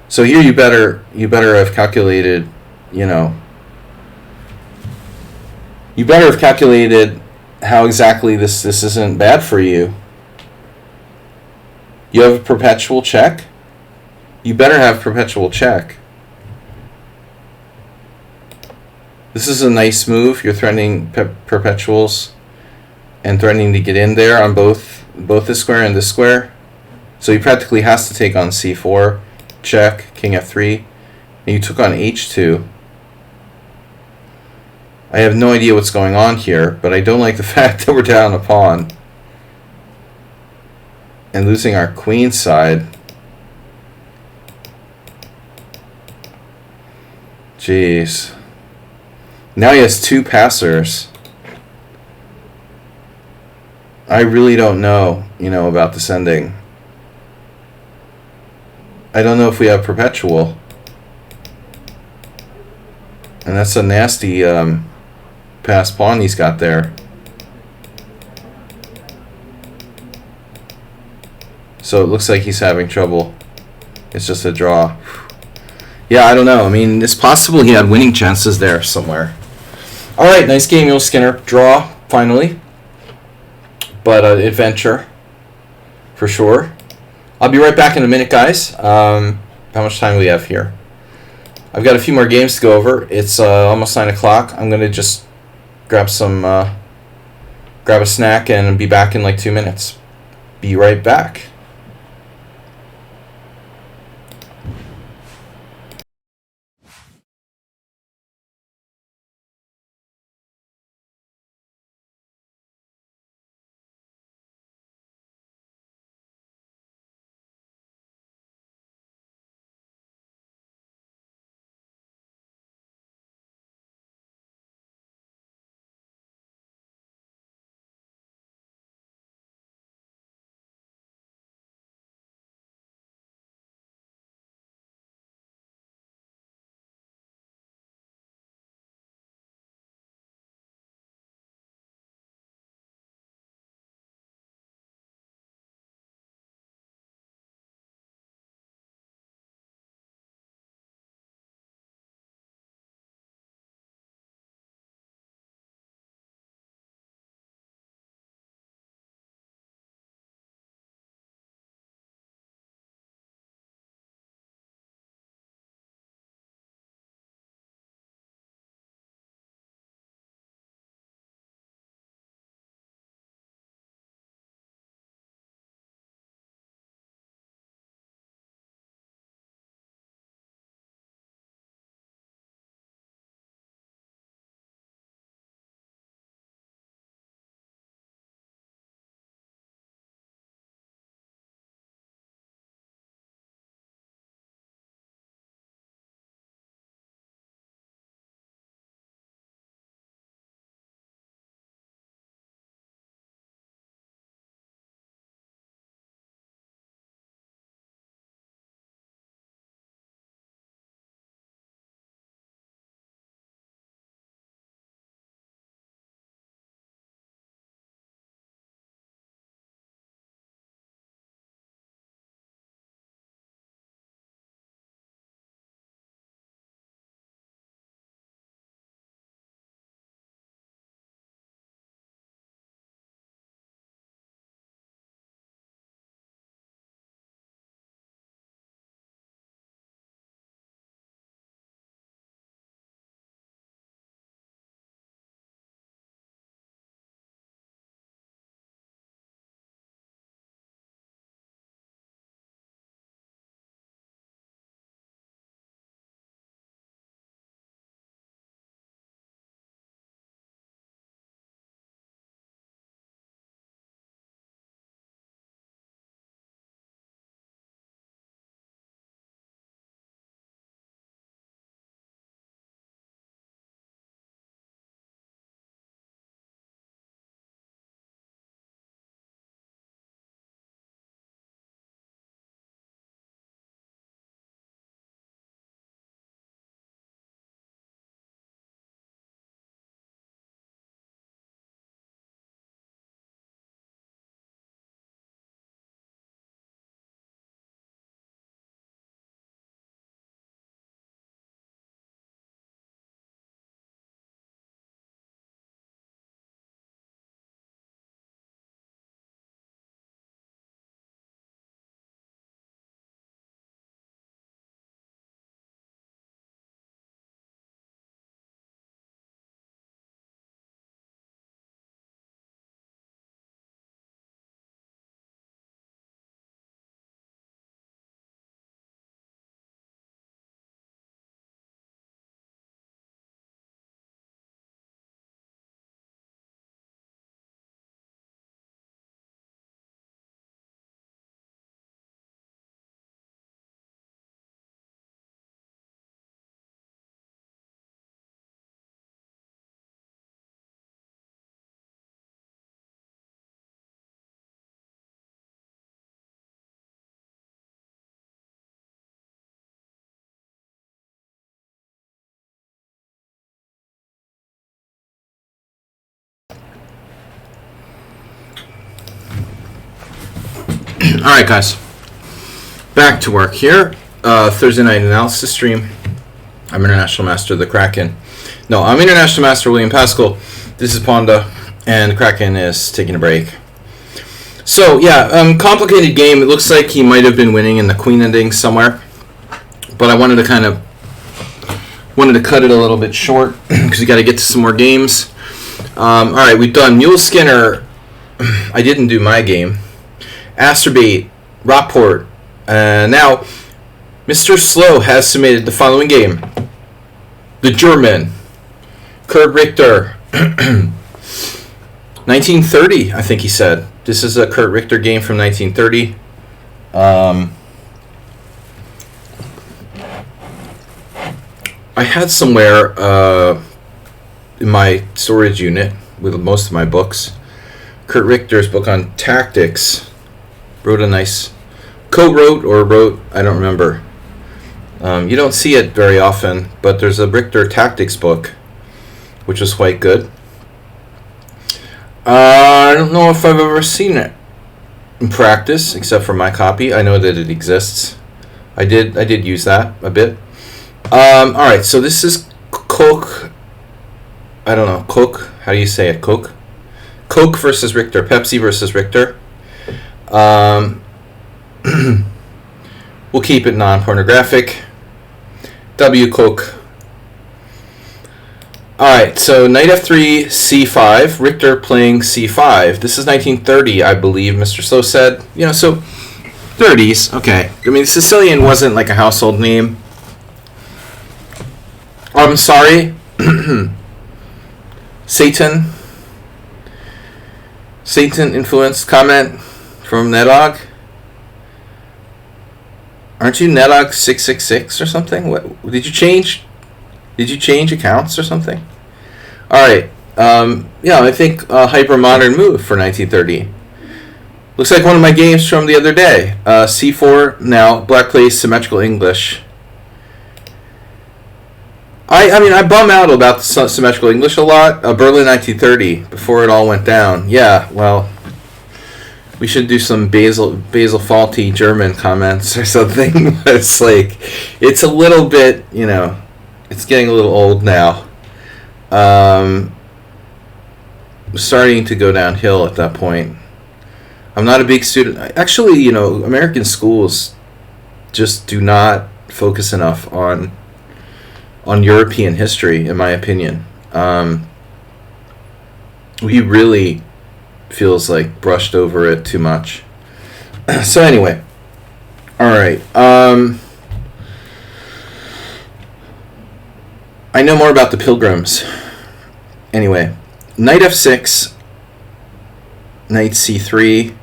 So here you better have calculated, you know. You better have calculated how exactly this isn't bad for you. You have a perpetual check? You better have perpetual check. This is a nice move. You're threatening perpetuals and threatening to get in there on both this square and this square. So he practically has to take on c4, check, king f3, and you took on h2. I have no idea what's going on here, but I don't like the fact that we're down a pawn and losing our queen side. Jeez. Now he has 2 passers. I really don't know, you know, about this ending. I don't know if we have perpetual. And that's a nasty pass pawn he's got there. So it looks like he's having trouble. It's just a draw. Yeah, I don't know. I mean, it's possible he had winning chances there somewhere. All right, nice game, Yul Skinner. Draw, finally. But adventure, for sure. I'll be right back in a minute, guys. How much time do we have here? I've got a few more games to go over. It's almost 9 o'clock. I'm going to just grab a snack and be back in like 2 minutes. Be right back. Alright, guys. Back to work here. Thursday night analysis stream. I'm International Master the Kraken. No, I'm International Master William Pascal. This is Ponda, and the Kraken is taking a break. So, yeah, complicated game. It looks like he might have been winning in the queen ending somewhere. But I wanted to cut it a little bit short because we got to get to some more games. Alright, we've done Mule Skinner. I didn't do my game. Asterbait, Rockport. Now, Mr. Slow has submitted the following game. The German, Kurt Richter, 1930, I think he said. This is a Kurt Richter game from 1930. I had somewhere in my storage unit with most of my books, Kurt Richter's book on tactics. Co-wrote or wrote, I don't remember. You don't see it very often, but there's a Richter tactics book, which was quite good. I don't know if I've ever seen it in practice, except for my copy. I know that it exists. I did use that a bit. Alright, so this is Coke. I don't know, Coke. How do you say it? Coke? Coke versus Richter. Pepsi versus Richter. We'll keep it non-pornographic. W. Coke. Alright, so knight f3, c5. Richter playing c5. This is 1930, I believe, Mr. Slow said. You know, so 30s, okay. I mean, Sicilian wasn't like a household name. I'm sorry. Satan influenced comment from Nedog. Aren't you Nedog 666 or something? What did you change? Did you change accounts or something? All right. Yeah, I think a hyper modern move for 1930. Looks like one of my games from the other day. C4 now. Black plays symmetrical English. I mean, I bum out about the symmetrical English a lot. Berlin 1930, before it all went down. Yeah, well, we should do some Basil faulty German comments or something. It's like, it's a little bit, you know, it's getting a little old now. Starting to go downhill at that point. I'm not a big student. Actually, you know, American schools just do not focus enough on European history, in my opinion. We really feels like brushed over it too much. So anyway, all right. I know more about the Pilgrims. Anyway, knight f6, knight c3.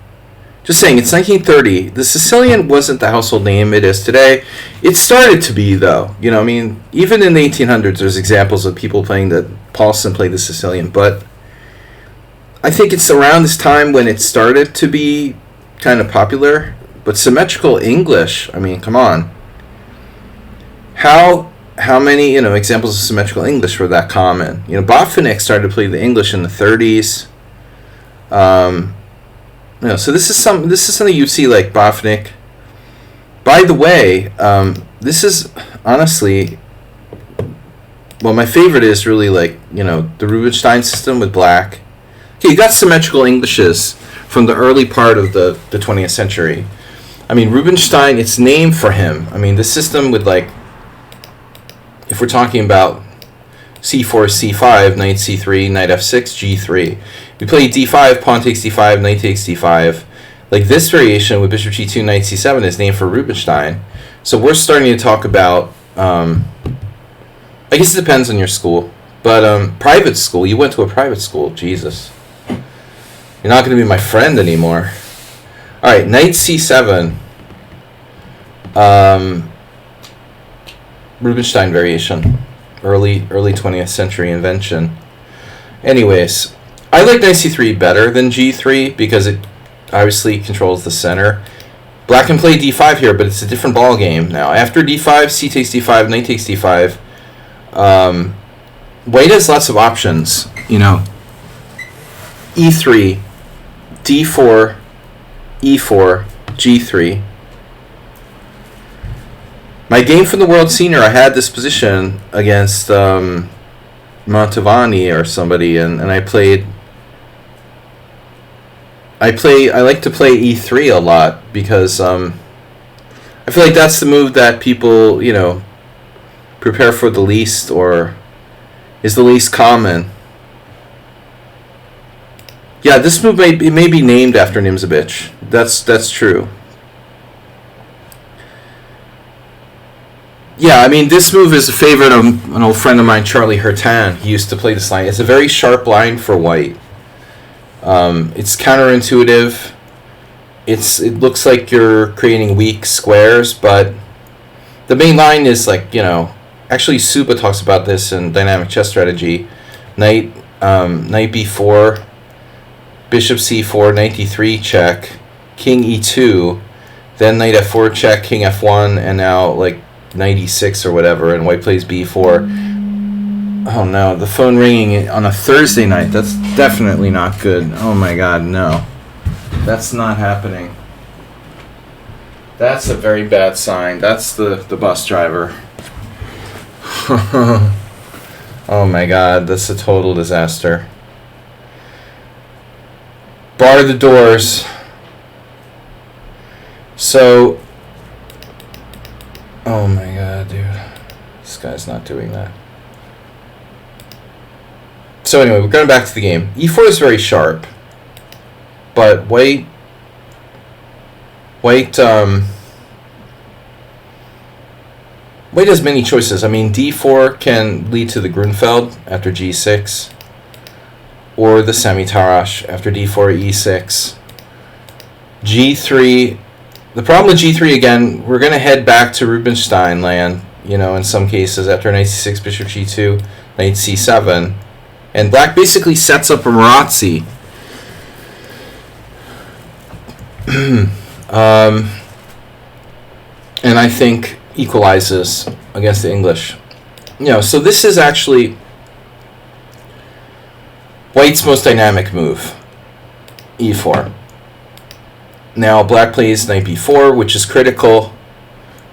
Just saying, it's 1930. The Sicilian wasn't the household name it is today. It started to be, though. You know, I mean, even in the 1800s, there's examples of people playing the Paulson played the Sicilian. But I think it's around this time when it started to be kind of popular. But symmetrical English, I mean, come on. How many, you know, examples of symmetrical English were that common? You know, Botvinnik started to play the English in the 30s. You know, so this is something you see like Botvinnik. By the way, this is honestly, well, my favorite is really like, you know, the Rubinstein system with black. Okay, you got symmetrical Englishes from the early part of the 20th century. I mean, Rubinstein, it's named for him. I mean, the system with like, if we're talking about c4, c5, knight c3, knight f6, g3. We play d5, pawn takes d5, knight takes d5. Like this variation with bishop g2, knight c7 is named for Rubinstein. So we're starting to talk about, I guess it depends on your school. But private school, you went to a private school, Jesus. You're not going to be my friend anymore. All right, knight c7. Rubinstein variation. Early 20th century invention. Anyways, I like knight c3 better than g3 because it obviously controls the center. Black can play d5 here, but it's a different ball game now. After d5, c takes d5, knight takes d5. White has lots of options. You know, e3, d4, e4, G3. My game from the World Senior, I had this position against Mantovani or somebody, and I played. I like to play E3 a lot because I feel like that's the move that people, prepare for the least, or is the least common. Yeah, this move may be named after Nimzovich. That's true. Yeah, I mean, this move is a favorite of an old friend of mine, Charlie Hurtan. He used to play this line. It's a very sharp line for white. It's counterintuitive. It looks like you're creating weak squares, but the main line is actually Suba talks about this in Dynamic Chess Strategy. Knight b4, bishop c4, knight d3 check, king e2, then knight f4 check, king f1, and now knight e6 or whatever, and white plays b4. Oh no, the phone ringing on a Thursday night. That's definitely not good. Oh my god, no. That's not happening. That's a very bad sign. That's the bus driver. Oh my god, that's a total disaster. Bar the doors. So, oh my god, dude. This guy's not doing that. So anyway, we're going back to the game. E4 is very sharp, but white has many choices. I mean, D4 can lead to the Grunfeld after G6, or the semi-Tarrasch after D4 E6. G3. The problem with G3 again, we're going to head back to Rubinstein land. In some cases after knight C6, bishop G2, knight C7. And black basically sets up a Marazzi. And I think equalizes against the English. So this is actually white's most dynamic move, E4. Now black plays knight b4, which is critical,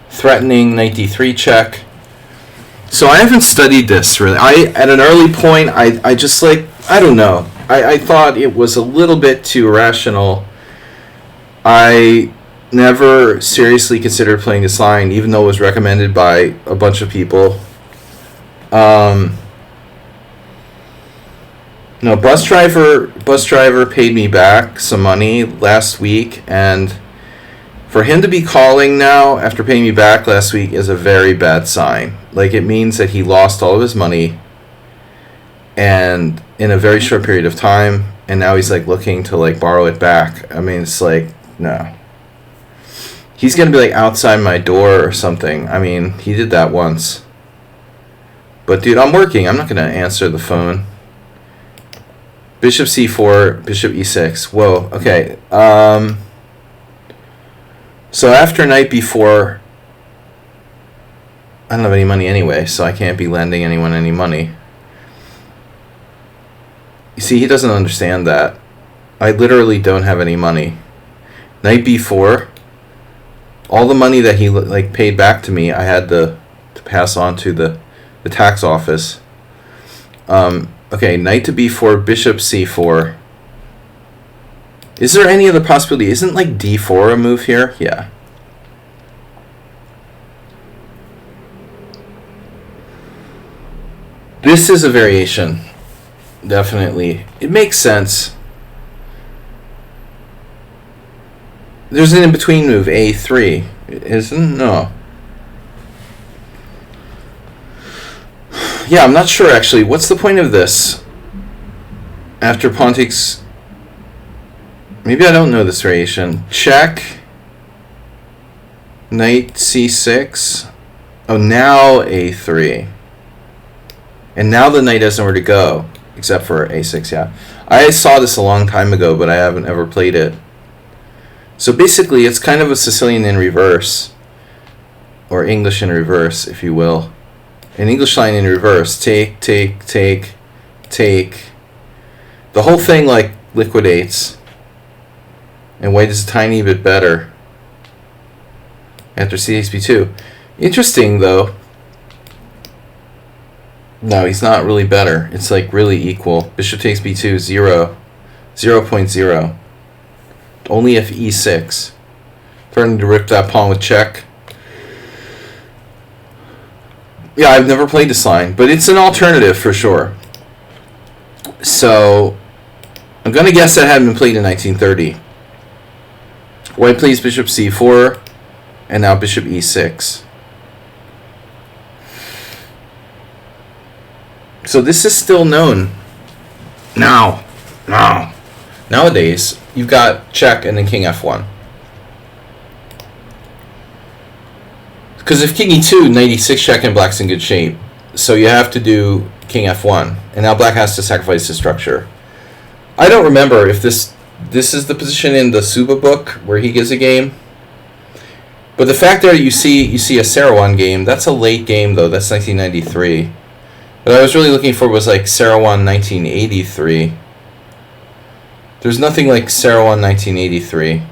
threatening knight d3 check. So I haven't studied this really. At an early point, I just I don't know. I thought it was a little bit too irrational. I never seriously considered playing this line, even though it was recommended by a bunch of people. No, bus driver paid me back some money last week, and for him to be calling now after paying me back last week is a very bad sign. It means that he lost all of his money, and in a very short period of time, and now he's looking to borrow it back. I mean, it's no. He's gonna be outside my door or something. I mean, he did that once. But dude, I'm working. I'm not gonna answer the phone. Bishop c4, bishop e6. Whoa. Okay. So after knight b4, I don't have any money anyway, so I can't be lending anyone any money. You see, he doesn't understand that. I literally don't have any money. Knight b4, all the money that he paid back to me, I had to pass on to the tax office. Okay, knight to b4, bishop c4. Is there any other possibility? Isn't d4 a move here? Yeah. This is a variation. Definitely. It makes sense. There's an in-between move, a3. Isn't? No. Yeah, I'm not sure actually. What's the point of this? After pawn takes... Maybe I don't know this variation. Check. Knight c6. Oh, now a3. And now the knight has nowhere to go. Except for a6, yeah. I saw this a long time ago, but I haven't ever played it. So basically, it's kind of a Sicilian in reverse. Or English in reverse, if you will. An English line in reverse. Take, take, take, take. The whole thing, liquidates. And white is a tiny bit better. after c takes b2. Interesting, though. No, he's not really better. It's like really equal. Bishop takes b2, 0. 0.0. Only if e6. Threatening to rip that pawn with check. Yeah, I've never played this line, but it's an alternative for sure. So, I'm going to guess that hadn't been played in 1930. White plays bishop c4, and now bishop e6. So this is still known now. Nowadays, you've got check and then king f1. Because if king e2, knight e6 check, and black's in good shape. So you have to do king f1. And now black has to sacrifice the structure. I don't remember if this is the position in the Suba book where he gives a game. But the fact that you see a Saruhan game, that's a late game though. That's 1993. What I was really looking for was like Saruhan 1983. There's nothing like Saruhan 1983.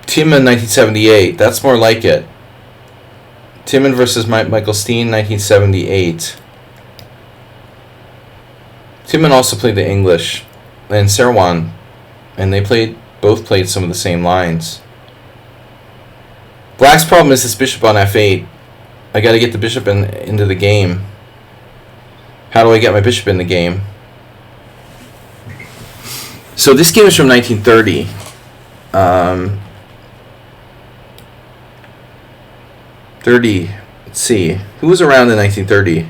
Timman 1978. That's more like it. Timman versus Michael Steen 1978. Timman also played the English and Saruhan, and they both played some of the same lines. Black's problem is this bishop on f8. I got to get the bishop into the game. How do I get my bishop in the game? So this game is from 1930. 30. Let's see. Who was around in 1930?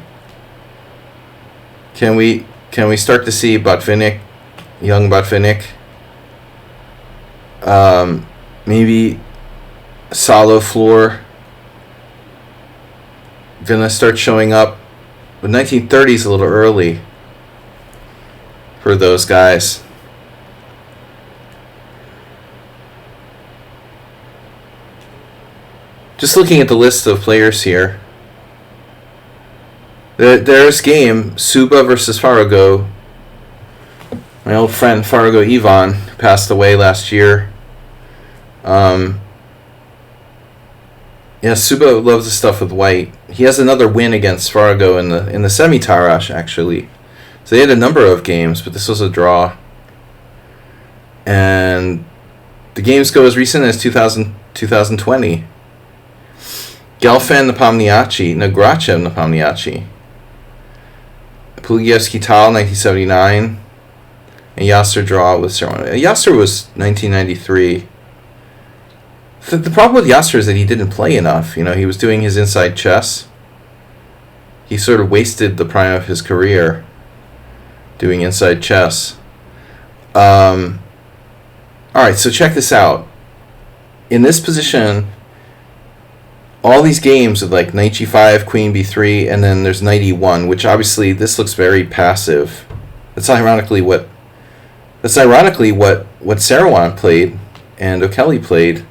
Can we start to see Botvinnik, young Botvinnik? Maybe Salo Floor gonna start showing up. But 1930 is a little early for those guys. Just looking at the list of players here. There's game, Suba versus Farago. My old friend Farago Ivan passed away last year. Yeah, Suba loves the stuff with white. He has another win against Farago in the semi-Tarash, actually. So they had a number of games, but this was a draw. And the games go as recent as 2020. Gelfand Napomniachtchi, Nagrachev Napomniachtchi. Pulievsky Tal, 1979. And Yasser draw with Saruhan. Yasser was 1993. The problem with Yasser is that he didn't play enough. You know, he was doing his inside chess. He sort of wasted the prime of his career doing inside chess. Alright, so check this out. In this position, all these games with like knight g5, queen b3, and then there's knight e1, which obviously this looks very passive. That's ironically what Saruhan played and O'Kelly played.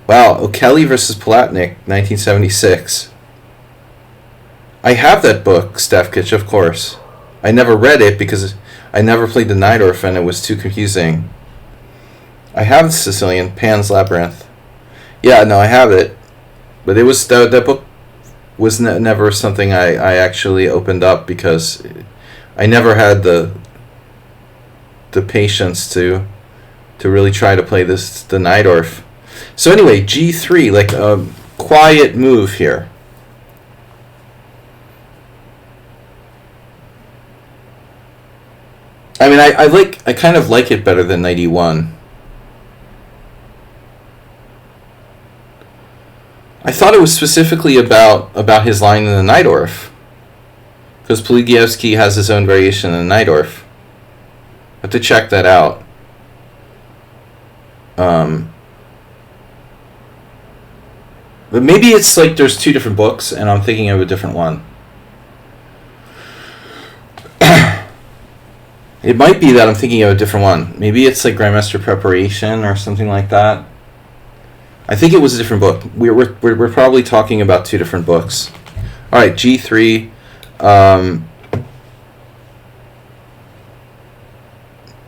Wow, O'Kelly versus Palatnik, 1976. I have that book, Stefkich, of course. I never read it because I never played the Najdorf and it was too confusing. I have the Sicilian, Pan's Labyrinth. Yeah, no, I have it. But it was that book was never something I actually opened up because I never had the patience to really try to play the Najdorf. So anyway, g3, like a quiet move here. I mean, I kind of like it better than knight e1. I thought it was specifically about his line in the Najdorf, because Pulievsky has his own variation in the Najdorf. I have to check that out. But maybe it's like there's two different books, and I'm thinking of a different one. It might be that I'm thinking of a different one. Maybe it's like Grandmaster Preparation or something like that. I think it was a different book. We're probably talking about two different books. All right, G3.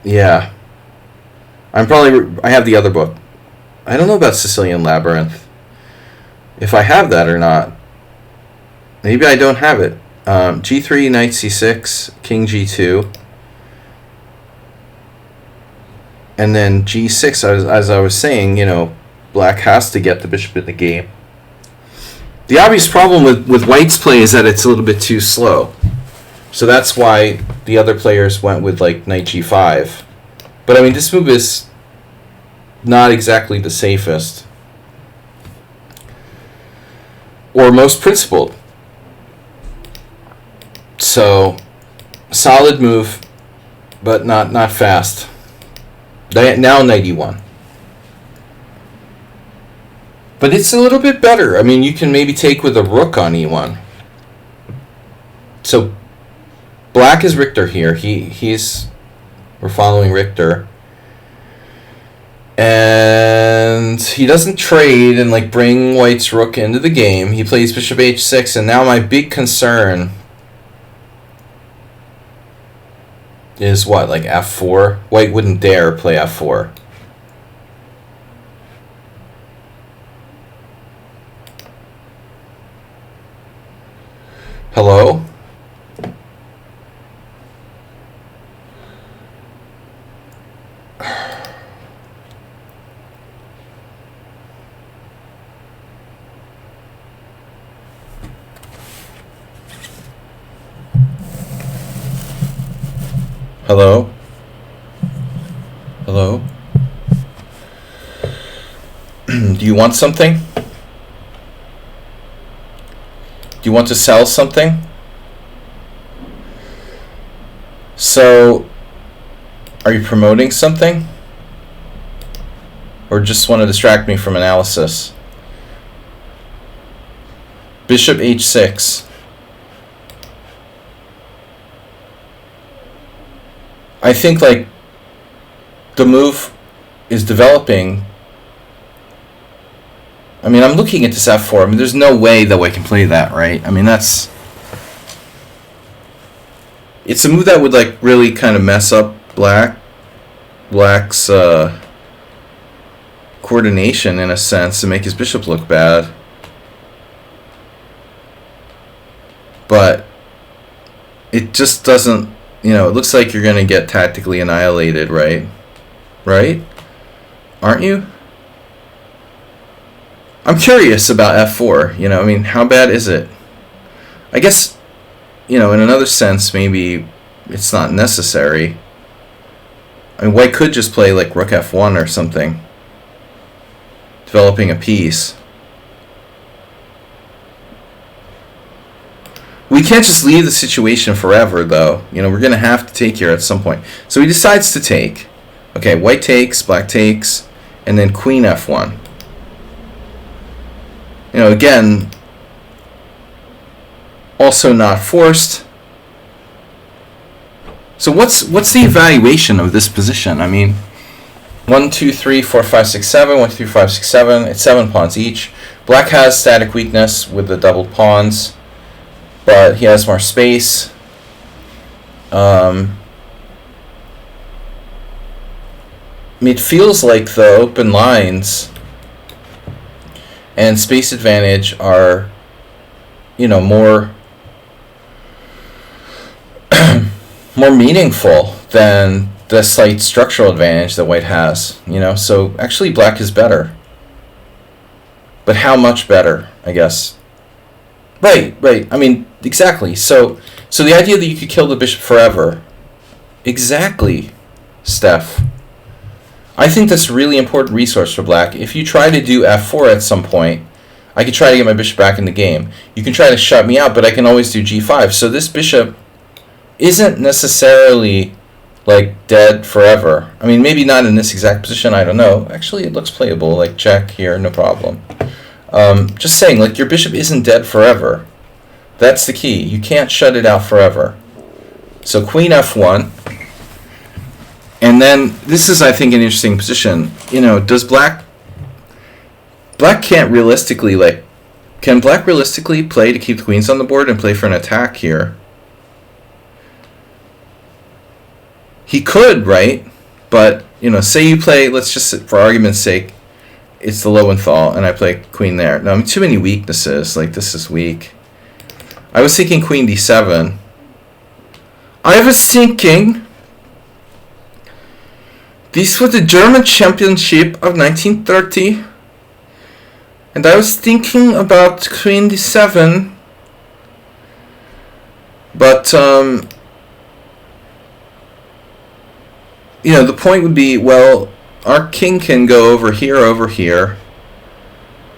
Yeah. I have the other book. I don't know about Sicilian Labyrinth. If I have that or not. Maybe I don't have it. G3, knight c6, king g2. And then g6, as I was saying, black has to get the bishop in the game. The obvious problem with white's play is that it's a little bit too slow. So that's why the other players went with like knight g5. But I mean, this move is not exactly the safest or most principled. So, solid move, but not fast. Now knight e1. But it's a little bit better. I mean, you can maybe take with a rook on e1. So, black is Richter here. We're following Richter. And he doesn't trade and like bring white's rook into the game. He plays bishop h6, and now my big concern is what, like f4? White wouldn't dare play f4. Hello? Hello? Hello? Do you want something? Do you want to sell something? So, are you promoting something? Or just want to distract me from analysis? Bishop h6. I think like the move is developing. I mean, I'm looking at this f4. I mean, there's no way that I can play that, right? I mean, it's a move that would like really kind of mess up black's coordination in a sense and make his bishop look bad. But it just doesn't. It looks like you're going to get tactically annihilated, right? Right? Aren't you? I'm curious about f4. I mean, how bad is it? I guess, in another sense, maybe it's not necessary. I mean, white could just play like rook f1 or something, developing a piece. We can't just leave the situation forever, though. We're going to have to take here at some point. So he decides to take. Okay, white takes, black takes, and then queen f1. Again, also not forced. So what's the evaluation of this position? I mean, 1, 2, 3, 4, 5, 6, 7. 1, 2, 3, 4, 5, 6, 7. It's 7 pawns each. Black has static weakness with the doubled pawns, but he has more space. It feels like the open lines and space advantage are, more more meaningful than the slight structural advantage that white has. So actually black is better. But how much better, I guess? Right. I mean, exactly. So the idea that you could kill the bishop forever. Exactly, Steph. I think that's a really important resource for black. If you try to do f4 at some point, I could try to get my bishop back in the game. You can try to shut me out, but I can always do g5. So this bishop isn't necessarily like dead forever. I mean, maybe not in this exact position, I don't know. Actually, it looks playable, like check here, no problem. Just saying, like, your bishop isn't dead forever. That's the key. You can't shut it out forever. So queen f1. And then this is, I think, an interesting position. Does black can't realistically, like, can black realistically play to keep the queens on the board and play for an attack here? He could, right? But, say you play, let's just, for argument's sake, it's the Lowenthal, and I play queen there. Now, too many weaknesses. Like, this is weak. I was thinking queen d7. I was thinking this was the German Championship of 1930. And I was thinking about queen d7. But, the point would be, well, our king can go over here,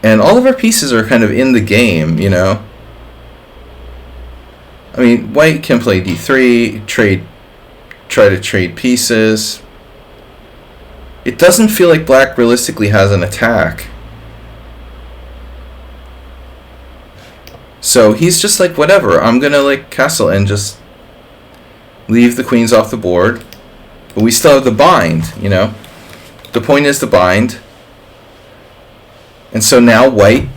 and all of our pieces are kind of in the game, I mean, white can play d3, try to trade pieces. It doesn't feel like black realistically has an attack. So he's just like, whatever, I'm gonna like castle and just leave the queens off the board. But we still have the bind, The point is the bind. And so now white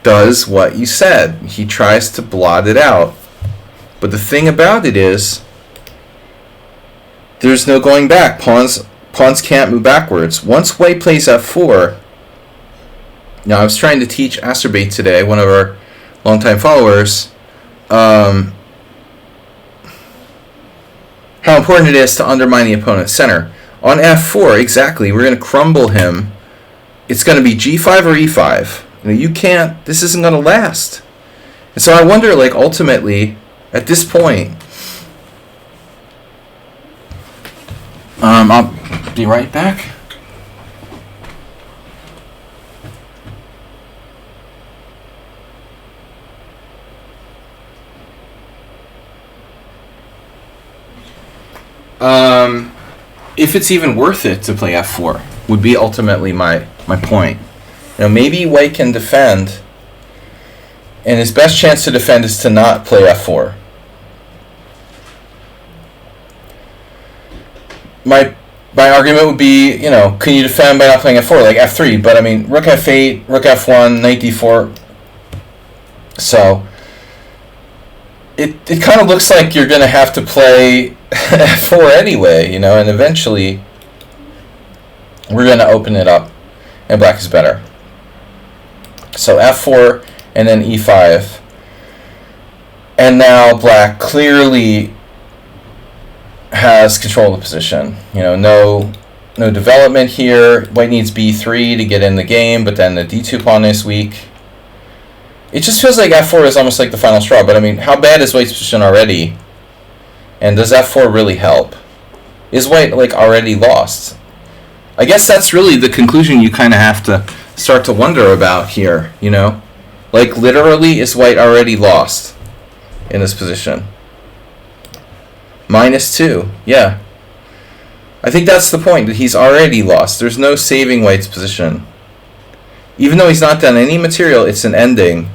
does what you said. He tries to blot it out. But the thing about it is, there's no going back. Pawns can't move backwards. Once white plays f4, now I was trying to teach Acerbate today, one of our longtime followers, how important it is to undermine the opponent's center. On f4, exactly, we're going to crumble him. It's going to be g5 or e5. You can't, this isn't going to last. And so I wonder, like, ultimately, at this point, I'll be right back. If it's even worth it to play f4 would be ultimately my point. Maybe white can defend, and his best chance to defend is to not play f4. My argument would be, can you defend by not playing f4, like f3? But I mean, rook f8, rook f1, knight d4. So it kind of looks like you're going to have to play f4 anyway, and eventually we're going to open it up, and black is better. So f4 and then e5, and now black clearly has control of the position. No development here. White needs b3 to get in the game, but then the d2 pawn is weak. It just feels like f4 is almost like the final straw. But I mean, how bad is white's position already? And does f4 really help? Is white like already lost? I guess that's really the conclusion you kind of have to start to wonder about here. Like, literally, is white already lost in this position? -2, yeah. I think that's the point, that he's already lost. There's no saving white's position. Even though he's not done any material, it's an ending.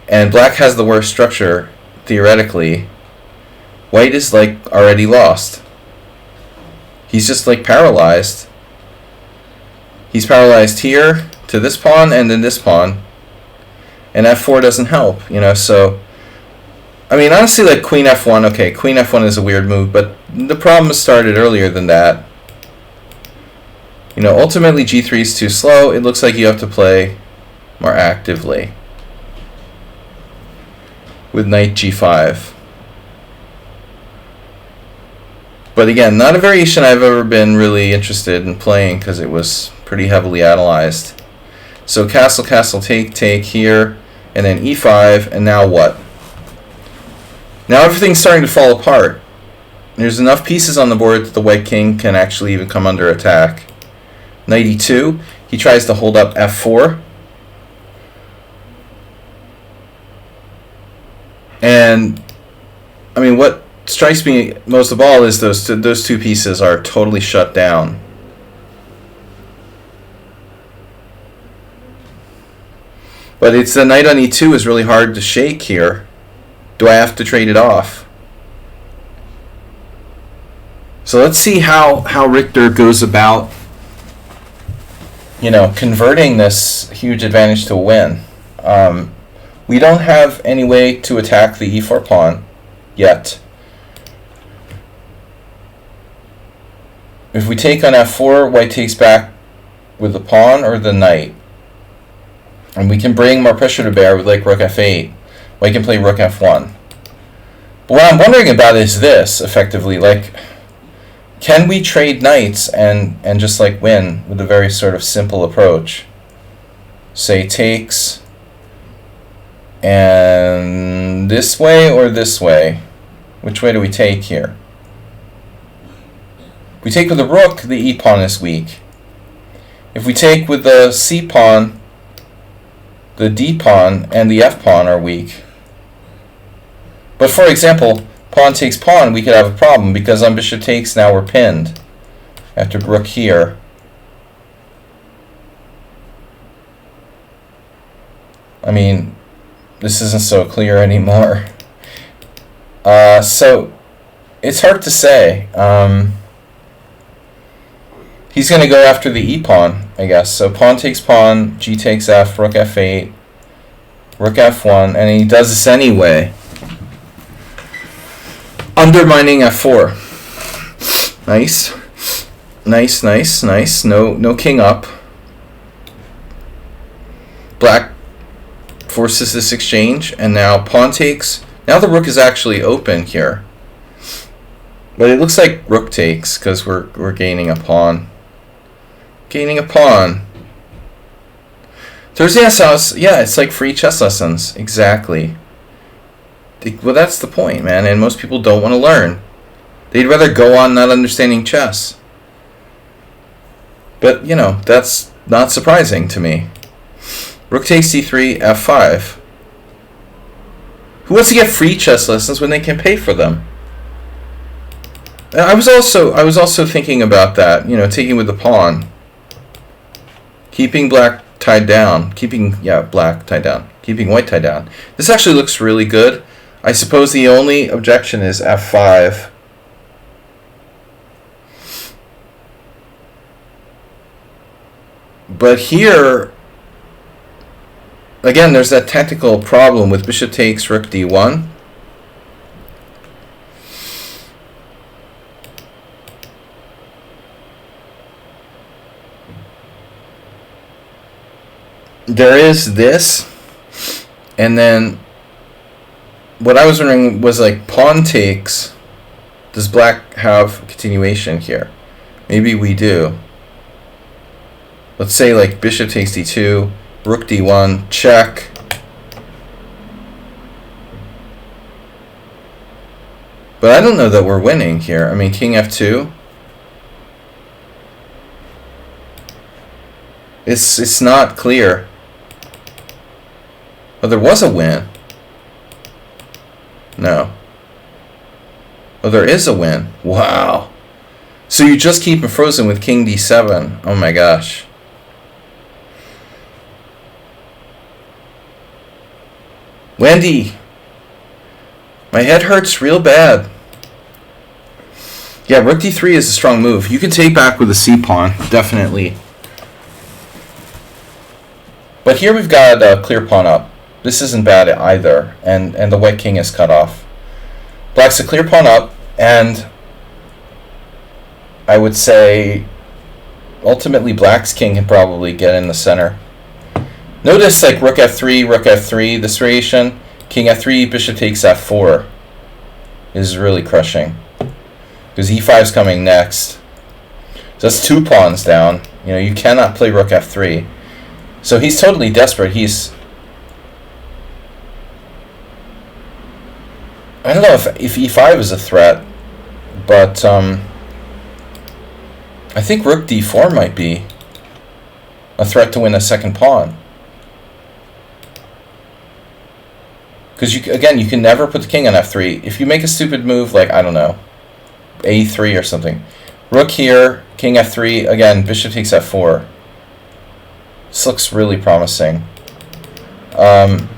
And black has the worst structure, theoretically. White is, like, already lost. He's just, like, paralyzed. He's paralyzed here, to this pawn, and then this pawn. And f4 doesn't help, so... I mean, honestly, like, queen f1, okay, queen f1 is a weird move, but the problem started earlier than that. Ultimately, g3 is too slow. It looks like you have to play more actively with knight g5. But again, not a variation I've ever been really interested in playing because it was pretty heavily analyzed. So castle, castle, take here, and then e5, and now what? Now everything's starting to fall apart. There's enough pieces on the board that the white king can actually even come under attack. Knight e2, he tries to hold up f4. And, I mean, what strikes me most of all is those two pieces are totally shut down. But it's the knight on e2 is really hard to shake here. Do I have to trade it off? So let's see how Richter goes about, converting this huge advantage to a win. We don't have any way to attack the e4 pawn yet. If we take on f4, white takes back with the pawn or the knight. And we can bring more pressure to bear with like rook f8. We can play rook f1. But what I'm wondering about is this, effectively, like, can we trade knights and just like win with a very sort of simple approach? Say takes, and this way or this way? Which way do we take here? If we take with the rook, the e pawn is weak. If we take with the c pawn, the d pawn and the f pawn are weak. But for example, pawn takes pawn, we could have a problem because on bishop takes now we're pinned after rook here. I mean, this isn't so clear anymore. So it's hard to say. He's going to go after the e pawn, I guess. So pawn takes pawn, g takes f, rook f8, rook f1, and he does this anyway, undermining f4. Nice, nice, nice, nice. No king up. Black forces this exchange, and now pawn takes. Now the rook is actually open here, but it looks like rook takes because we're gaining a pawn. Gaining a pawn. Thursday house, yeah, it's like free chess lessons. Exactly. Well, that's the point, man. And most people don't want to learn. They'd rather go on not understanding chess. But you know, that's not surprising to me. Rook takes c3, f5. Who wants to get free chess lessons when they can pay for them? I was also thinking about that, you know, taking with the pawn. Keeping black tied down. Black tied down. Keeping white tied down. This actually looks really good. I suppose the only objection is f5. But here, again, there's that tactical problem with bishop takes, rook d1. There is this, and then what I was wondering was like pawn takes. Does black have continuation here? Maybe we do. Let's say like bishop takes d2, rook d1, check. But I don't know that we're winning here. I mean, king f2. It's not clear. Oh, there was a win. No. Oh, there is a win. Wow. So you just keep him frozen with king d7. Oh my gosh. Wendy, my head hurts real bad. Yeah, rook d3 is a strong move. You can take back with the c pawn, definitely. But here we've got a clear pawn up. This isn't bad either, and the white king is cut off. Black's a clear pawn up, and I would say ultimately black's king can probably get in the center. Notice like rook f3, this variation, king f3, bishop takes f4 is really crushing. Because e5 is coming next. So that's 2 pawns down. You know, you cannot play rook f3. So he's totally desperate. I don't know if e5 is a threat, but I think rook d4 might be a threat to win a second pawn. Because again, you can never put the king on f3. If you make a stupid move like, I don't know, a3 or something. Rook here, king f3, again, bishop takes f4. This looks really promising. So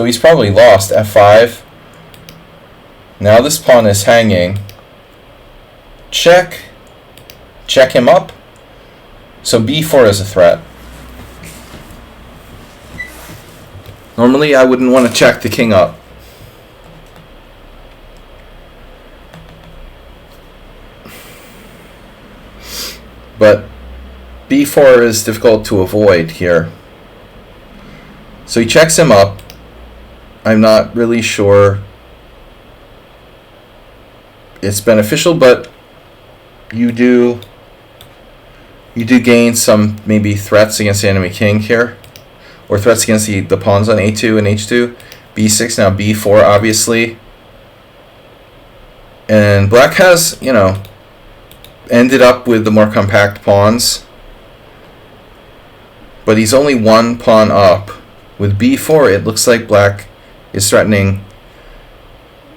he's probably lost f5. Now this pawn is hanging. Check. Check him up. So b4 is a threat. Normally I wouldn't want to check the king up. But b4 is difficult to avoid here. So he checks him up. I'm not really sure it's beneficial, but you do gain some maybe threats against the enemy king here, or threats against the pawns on a2 and h2. b6, now b4, obviously. And black has, you know, ended up with the more compact pawns, but he's only one pawn up. With b4, it looks like black is threatening,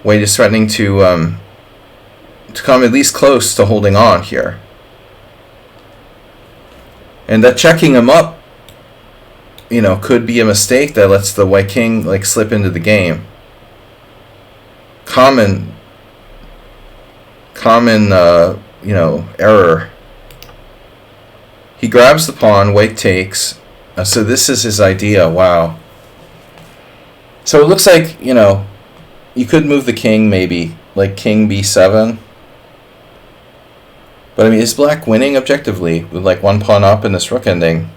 white is threatening to come at least close to holding on here. And that checking him up, you know, could be a mistake that lets the white king like slip into the game. Common you know, error. He grabs the pawn, white takes. So this is his idea. Wow. So it looks like, you know, you could move the king maybe, like king b7. But I mean, is black winning objectively with like one pawn up in this rook ending?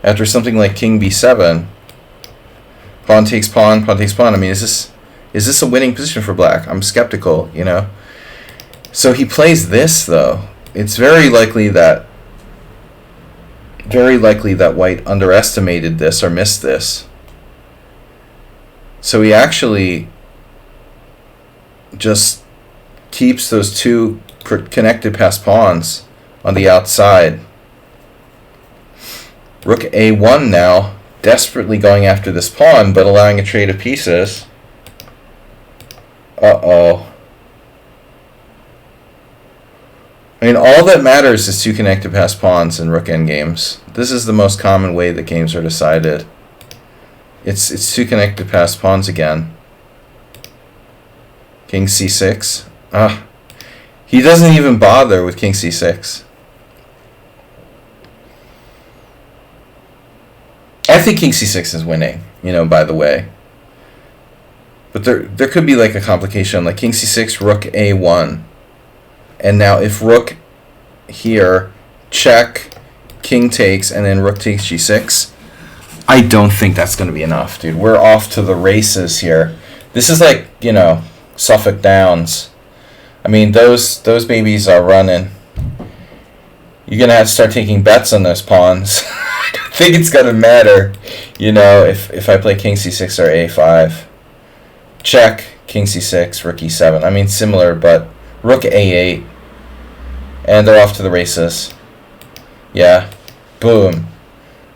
After something like king b7, pawn takes pawn, pawn takes pawn. I mean, is this a winning position for black? I'm skeptical, you know. So he plays this though. It's very likely that white underestimated this or missed this. So he actually just keeps those two connected past pawns on the outside. Rook a1 now, desperately going after this pawn, but allowing a trade of pieces. Uh-oh. I mean, all that matters is two connected past pawns in rook endgames. This is the most common way that games are decided. It's two connected past pawns again. King c6. He doesn't even bother with king c6. I think king c6 is winning, you know, by the way. But there could be like a complication, like king c6, rook a1. And now if rook here, check, king takes, and then rook takes g6, I don't think that's going to be enough, dude. We're off to the races here. This is like, you know, Suffolk Downs. I mean, those babies are running. You're going to have to start taking bets on those pawns. I don't think it's going to matter, you know, if I play king c6 or a5. Check, king c6, rook e7. I mean, similar, but rook a8. And they're off to the races. Yeah. Boom.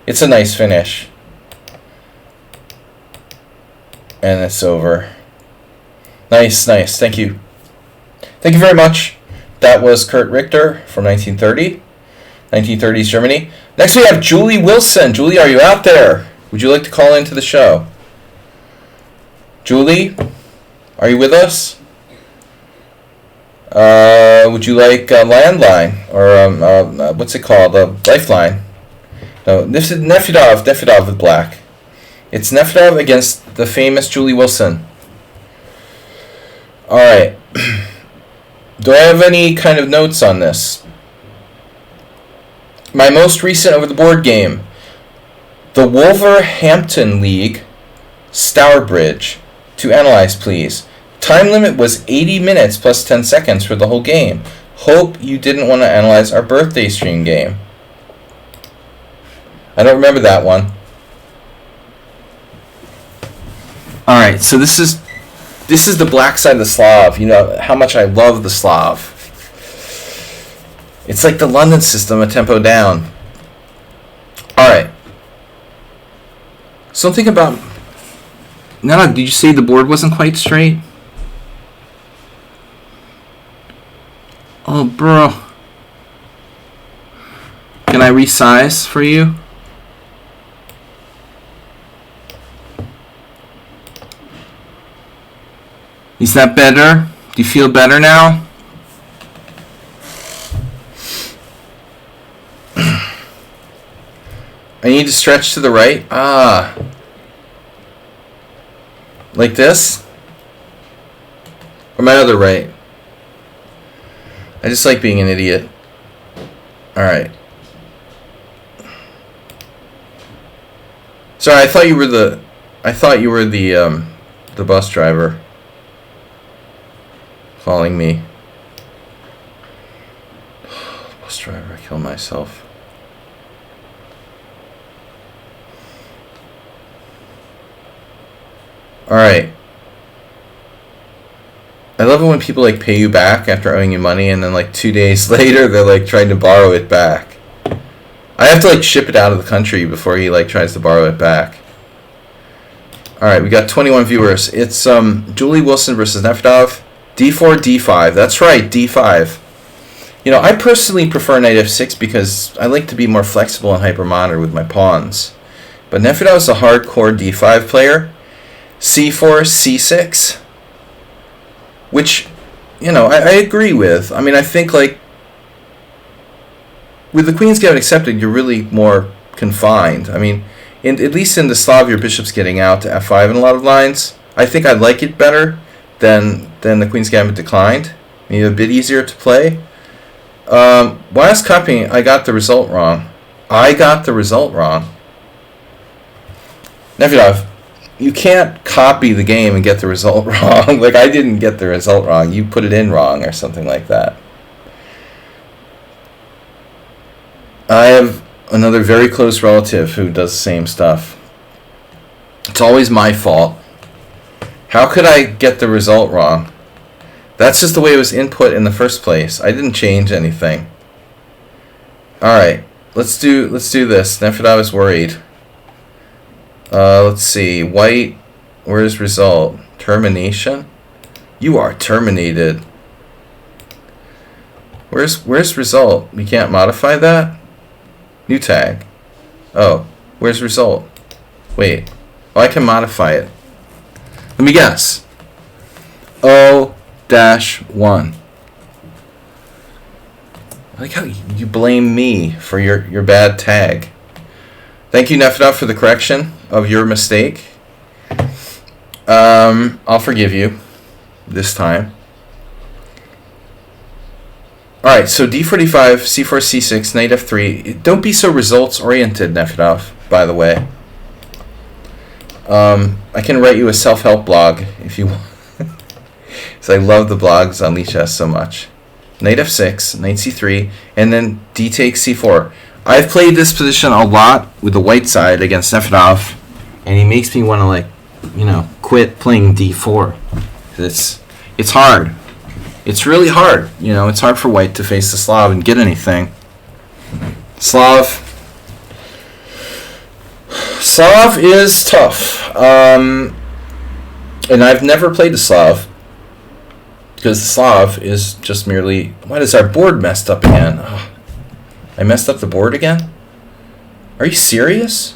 It's a nice finish. And it's over. Nice, nice. Thank you. Thank you very much. That was Kurt Richter from 1930. 1930s Germany. Next we have Julie Wilson. Julie, are you out there? Would you like to call into the show? Julie, are you with us? Would you like a landline or what's it called? A lifeline? No, this is Nefedov with black. It's Nefedov against the famous Julie Wilson. All right. Do I have any kind of notes on this? My most recent over-the-board game, the Wolverhampton League, Stourbridge. To analyze, please. Time limit was 80 minutes plus 10 seconds for the whole game. Hope you didn't want to analyze our birthday stream game. I don't remember that one. Alright, so this is the black side of the Slav. You know how much I love the Slav. It's like the London system, a tempo down. Alright. Something about... No, did you say the board wasn't quite straight? Oh, bro. Can I resize for you? Is that better? Do you feel better now? I need to stretch to the right. Like this? Or my other right? I just like being an idiot. Alright. Sorry, I thought you were the bus driver calling me. Bus driver, I killed myself. All right. I love it when people like pay you back after owing you money, and then like 2 days later they're like trying to borrow it back. I have to like ship it out of the country before he like tries to borrow it back. All right, we got 21 viewers. It's Julie Wilson versus Nefedov. D4, D5. That's right, D5. You know, I personally prefer knight F6 because I like to be more flexible and hypermodern with my pawns. But Nefedov is a hardcore D5 player. C4, C6. Which, you know, I agree with. I mean, I think, like, with the queens getting accepted, you're really more confined. I mean, at least in the Slav, your bishop's getting out to F5 in a lot of lines. I think I like it better than the Queen's Gambit declined. Maybe a bit easier to play. While I was copying, I got the result wrong. Nefedov, you can't copy the game and get the result wrong. Like, I didn't get the result wrong. You put it in wrong or something like that. I have another very close relative who does the same stuff. It's always my fault. How could I get the result wrong? That's just the way it was input in the first place. I didn't change anything. Alright, let's do this. Nefedov is worried. Let's see. White, where's result? Termination? You are terminated. Where's result? You can't modify that? New tag. Oh, where's result? Wait. Oh, I can modify it. Let me guess. O-1. I like how you blame me for your bad tag. Thank you, Nefedov, for the correction of your mistake. I'll forgive you this time. Alright, so d45, c4, c6, knight f3. Don't be so results-oriented, Nefedov, by the way. I can write you a self-help blog if you want. Because I love the blogs on lichess so much. Knight f6, knight c3, and then d takes c4. I've played this position a lot with the white side against Nefedov, and he makes me want to, like, you know, quit playing d4. It's hard. It's really hard. You know, it's hard for white to face the Slav and get anything. Slav is tough. And I've never played the Slav. Because the Slav is just merely... What is our board messed up again? Oh, I messed up the board again? Are you serious?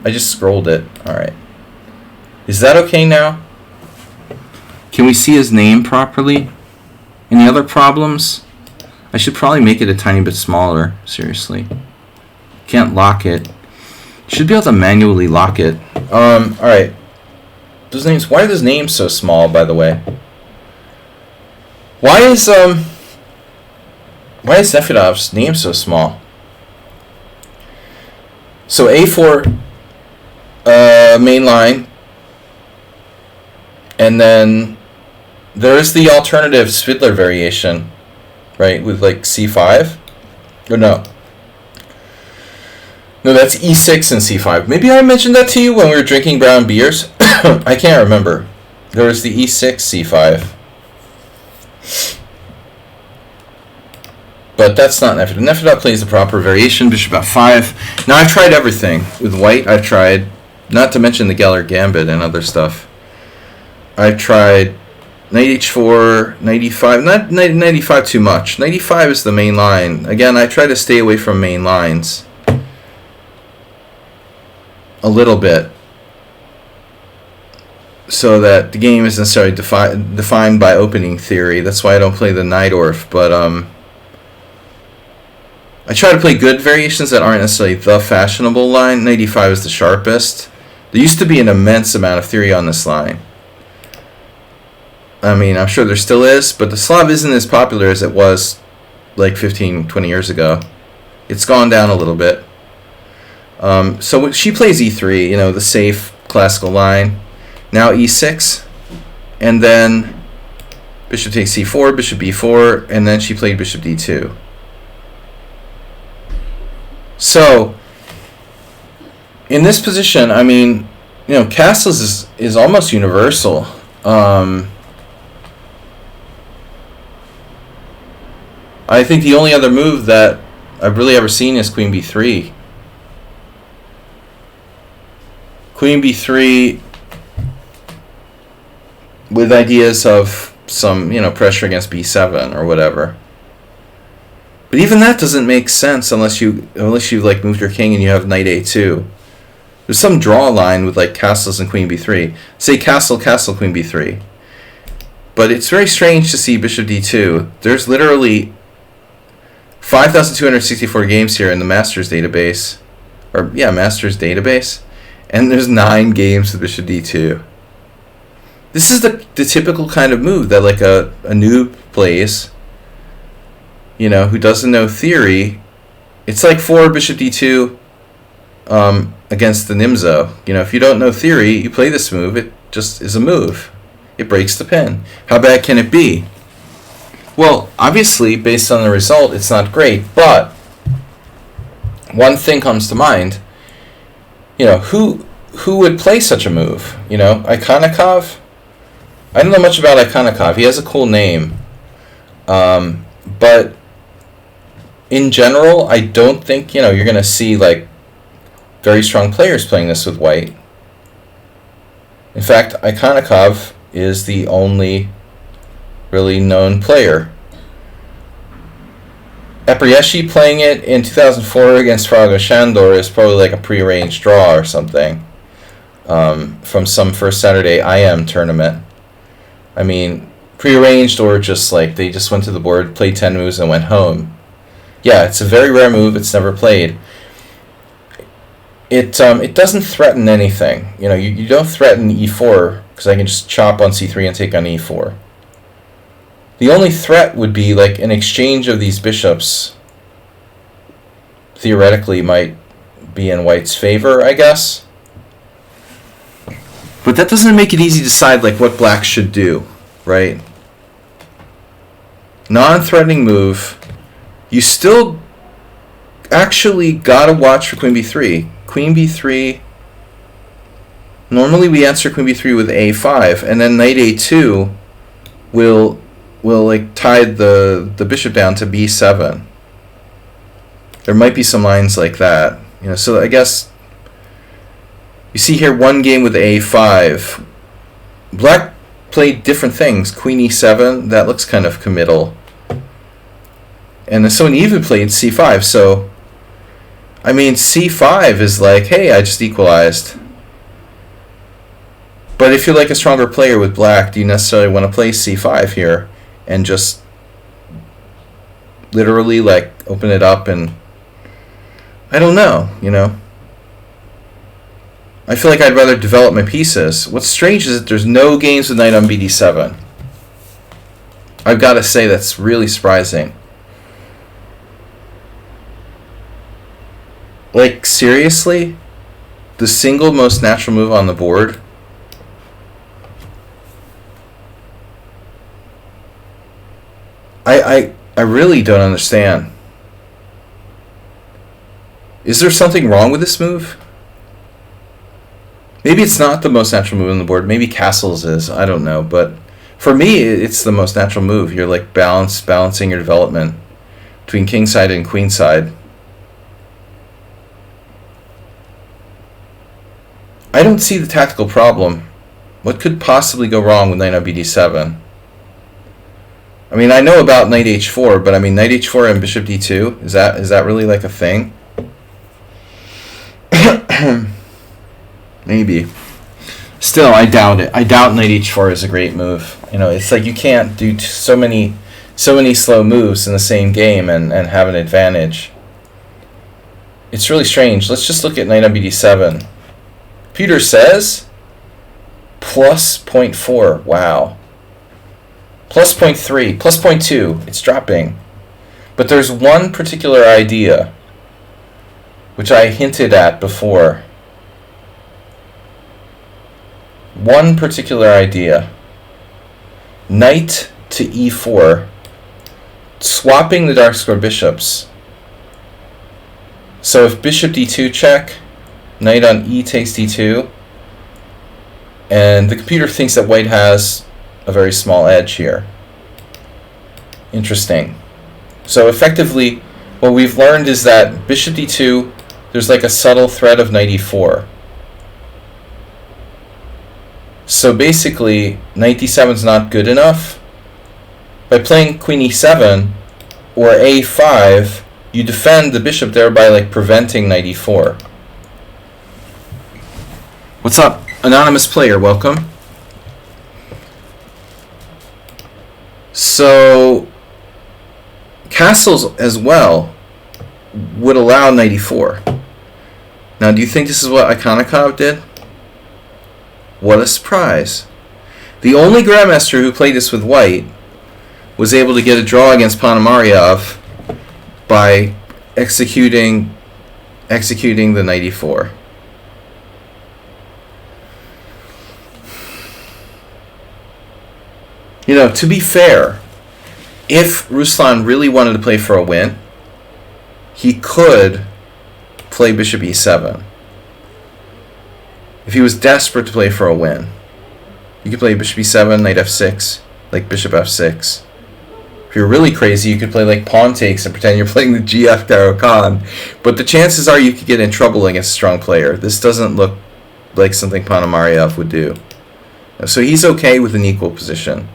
I just scrolled it. Alright. Is that okay now? Can we see his name properly? Any other problems? I should probably make it a tiny bit smaller. Seriously. Can't lock it. Should be able to manually lock it. Alright. Those names... Why are those names so small, by the way? Why is Nefedov's name so small? So A4 main line, and then there's the alternative Svidler variation, right, with like C5? Or no? No, that's E6 and C5. Maybe I mentioned that to you when we were drinking brown beers. I can't remember. There was the E6, C5. But that's not Nefedov. Nefedov plays the proper variation, bishop f5. Now, I've tried everything. With white, I've tried, not to mention the Geller Gambit and other stuff. I've tried knight h4, knight e5. Not knight e5 too much. Knight e5 is the main line. Again, I try to stay away from main lines a little bit, so that the game isn't necessarily defined by opening theory. That's why I don't play the Najdorf, but I try to play good variations that aren't necessarily the fashionable line. Knight e5 is the sharpest. There used to be an immense amount of theory on this line. I mean, I'm sure there still is, but the Slav isn't as popular as it was like 15, 20 years ago. It's gone down a little bit. So she plays e3, the safe classical line. Now e6, and then bishop takes c4, bishop b4, and then she played bishop d2. So in this position, I mean, castles is almost universal. I think the only other move that I've really ever seen is queen b3. Queen b3 with ideas of some, pressure against b7 or whatever. But even that doesn't make sense unless you like moved your king and you have knight a2. There's some draw line with like castles and queen b3. Say castle, castle, queen b3. But it's very strange to see bishop d2. There's literally 5,264 games here in the Masters database. Masters database. And there's 9 games with bishop d2. This is the typical kind of move that like a noob plays, who doesn't know theory. It's like for bishop d2 against the Nimzo. If you don't know theory, you play this move. It just is a move. It breaks the pin. How bad can it be? Well, obviously, based on the result, it's not great. But one thing comes to mind. Who would play such a move? Ikonikov? I don't know much about Ikonikov. He has a cool name. But in general, I don't think, you're going to see like very strong players playing this with white. In fact, Ikonikov is the only really known player. Eprieshi playing it in 2004 against Frago Shandor is probably like a prearranged draw or something from some First Saturday IM tournament. I mean, prearranged or just like they just went to the board, played 10 moves, and went home. Yeah, it's a very rare move. It's never played. It doesn't threaten anything. You don't threaten e4 because I can just chop on c3 and take on e4. The only threat would be like an exchange of these bishops. Theoretically, might be in white's favor, I guess. But that doesn't make it easy to decide like what black should do, right? Non-threatening move. You still actually gotta watch for queen b3. Queen b3. Normally we answer queen b3 with a5, and then knight a2 will like tide the bishop down to b7. There might be some lines like that. So I guess you see here one game with a5. Black played different things. Queen e7, that looks kind of committal. And someone even played c5. So, I mean, c5 is like, hey, I just equalized. But if you're like a stronger player with black, do you necessarily want to play c5 here and just literally like open it up? And I don't know, I feel like I'd rather develop my pieces. What's strange is that there's no games with knight on bd7. I've got to say that's really surprising. Like, seriously? The single most natural move on the board? I really don't understand. Is there something wrong with this move? Maybe it's not the most natural move on the board. Maybe castles is. I don't know. But for me, it's the most natural move. You're like balancing your development between kingside and queenside. I don't see the tactical problem. What could possibly go wrong with knight on bd7? I mean, I know about knight h4, but I mean, knight h4 and bishop d2, is that really like a thing? Maybe. Still, I doubt it. I doubt knight h4 is a great move. It's like you can't do so many slow moves in the same game and have an advantage. It's really strange. Let's just look at knight on bd7. Peter says plus 0.4. Wow. Plus 0.3. Plus 0.2. It's dropping. But there's one particular idea. which I hinted at before. One particular idea. Knight to e4, swapping the dark square bishops. So if bishop d2 check, knight on e takes d2, and the computer thinks that white has a very small edge here. Interesting. So effectively, what we've learned is that bishop d2, there's like a subtle threat of knight e4. So basically, knight d7 is not good enough. By playing queen e7 or a5, you defend the bishop, thereby like preventing knight e4. What's up, anonymous player? Welcome. So castles as well would allow knight e4. Now, do you think this is what Ikonikov did? What a surprise. The only grandmaster who played this with white was able to get a draw against Ponomaryov by executing the knight e4. You know, to be fair, if Ruslan really wanted to play for a win, he could play bishop e7. If he was desperate to play for a win, you could play bishop e7, knight f6, like bishop f6. If you're really crazy, you could play like pawn takes and pretend you're playing the GF Caro-Kann. But the chances are you could get in trouble against a strong player. This doesn't look like something Ponomaryov would do. So he's okay with an equal position.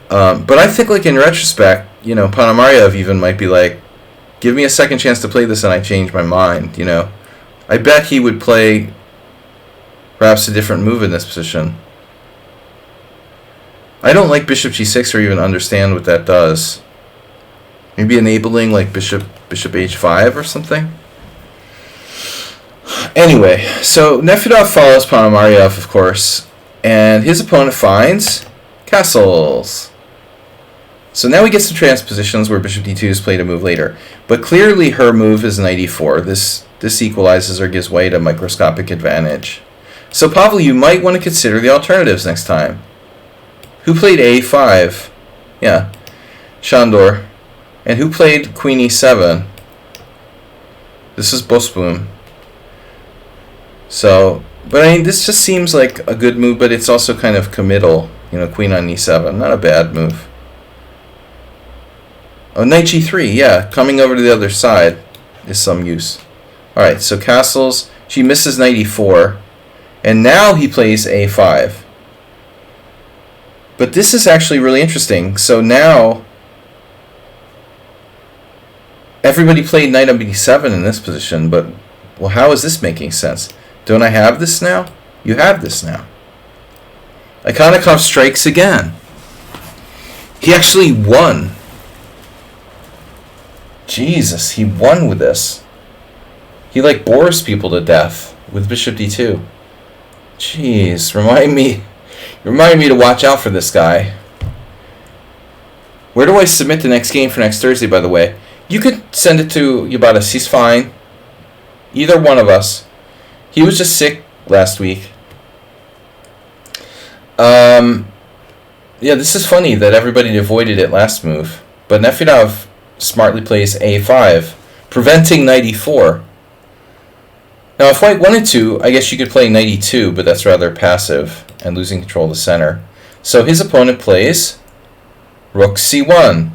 But I think, like, in retrospect, you know, Ponomaryov even might be like, give me a second chance to play this and I change my mind, you know. I bet he would play perhaps a different move in this position. I don't like bishop g6 or even understand what that does. Maybe enabling like bishop h5 or something. Anyway, so Nefedov follows Ponomaryov, of course, and his opponent finds castles. So now we get some transpositions where bishop d2 is played a move later. But clearly her move is knight e4. This equalizes or gives white a microscopic advantage. So Pavel, you might want to consider the alternatives next time. Who played a5? Yeah, Shandor. And who played queen e7? This is Bosboom. So, but I mean, this just seems like a good move, but it's also kind of committal. You know, queen on e7, not a bad move. Oh, knight g3, yeah, coming over to the other side is some use. Alright, so castles, she misses knight e4, and now he plays a5. But this is actually really interesting. So now, everybody played knight on b7 in this position, but, well, how is this making sense? Don't I have this now? You have this now. Ikonikov strikes again. He actually won. Jesus, he won with this. He like bores people to death with bishop d2. Jeez, remind me to watch out for this guy. Where do I submit the next game for next Thursday, by the way? You could send it to Yubatas. He's fine. Either one of us. He was just sick last week. Yeah, this is funny that everybody avoided it last move. But Nefedov smartly plays a5, preventing knight e4. Now, if white wanted to, I guess you could play knight e2, but that's rather passive and losing control of the center. So his opponent plays rook c1.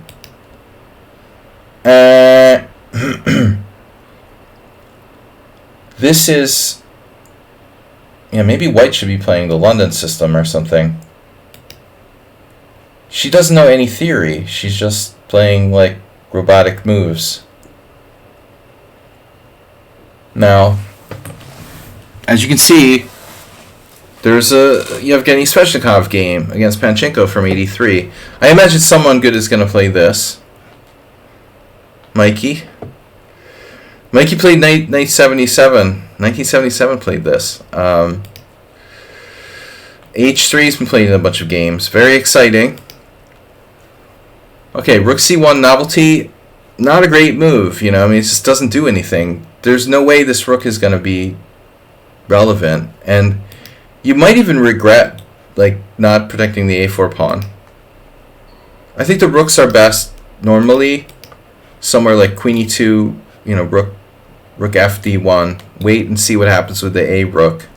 This is... yeah, maybe white should be playing the London system or something. She doesn't know any theory. She's just playing, like, robotic moves. Now, as you can see, there's a Yevgeny Sveshnikov game against Panchenko from 83. I imagine someone good is going to play this. Mikey played Knight 77. 1977 played this. H3's been played in a bunch of games. Very exciting. Okay, Rook C1 novelty. Not a great move, you know. I mean, it just doesn't do anything. there's no way this rook is going to be relevant, and you might even regret like not protecting the a4 pawn. I think the rooks are best normally somewhere like queen e2, rook f d1. Wait and see what happens with the a rook.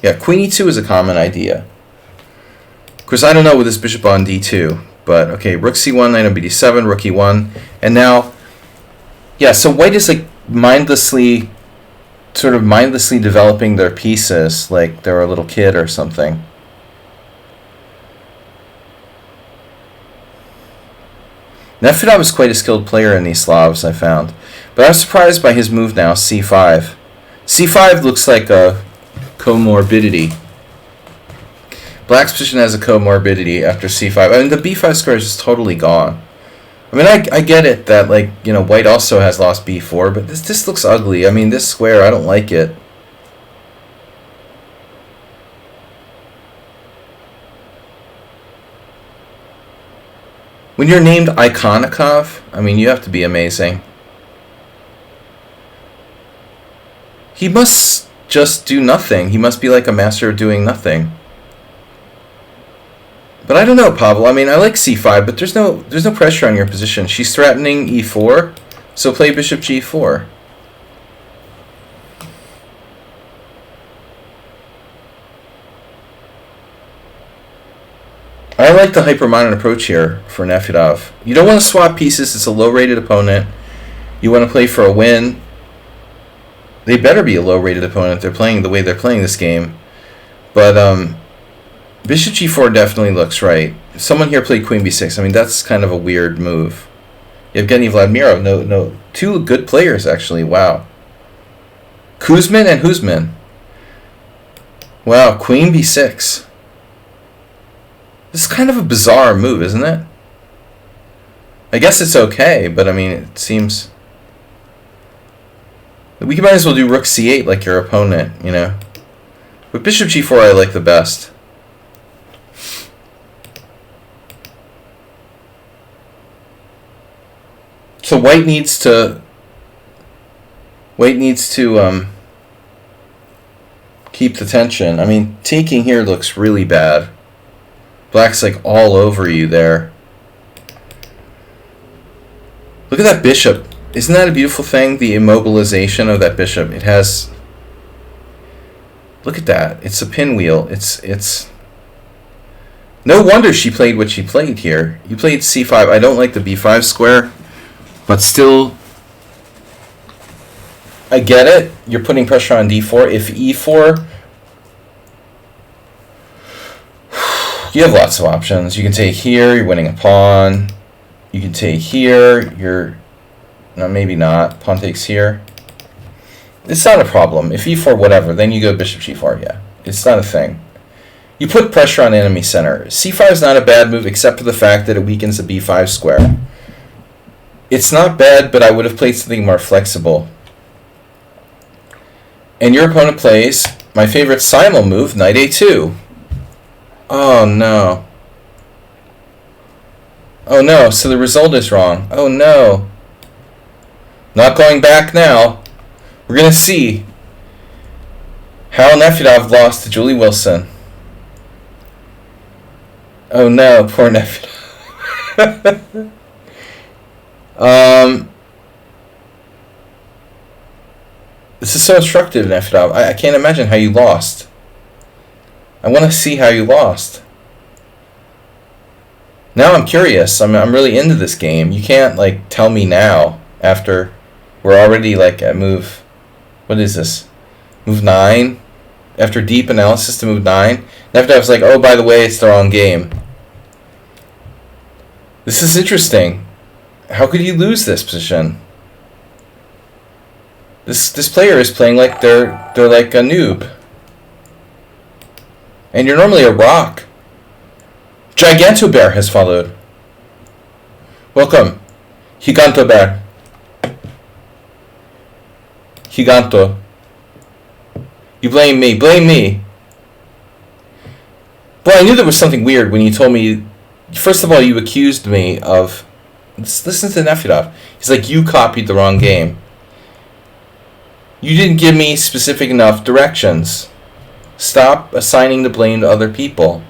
Yeah, queen e2 is a common idea. Of course, I don't know with this bishop on d2, but okay, rook c1, knight on bd7, rook e1, and now, yeah, so white is like mindlessly developing their pieces like they're a little kid or something. Nefedov is quite a skilled player in these Slavs, I found. But I was surprised by his move now, c5. c5 looks like a comorbidity. Black's position has a comorbidity after c5. I mean, the b5 square is just totally gone. I mean, I get it that, like, white also has lost b4, but this looks ugly. I mean, this square, I don't like it. When you're named Ikonikov, I mean, you have to be amazing. He must just do nothing. He must be like a master of doing nothing. But I don't know, Pavel. I mean, I like c5, but there's no pressure on your position. She's threatening e4, so play bishop g4. I like the hypermodern approach here for Nefedov. You don't want to swap pieces. It's a low-rated opponent. You want to play for a win. They better be a low-rated opponent if they're playing the way they're playing this game. But bishop g4 definitely looks right. If someone here played queen b6, I mean, that's kind of a weird move. Yevgeny Vladimirov, no, two good players, actually. Wow. Kuzmin and Huzmin. Wow, queen b6. This is kind of a bizarre move, isn't it? I guess it's okay, but I mean, it seems... We might as well do rook c8 like your opponent, But bishop g4 I like the best. So white needs to keep the tension. I mean, taking here looks really bad. Black's like all over you there. Look at that bishop. Isn't that a beautiful thing? The immobilization of that bishop. It has... Look at that. It's a pinwheel. It's... No wonder she played what she played here. You played c5. I don't like the b5 square. But still... I get it. You're putting pressure on d4. If e4... You have lots of options. You can take here, you're winning a pawn. You can take here, you're... No, maybe not. Pawn takes here. It's not a problem. If e4, whatever, then you go bishop g4, yeah. It's not a thing. You put pressure on enemy center. c5 is not a bad move except for the fact that it weakens the b5 square. It's not bad, but I would have played something more flexible. And your opponent plays my favorite simul move, knight a2. Oh no. Oh no, so the result is wrong. Oh no. Not going back now. We're going to see how Nefedov lost to Julie Wilson. Oh no, poor Nefedov. This is so instructive, Nefedov. I can't imagine how you lost. I want to see how you lost. Now I'm curious. I'm really into this game. You can't like tell me now after we're already like at move. What is this? Move 9. After deep analysis to move 9. Nefedov's like, oh, by the way, it's the wrong game. This is interesting. How could you lose this position? This player is playing like they're like a noob. And you're normally a rock. Gigantobear has followed. Welcome. Gigantobear. Giganto. You blame me. Blame me. Well, I knew there was something weird when you told me... First of all, you accused me of Listen to Nefedov. He's like, you copied the wrong game. You didn't give me specific enough directions. Stop assigning the blame to other people.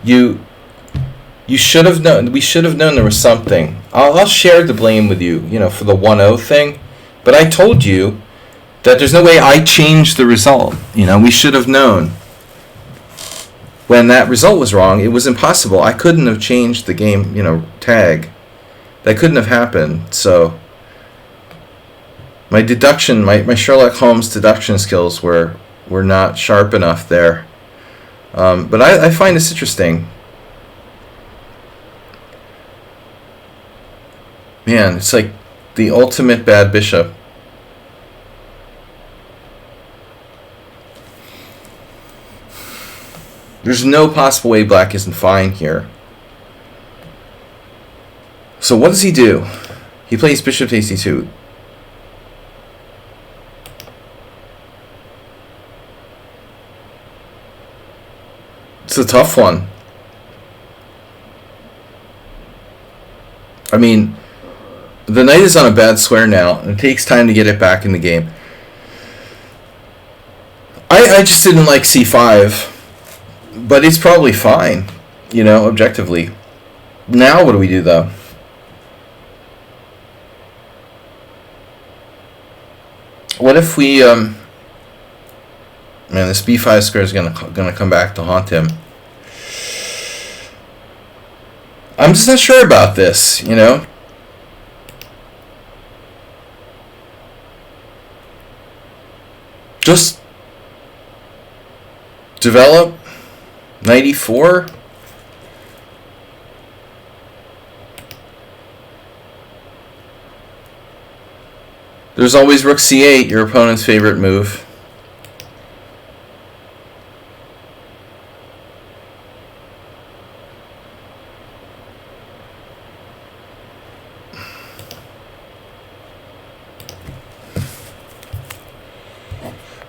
You should have known. We should have known there was something. I'll share the blame with you, for the 1-0 thing. But I told you that there's no way I changed the result. We should have known. When that result was wrong, it was impossible. I couldn't have changed the game, tag. That couldn't have happened. So my deduction, my Sherlock Holmes deduction skills were not sharp enough there. But I find this interesting. Man, it's like the ultimate bad bishop. There's no possible way black isn't fine here. So what does he do? He plays bishop to ac2. It's a tough one. I mean, the knight is on a bad square now, and it takes time to get it back in the game. I just didn't like c5, but it's probably fine, objectively. Now what do we do, though? What if we, man, this b5 square is gonna come back to haunt him. I'm just not sure about this, Just develop 94. There's always rook c8, your opponent's favorite move.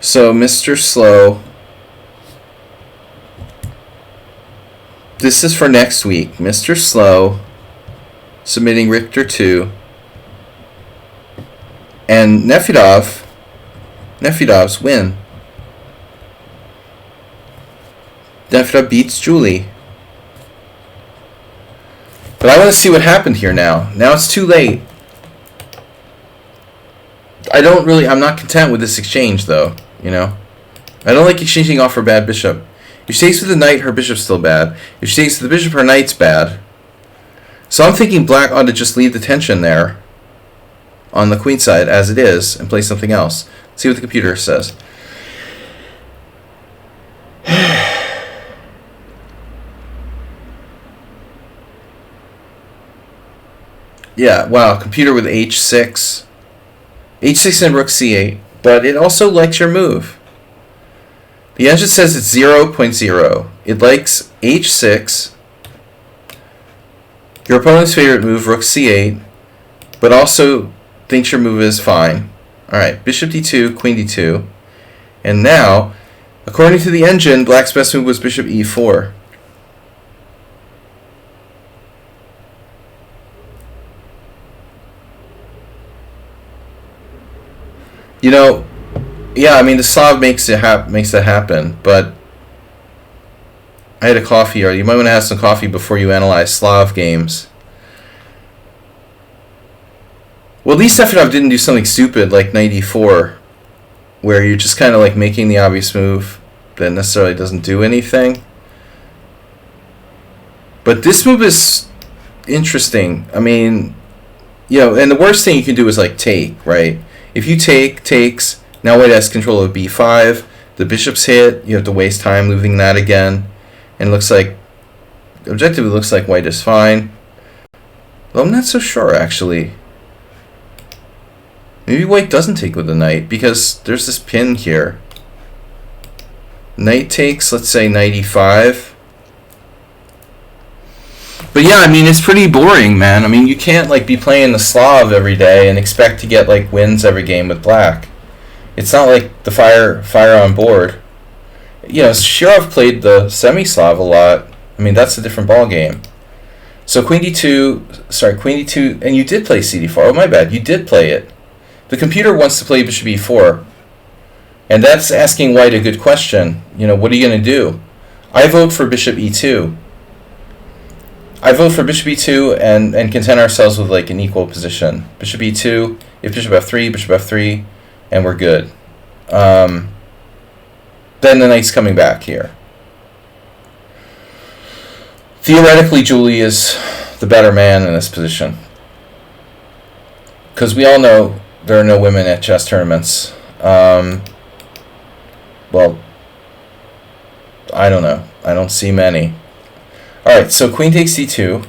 So, Mr. Slow, this is for next week. Mr. Slow submitting Richter 2. And Nefedov's win. Nefedov beats Julie. But I want to see what happened here now. Now it's too late. I'm not content with this exchange, though. I don't like exchanging off her bad bishop. If she takes with the knight, her bishop's still bad. If she takes with the bishop, her knight's bad. So I'm thinking black ought to just leave the tension there on the queen side as it is and play something else. Let's see what the computer says. Yeah, wow, computer with h6. h6 and rook c8. But it also likes your move. The engine says it's 0.0. It likes h6, your opponent's favorite move, rook c8, but also thinks your move is fine. Alright, bishop d2, queen d2. And now, according to the engine, black's best move was bishop e4. Yeah, I mean, the Slav makes that happen, but I had a coffee already. You might want to have some coffee before you analyze Slav games. Well, at least Nefedov didn't do something stupid like knight e4, where you're just kind of like making the obvious move that necessarily doesn't do anything. But this move is interesting. I mean, and the worst thing you can do is like take, right? If you takes, now white has control of b5, the bishop's hit, you have to waste time moving that again, and it looks like, objectively looks like white is fine. Well, I'm not so sure, actually. Maybe white doesn't take with the knight, because there's this pin here. Knight takes, let's say knight e5. But yeah, I mean, it's pretty boring, man. I mean, you can't like be playing the Slav every day and expect to get like wins every game with black. It's not like the fire on board. Shirov played the semi-Slav a lot. I mean, that's a different ball game. So queen d2, sorry, queen d2, and you did play cd4. Oh, my bad, you did play it. The computer wants to play bishop e4. And that's asking white a good question. You know, what are you going to do? I vote for bishop e2. I vote for bishop e2 and content ourselves with like an equal position. Bishop e2, if bishop f3, and we're good. Then the knight's coming back here. Theoretically, Julie is the better man in this position. Because we all know there are no women at chess tournaments. Well, I don't know. I don't see many. Alright, so queen takes d2.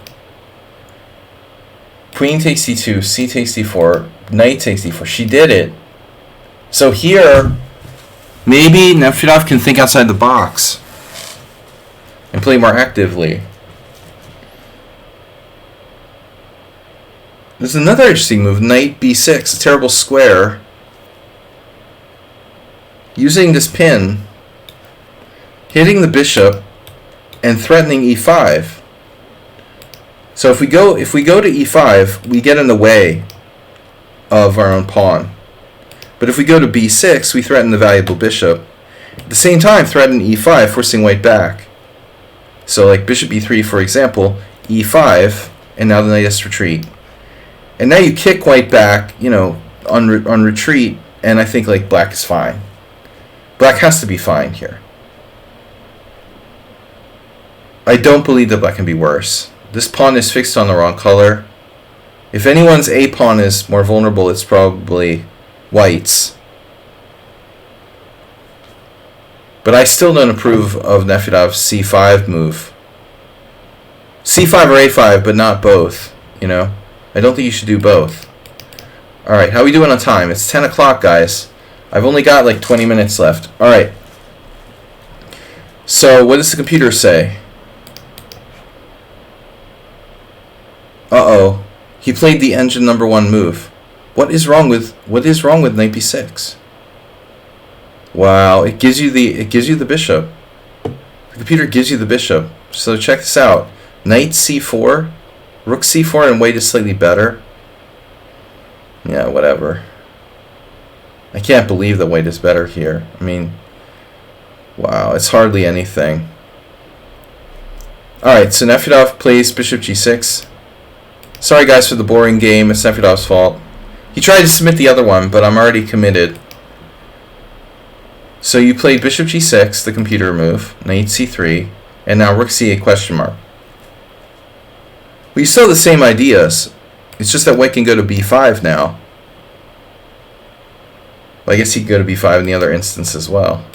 Queen takes d2, c takes d4, knight takes d4. She did it. So here, maybe Nefedov can think outside the box and play more actively. There's another interesting move, knight b6, a terrible square. Using this pin, hitting the bishop, and threatening e5. So if we go to e5, we get in the way of our own pawn. But if we go to b6, we threaten the valuable bishop. At the same time, threaten e5, forcing white back. So like bishop e3, for example, e5, and now the knight has to retreat. And now you kick white back, you know, on retreat, and I think like black is fine. Black has to be fine here. I don't believe that black can be worse. This pawn is fixed on the wrong color. If anyone's a pawn is more vulnerable, it's probably white's. But I still don't approve of Nefedov's c5 move. c5 or a5, but not both, you know? I don't think you should do both. Alright, how are we doing on time? It's 10 o'clock, guys. I've only got like 20 minutes left. Alright. So, what does the computer say? Uh-oh. He played the engine number 1 move. What is wrong with knight b6? Wow, it gives you the bishop. The computer gives you the bishop. So check this out. Knight c4, rook c4, and white is slightly better. Yeah, whatever. I can't believe that white is better here. I mean, wow, it's hardly anything. Alright, so Nefedov plays bishop g6. Sorry guys for the boring game, it's Nefedov's fault. He tried to submit the other one, but I'm already committed. So you played bishop g6, the computer move, knight c3, and now rook c8 question mark. Well, you still have the same ideas. It's just that white can go to b5 now. Well, I guess he could go to b5 in the other instance as well.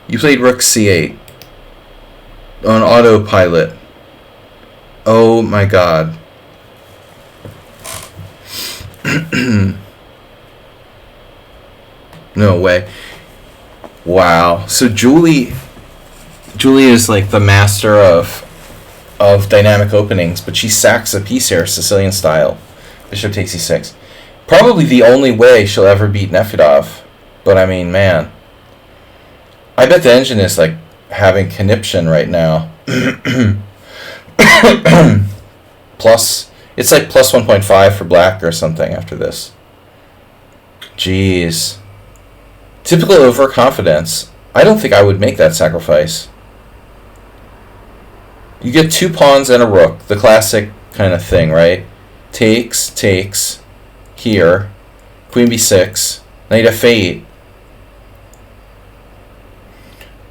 You played rook c8 on autopilot. Oh my god. No way. Wow. So Julie is like the master of dynamic openings, but she sacks a piece here, Sicilian style. Bishop takes e6. Probably the only way she'll ever beat Nefedov. But I mean, man. I bet the engine is like having conniption right now. It's like plus 1.5 for black or something after this. Jeez. Typical overconfidence. I don't think I would make that sacrifice. You get 2 pawns and a rook. The classic kind of thing, right? Takes, here. Queen b6. Knight f8.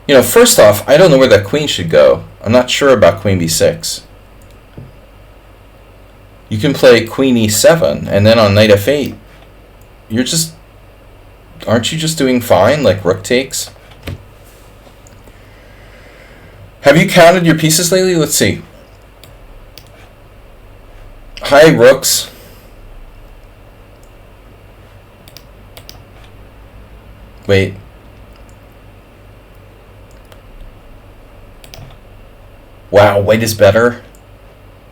You know, first off, I don't know where that queen should go. I'm not sure about queen b6. You can play queen e7, and then on knight f8, aren't you just doing fine, like rook takes? Have you counted your pieces lately? Let's see. Hi, rooks. Wait. Wow, white is better?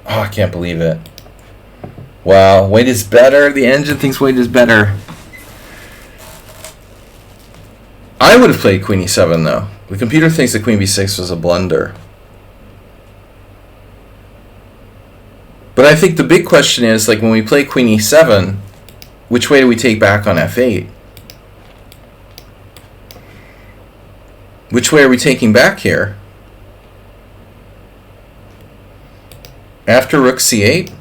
Oh, I can't believe it. Wow, white is better. The engine thinks white is better. I would have played queen e7, though. The computer thinks that queen b6 was a blunder. But I think the big question is, like, when we play queen e7, which way do we take back on f8? Which way are we taking back here? After rook c8?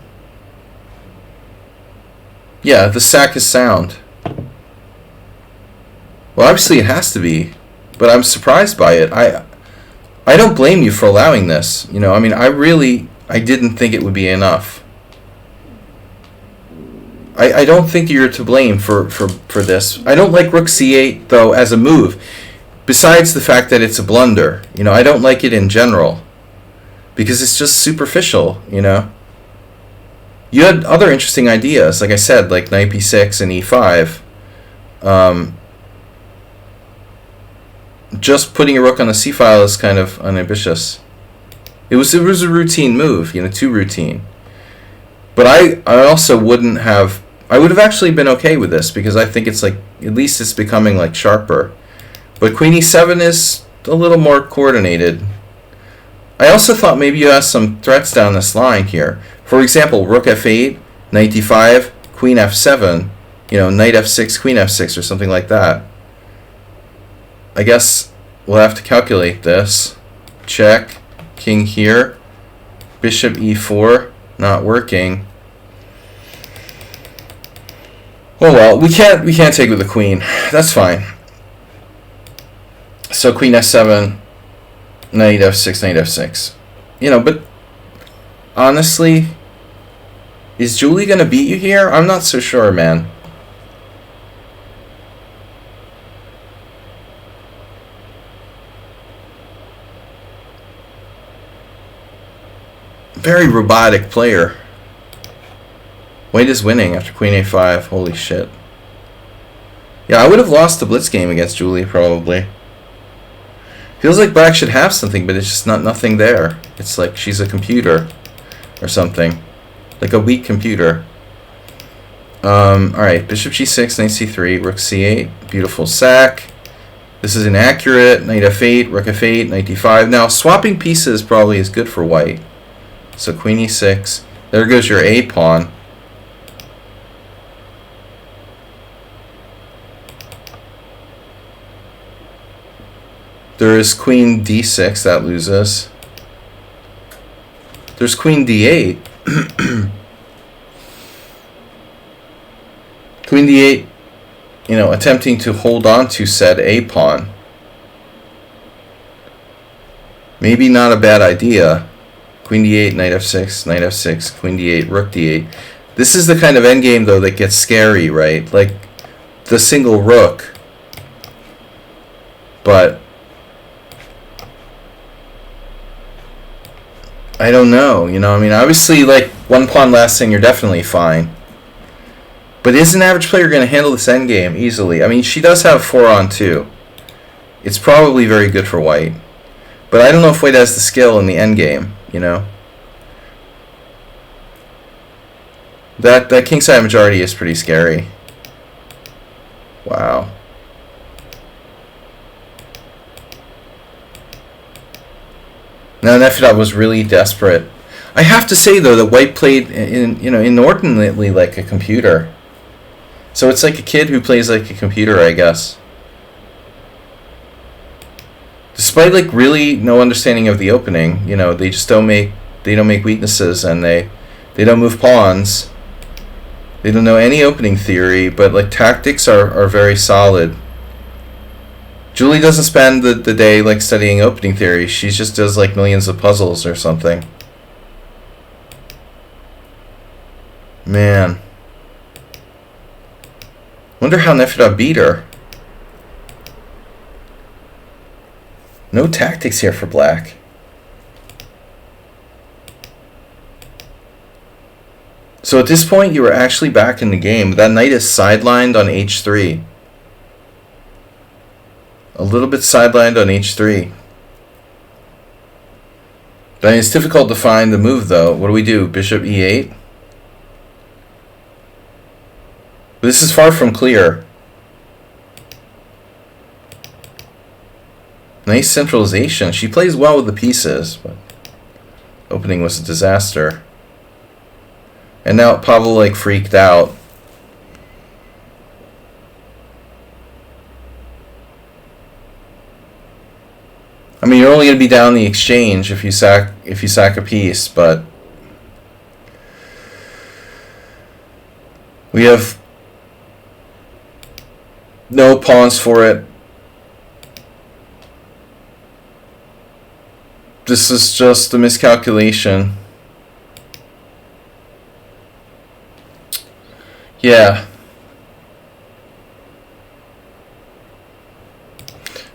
Yeah, the sack is sound. Well, obviously it has to be, but I'm surprised by it. I don't blame you for allowing this. You know, I mean, I didn't think it would be enough. I don't think you're to blame for this. I don't like rook c8, though, as a move. Besides the fact that it's a blunder. You know, I don't like it in general. Because it's just superficial, you know. You had other interesting ideas, like I said, like knight b6 and e5. Just putting a rook on the c file is kind of unambitious. It was a routine move, you know, too routine. But I also wouldn't have. I would have actually been okay with this because I think it's like, at least it's becoming like sharper. But queen e7 is a little more coordinated. I also thought maybe you have some threats down this line here. For example, rook f8, knight d5, queen f7, you know, knight f6, queen f6, or something like that. I guess we'll have to calculate this. Check, king here, bishop e4, not working. Oh well, we can't take with the queen. That's fine. So queen f7, knight f6, knight f6. You know, but honestly, is Julie gonna beat you here? I'm not so sure, man. Very robotic player. White is winning after queen a5. Holy shit. Yeah, I would have lost the blitz game against Julie, probably. Feels like black should have something, but it's just nothing there. It's like she's a computer or something. Like a weak computer. Alright, bishop g6, knight c3, rook c8. Beautiful sack. This is inaccurate. Knight f8, rook f8, knight d5. Now, swapping pieces probably is good for white. So queen e6. There goes your a pawn. There is queen d6, that loses. There's queen d8. Queen d8, you know, attempting to hold on to said a pawn. Maybe not a bad idea. Queen d8, knight f6, knight f6, queen d8, rook d8. This is the kind of endgame, though, that gets scary, right? Like the single rook. But I don't know, you know, I mean, obviously, like, one pawn last thing, you're definitely fine. But is an average player going to handle this endgame easily? I mean, she does have 4 on 2. It's probably very good for white. But I don't know if white has the skill in the endgame, you know. That kingside majority is pretty scary. Wow. Now Nefedov was really desperate. I have to say though that white played inordinately like a computer. So it's like a kid who plays like a computer, I guess. Despite like really no understanding of the opening, you know, they don't make weaknesses, and they don't move pawns. They don't know any opening theory, but like tactics are very solid. Julie doesn't spend the day like studying opening theory. She just does like millions of puzzles or something. Man. Wonder how Nefedov beat her. No tactics here for black. So at this point you were actually back in the game. That knight is sidelined on h3. A little bit sidelined on h3. But it's difficult to find the move, though. What do we do? Bishop e8? This is far from clear. Nice centralization. She plays well with the pieces, but opening was a disaster. And now Pavel like freaked out. I mean, you're only going to be down the exchange if you sack a piece, but we have no pawns for it. This is just a miscalculation. Yeah.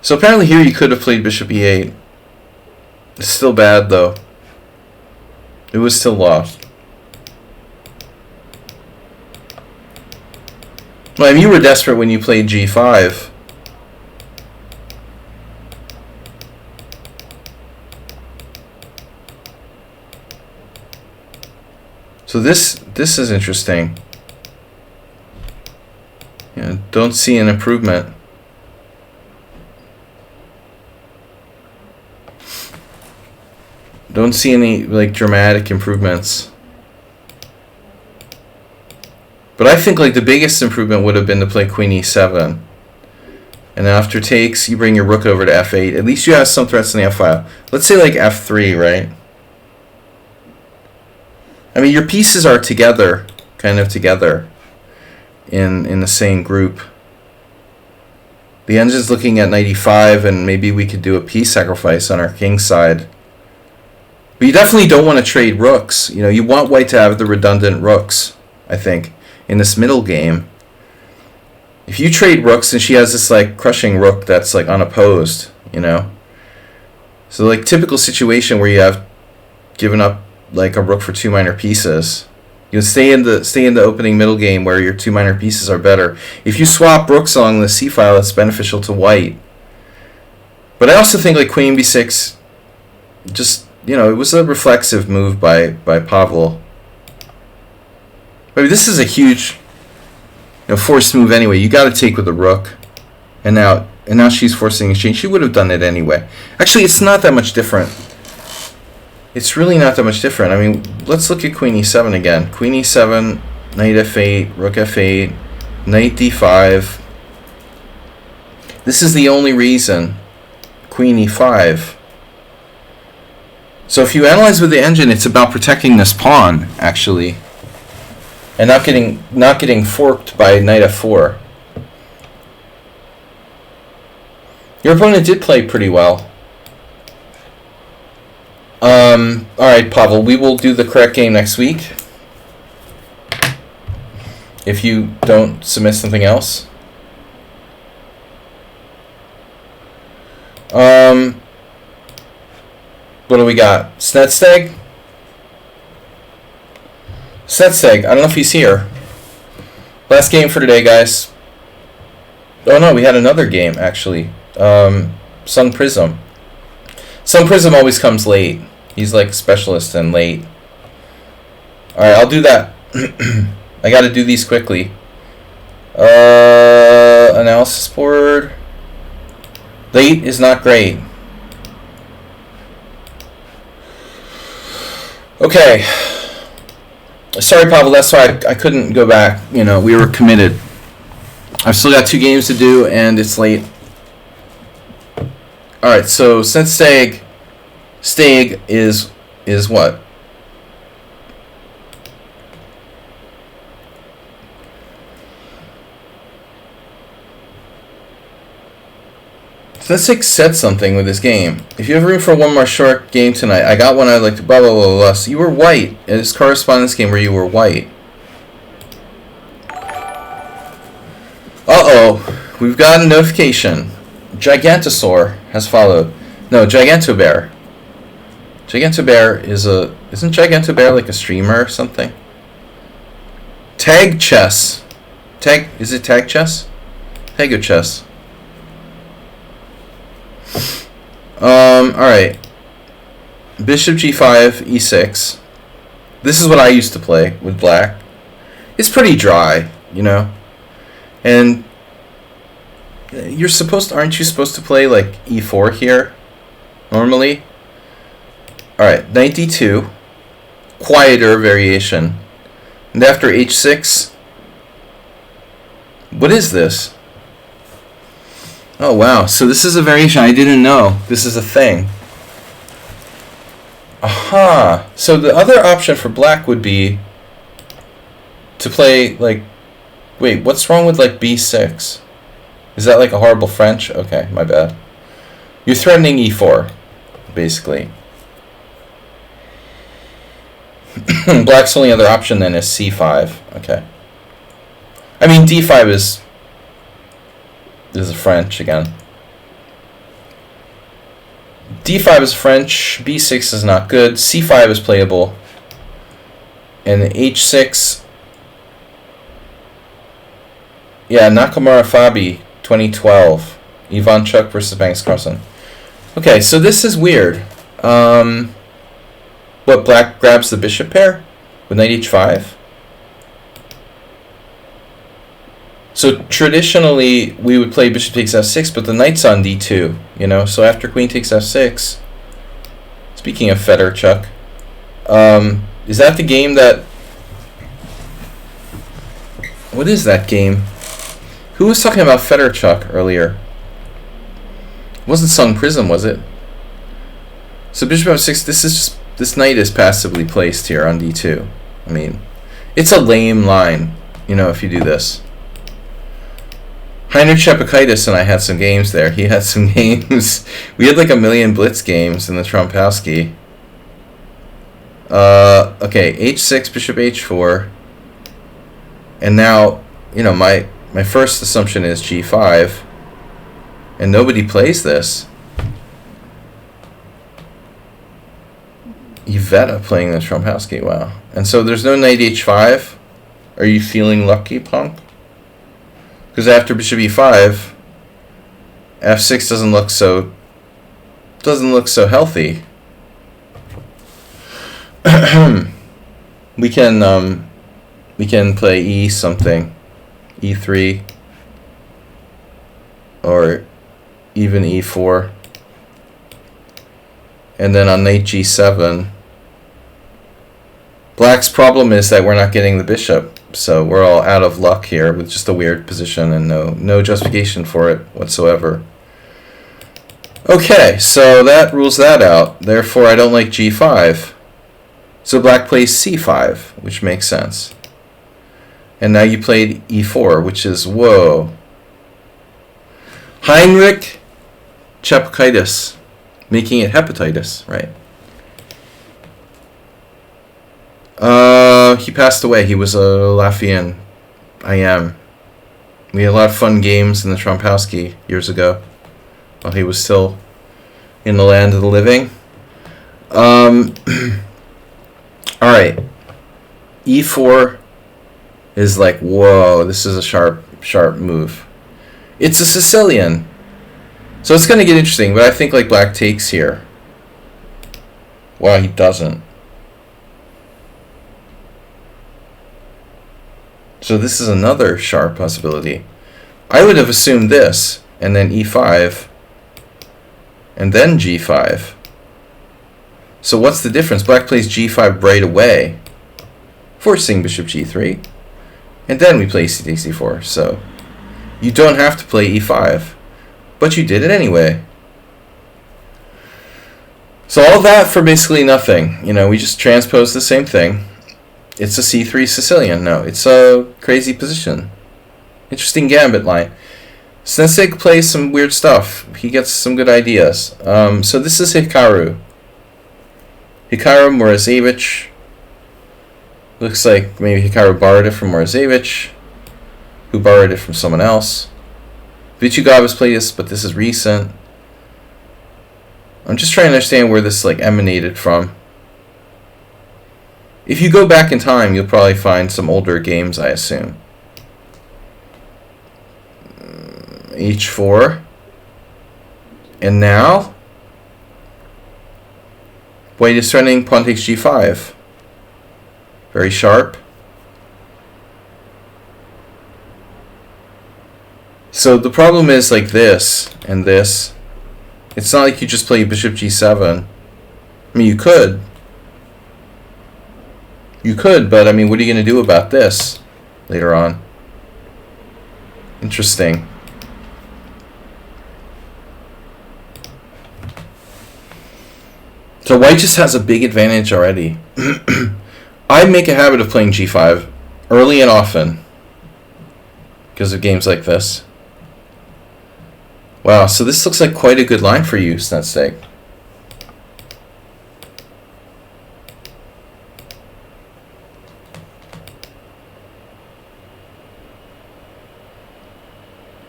So apparently here you could have played bishop e8. It's still bad though. It was still lost. Well, I mean, you were desperate when you played g5. So this is interesting. Yeah, don't see an improvement. Don't see any like dramatic improvements. But I think like the biggest improvement would have been to play queen e7. And after takes, you bring your rook over to f8. At least you have some threats in the f-file. Let's say like f3, right? I mean, your pieces are together, kind of together, in the same group. The engine's looking at knight e5, and maybe we could do a piece sacrifice on our king side. But you definitely don't want to trade rooks. You know, you want white to have the redundant rooks, I think, in this middle game. If you trade rooks and she has this like crushing rook that's like unopposed, you know. So like typical situation where you have given up like a rook for two minor pieces. You stay in the opening middle game where your two minor pieces are better. If you swap rooks along the c file, it's beneficial to white. But I also think like queen b6, just, you know, it was a reflexive move by Pavel. I mean, this is a huge, you know, forced move anyway. You got to take with a rook, and now she's forcing exchange. She would have done it anyway. Actually, it's not that much different. It's really not that much different. I mean, let's look at queen e7 again. Queen e7, knight f8, rook f8, knight d5. This is the only reason. Queen e5. So if you analyze with the engine, it's about protecting this pawn, actually, and not getting forked by knight f4. Your opponent did play pretty well. Alright, Pavel, we will do the correct game next week. If you don't submit something else. What do we got? Snedsteg? Snedsteg, I don't know if he's here. Last game for today, guys. Oh no, we had another game, actually. Sun Prism. Sun Prism always comes late. He's like a specialist in late. Alright, I'll do that. I gotta do these quickly. Analysis board. Late is not great. Okay. Sorry, Pavel, that's why I couldn't go back. You know, we were committed. I've still got 2 games to do, and it's late. Alright, so since Stag is what? Snedsteg said something with this game. If you have room for one more short game tonight, I got one I'd like to blah blah blah blah. So you were white. It's correspondence game where you were white. Uh-oh. We've got a notification. Gigantosaur has followed. No, Gigantobear. Gigantobear isn't Gigantobear like a streamer or something? Tag chess. Is it tag chess? Tago chess. Alright. Bishop g5, e6. This is what I used to play with black. It's pretty dry, you know. And aren't you supposed to play like e4 here normally? Alright, knight d2. Quieter variation. And after h6, what is this? Oh wow, so this is a variation. I didn't know this is a thing. Aha! So the other option for black would be to play like, wait, what's wrong with like b6? Is that like a horrible French? Okay, my bad. You're threatening e4, basically. Black's only other option then is c5. Okay. I mean d5 is French again. d5 is French, b6 is not good, c5 is playable, and h6. Yeah, Nakamura Fabi, 2012. Ivanchuk versus Magnus Carlsen. Okay, so this is weird. What, black grabs the bishop pair with knight h5? So traditionally, we would play bishop takes f6, but the knight's on d2, you know? So after queen takes f6, speaking of Federchuk, is that the game that... What is that game? Who was talking about Federchuk earlier? It wasn't Sung Prism, was it? So bishop f6, this knight is passively placed here on d2. I mean, it's a lame line, you know, if you do this. Heinrich Shepakaitis and I had some games there. He had some games. We had like 1 million blitz games in the Trompowski. Okay, h6, bishop h4. And now, you know, my first assumption is g5. And nobody plays this. Iveta playing the Trompowski, wow. And so there's no knight h5. Are you feeling lucky, Punk? Because after bishop e5, f6 doesn't look so healthy. we can play e something, e3, or even e4, and then on knight g7. Black's problem is that we're not getting the bishop, so we're all out of luck here with just a weird position and no justification for it whatsoever. Okay, so that rules that out. Therefore, I don't like g5. So black plays c5, which makes sense. And now you played e4, which is, whoa. Heinrich Chepakaitis, making it hepatitis, right? He passed away. He was a Latvian IM. We had a lot of fun games in the Trompowski years ago while he was still in the land of the living. Alright. E4 is like, whoa, this is a sharp move. It's a Sicilian. So it's going to get interesting, but I think like black takes here. Wow, he doesn't. So this is another sharp possibility. I would have assumed this, and then e5, and then g5. So what's the difference? Black plays g5 right away, forcing bishop g3, and then we play c takes e4. So you don't have to play e5, but you did it anyway. So all that for basically nothing. You know, we just transposed the same thing. It's a c3 Sicilian. No, it's a crazy position. Interesting gambit line. Sensei plays some weird stuff. He gets some good ideas. So this is Hikaru. Hikaru Morozevich. Looks like maybe Hikaru borrowed it from Morozevich, who borrowed it from someone else. Vichugov has played this, but this is recent. I'm just trying to understand where this like emanated from. If you go back in time, you'll probably find some older games, I assume. H4. And now, white is threatening pawn takes g5. Very sharp. So the problem is like this and this. It's not like you just play bishop g7. I mean, you could. You could, but I mean, what are you going to do about this later on? Interesting. So white just has a big advantage already. I make a habit of playing g5 early and often because of games like this. Wow, so this looks like quite a good line for you, Snetseg.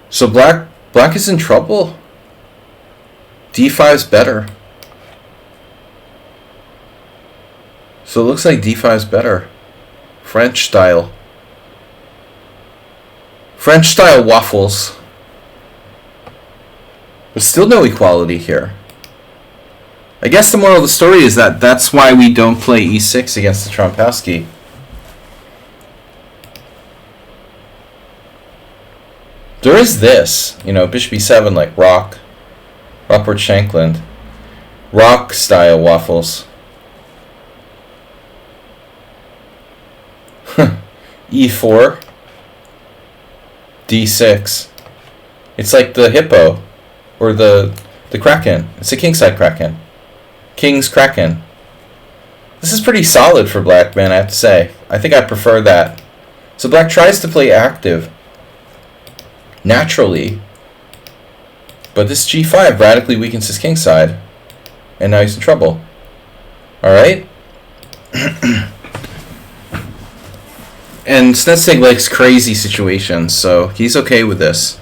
So black is in trouble. d5's better. So it looks like d5's better. French style. French style waffles. But still no equality here. I guess the moral of the story is that that's why we don't play e6 against the Trompowsky. There is this, you know, bishop e7 like Rockport Shankland. Rock style waffles. e4. d6. It's like the hippo. Or the kraken. It's a kingside kraken. King's kraken. This is pretty solid for black, man, I have to say. I think I prefer that. So black tries to play active. Naturally. But this g5 radically weakens his kingside. And now he's in trouble. Alright? And Snetseg likes crazy situations, so he's okay with this.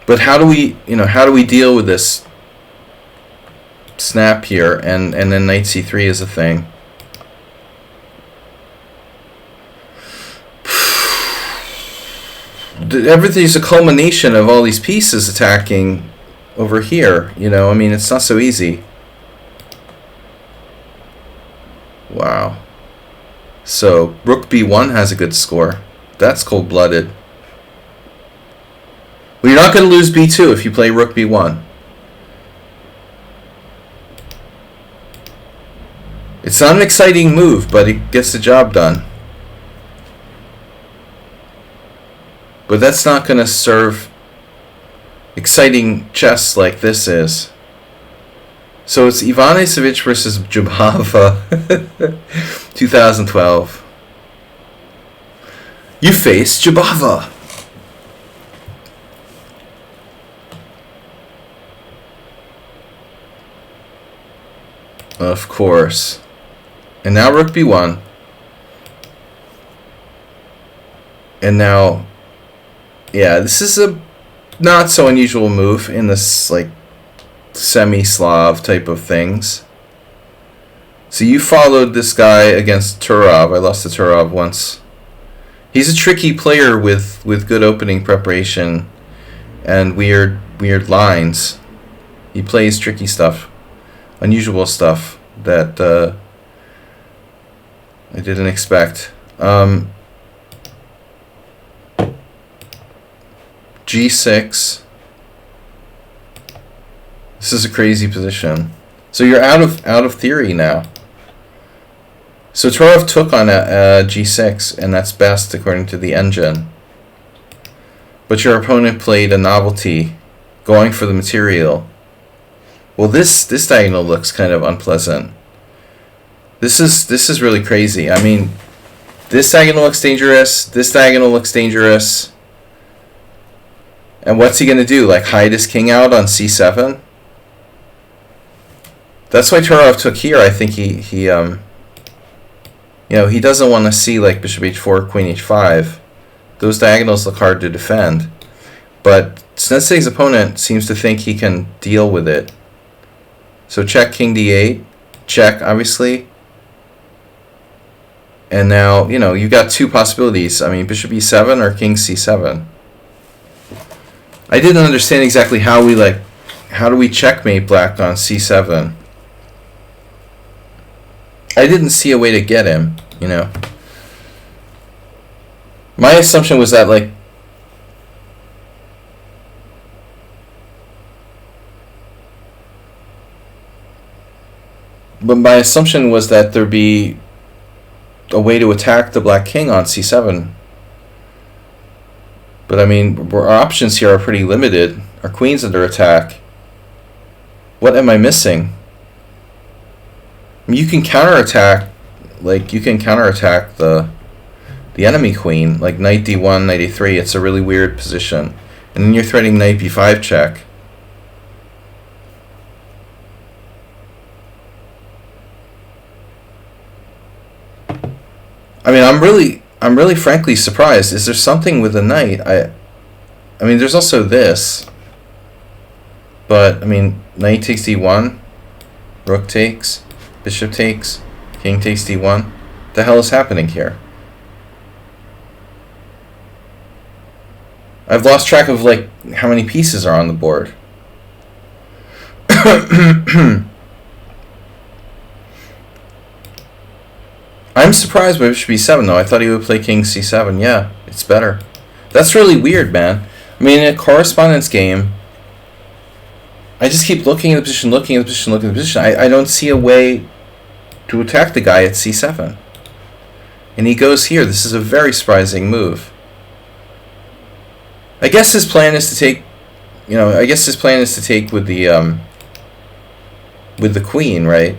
But how do we deal with this snap here, and then knight c3 is a thing? Everything's a culmination of all these pieces attacking over here, you know, I mean, it's not so easy. Wow. So, rook b1 has a good score. That's cold-blooded. Well, you're not going to lose b2 if you play rook b1. It's not an exciting move, but it gets the job done. But that's not going to serve exciting chess like this is. So it's Ivan Isevich versus Jubava 2012. You face Jubava. Of course. And now rook b1. And now, yeah, this is a not so unusual move in this like semi-Slav type of things. So you followed this guy against Turov. I lost to Turov once. He's a tricky player with good opening preparation and weird lines. He plays tricky stuff, unusual stuff that I didn't expect. G6. This is a crazy position. So you're out of theory now. So Turov took on a G6, and that's best according to the engine. But your opponent played a novelty, going for the material. Well, this diagonal looks kind of unpleasant. This is really crazy. I mean, this diagonal looks dangerous. This diagonal looks dangerous. And what's he gonna do? Like hide his king out on c7? That's why Turov took here. I think he you know, he doesn't want to see like bishop h4, queen h5. Those diagonals look hard to defend. But Snetseg's opponent seems to think he can deal with it. So check king d8, check obviously. And now, you know, you got two possibilities. I mean, bishop e7 or king c7. I didn't understand exactly how do we checkmate black on c7. I didn't see a way to get him, you know. My assumption was that like But my assumption was that there'd be a way to attack the black king on c7. But I mean, our options here are pretty limited. Our queen's under attack. What am I missing? I mean, you can counterattack, like you can counterattack the enemy queen, like knight d1, knight a3. It's a really weird position, and then you're threatening knight b5 check. I mean, I'm really frankly surprised. Is there something with the knight? I mean, there's also this. But, I mean, knight takes d1, rook takes, bishop takes, king takes d1. What the hell is happening here? I've lost track of, like, how many pieces are on the board. I'm surprised by bishop b7, though. I thought he would play king c7. Yeah, it's better. That's really weird, man. I mean, in a correspondence game, I just keep looking at the position, looking at the position, looking at the position. I don't see a way to attack the guy at c7. And he goes here. This is a very surprising move. I guess his plan is to take, I guess his plan is to take with the queen, right?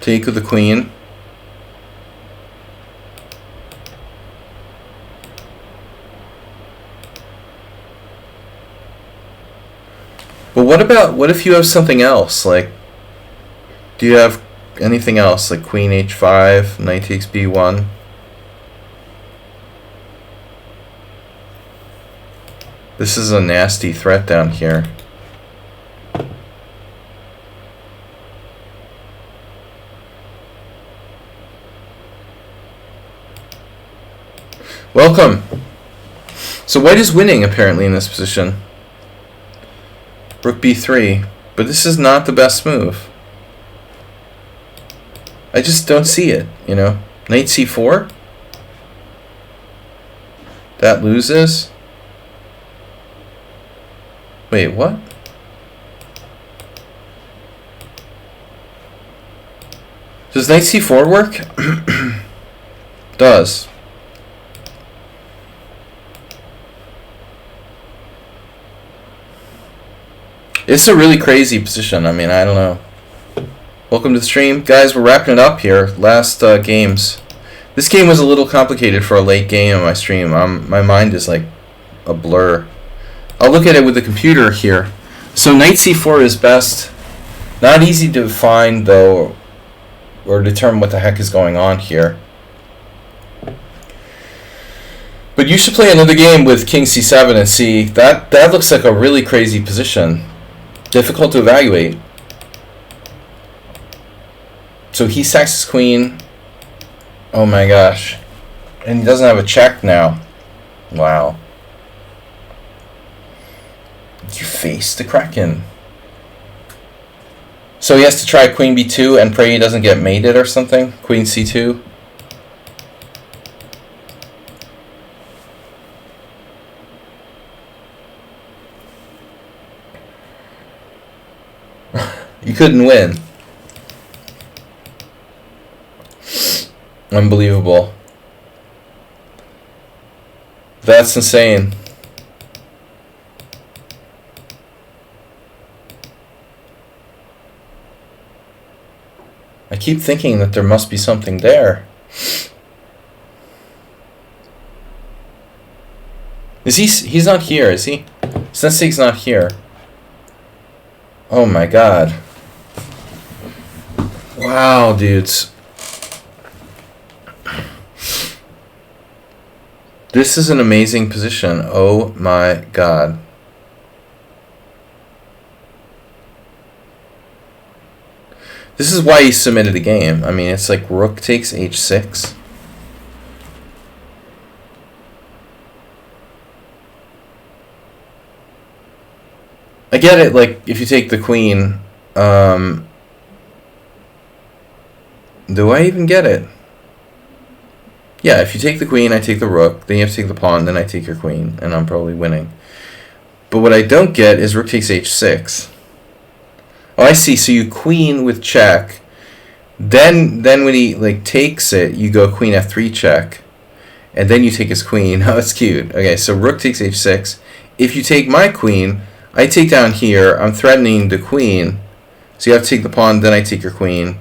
Take with the queen. But what if you have something else? Like, do you have anything else? Like queen h5, knight takes b1? This is a nasty threat down here. Welcome. So white is winning apparently in this position. Rook b3, but this is not the best move. I just don't see it, Knight c4? That loses? Wait, what? Does knight c4 work? Does. It's a really crazy position. I mean, I don't know. Welcome to the stream. Guys, we're wrapping it up here. Last games. This game was a little complicated for a late game on my stream. My mind is like a blur. I'll look at it with the computer here. So knight c4 is best. Not easy to find, though, or determine what the heck is going on here. But you should play another game with king c7 and see. That looks like a really crazy position. Difficult to evaluate. So he sacks his queen. Oh my gosh. And he doesn't have a check now. Wow. You face the Kraken. So he has to try queen b2 and pray he doesn't get mated or something? Queen c2. You couldn't win. Unbelievable. That's insane. I keep thinking that there must be something there. He's not here, is he? Sensei's not here. Oh my god. Wow, dudes. This is an amazing position. Oh my god. This is why he submitted the game. I mean, it's like rook takes h6. I get it, like, if you take the queen, do I even get it? Yeah, if you take the queen, I take the rook, then you have to take the pawn, then I take your queen, and I'm probably winning. But what I don't get is rook takes h6. Oh, I see. So you queen with check. Then when he like takes it, you go queen f3 check. And then you take his queen. Oh, that's cute. Okay, so rook takes h6. If you take my queen, I take down here. I'm threatening the queen. So you have to take the pawn, then I take your queen.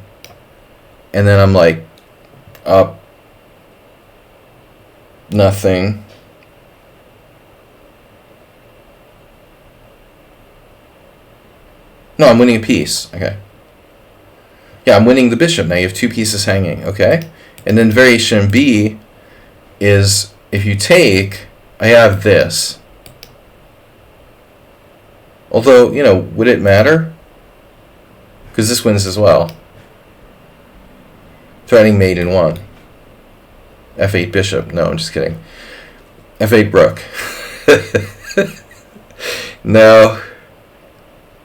And then I'm like, up. Nothing. No, I'm winning a piece. Okay. Yeah, I'm winning the bishop. Now you have 2 pieces hanging. Okay. And then variation B is if you take, I have this. Although, you know, would it matter? Because this wins as well. Threatening mate in 1. F8 bishop. No, I'm just kidding. F8 rook. No.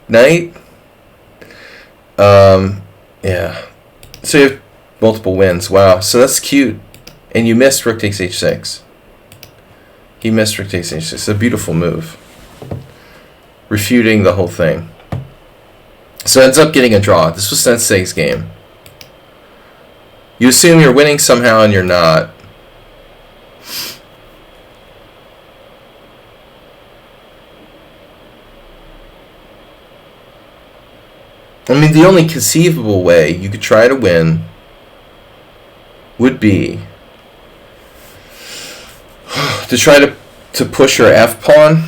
Knight. Yeah. So you have multiple wins. Wow. So that's cute. And you missed rook takes h6. He missed rook takes h6. It's a beautiful move. Refuting the whole thing. So it ends up getting a draw. This was Sensei's game. You assume you're winning somehow and you're not. I mean, the only conceivable way you could try to win would be to try to push your f pawn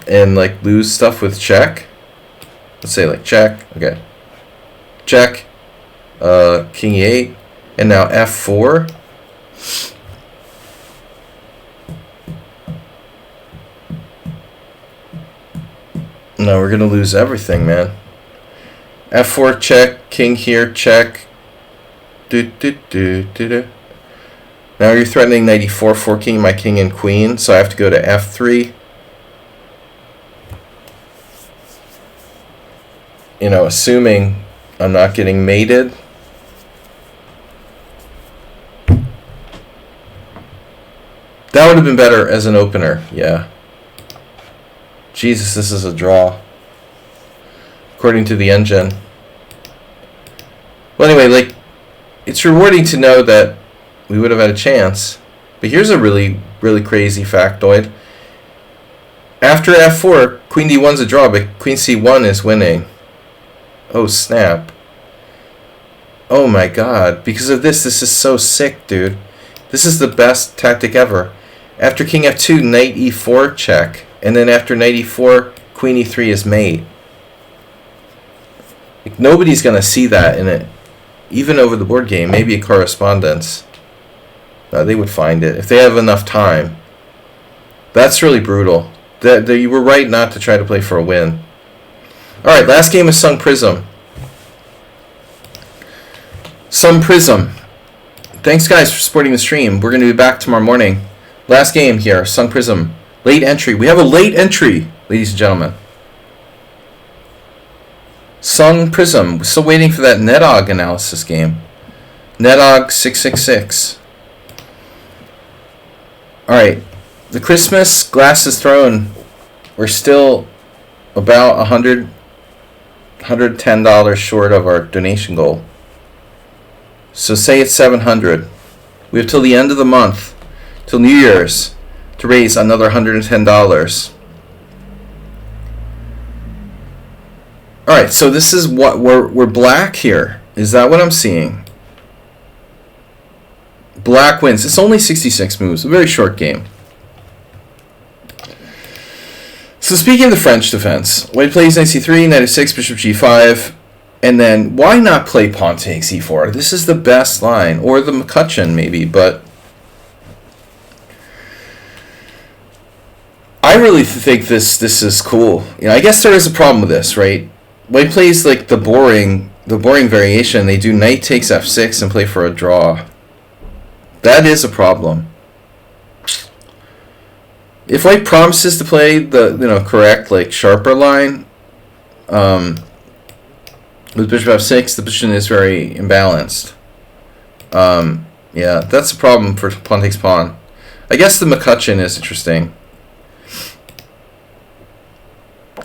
and like lose stuff with check. Let's say like check. Okay. Check. King e8. And now f4. No, we're gonna lose everything, man. f4 check, king here, check. Now you're threatening knight e4, forking my king and queen, so I have to go to f3. You know, assuming I'm not getting mated. That would have been better as an opener, yeah. Jesus, this is a draw. According to the engine. Well, anyway, like, it's rewarding to know that we would have had a chance. But here's a really, really crazy factoid. After f4, queen d1's a draw, but queen c1 is winning. Oh, snap. Oh my god. Because of this is so sick, dude. This is the best tactic ever. After king f2, knight e4 check. And then after knight e4, queen e3 is mate. Like, nobody's going to see that in it. Even over the board game. Maybe a correspondence. They would find it. If they have enough time. That's really brutal. You were right not to try to play for a win. Alright, last game is Sung Prism. Sung Prism. Thanks, guys, for supporting the stream. We're going to be back tomorrow morning. Last game here, Sung Prism. Late entry. We have a late entry, ladies and gentlemen. Sung Prism. We're still waiting for that Nedog analysis game. Nedog 666. Alright. The Christmas Glasses Thrown. We're still about $110 short of our donation goal. So say it's 700. We have till the end of the month, till New Year's, to raise another $110. All right, so this is what we're black here. Is that what I'm seeing? Black wins. It's only 66 moves. A very short game. So speaking of the French defense, white plays knight c3, knight f6, bishop g5. And then, why not play pawn takes e4? This is the best line. Or the McCutcheon, maybe, but I really think this is cool. You know, I guess there is a problem with this, right? White plays like the boring variation. They do knight takes f6 and play for a draw. That is a problem. If white promises to play the correct, like, sharper line, with bishop f6, the position is very imbalanced. Yeah, that's a problem for pawn takes pawn. I guess the McCutcheon is interesting.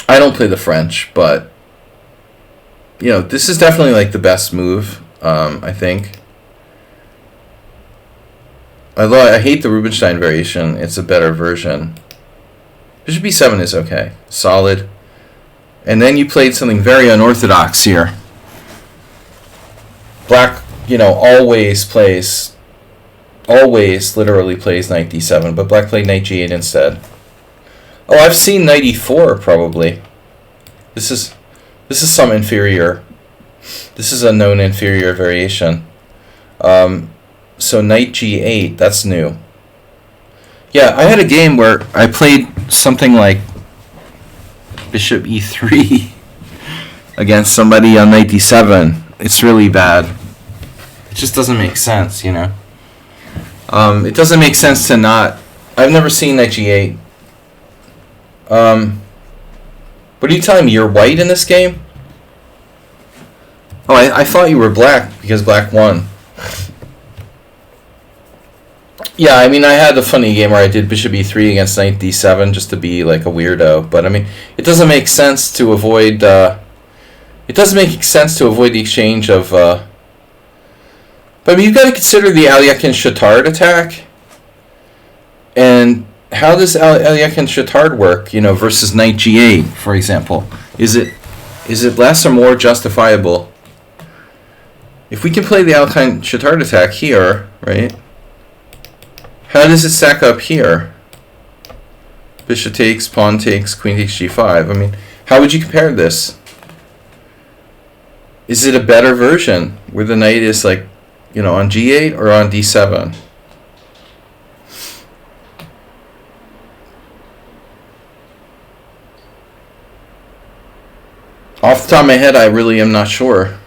I don't play the French, but this is definitely like the best move, I think. I hate the Rubinstein variation. It's a better version. Bishop b7 is okay. Solid. And then you played something very unorthodox here. Black, always literally plays knight d7, but black played knight g8 instead. Oh, I've seen knight e4 probably. This is some inferior. This is a known inferior variation. So knight g8, that's new. Yeah, I had a game where I played something like bishop e3 against somebody on knight d7. It's really bad. It just doesn't make sense, It doesn't make sense to not... I've never seen knight g8. What are you telling me? You're white in this game? Oh, I thought you were black because black won. Yeah, I had a funny game where I did bishop e3 against knight d7 just to be like a weirdo. But it doesn't make sense to avoid. It doesn't make sense to avoid the exchange of. But you've got to consider the Alekhine-Chattard attack. And how does Alekhine-Chattard work? Versus knight g8, for example. Is it less or more justifiable? If we can play the Alekhine-Chattard attack here, right? How does it stack up here? Bishop takes, pawn takes, queen takes g5. How would you compare this? Is it a better version where the knight is on g8 or on d7? Off the top of my head, I really am not sure.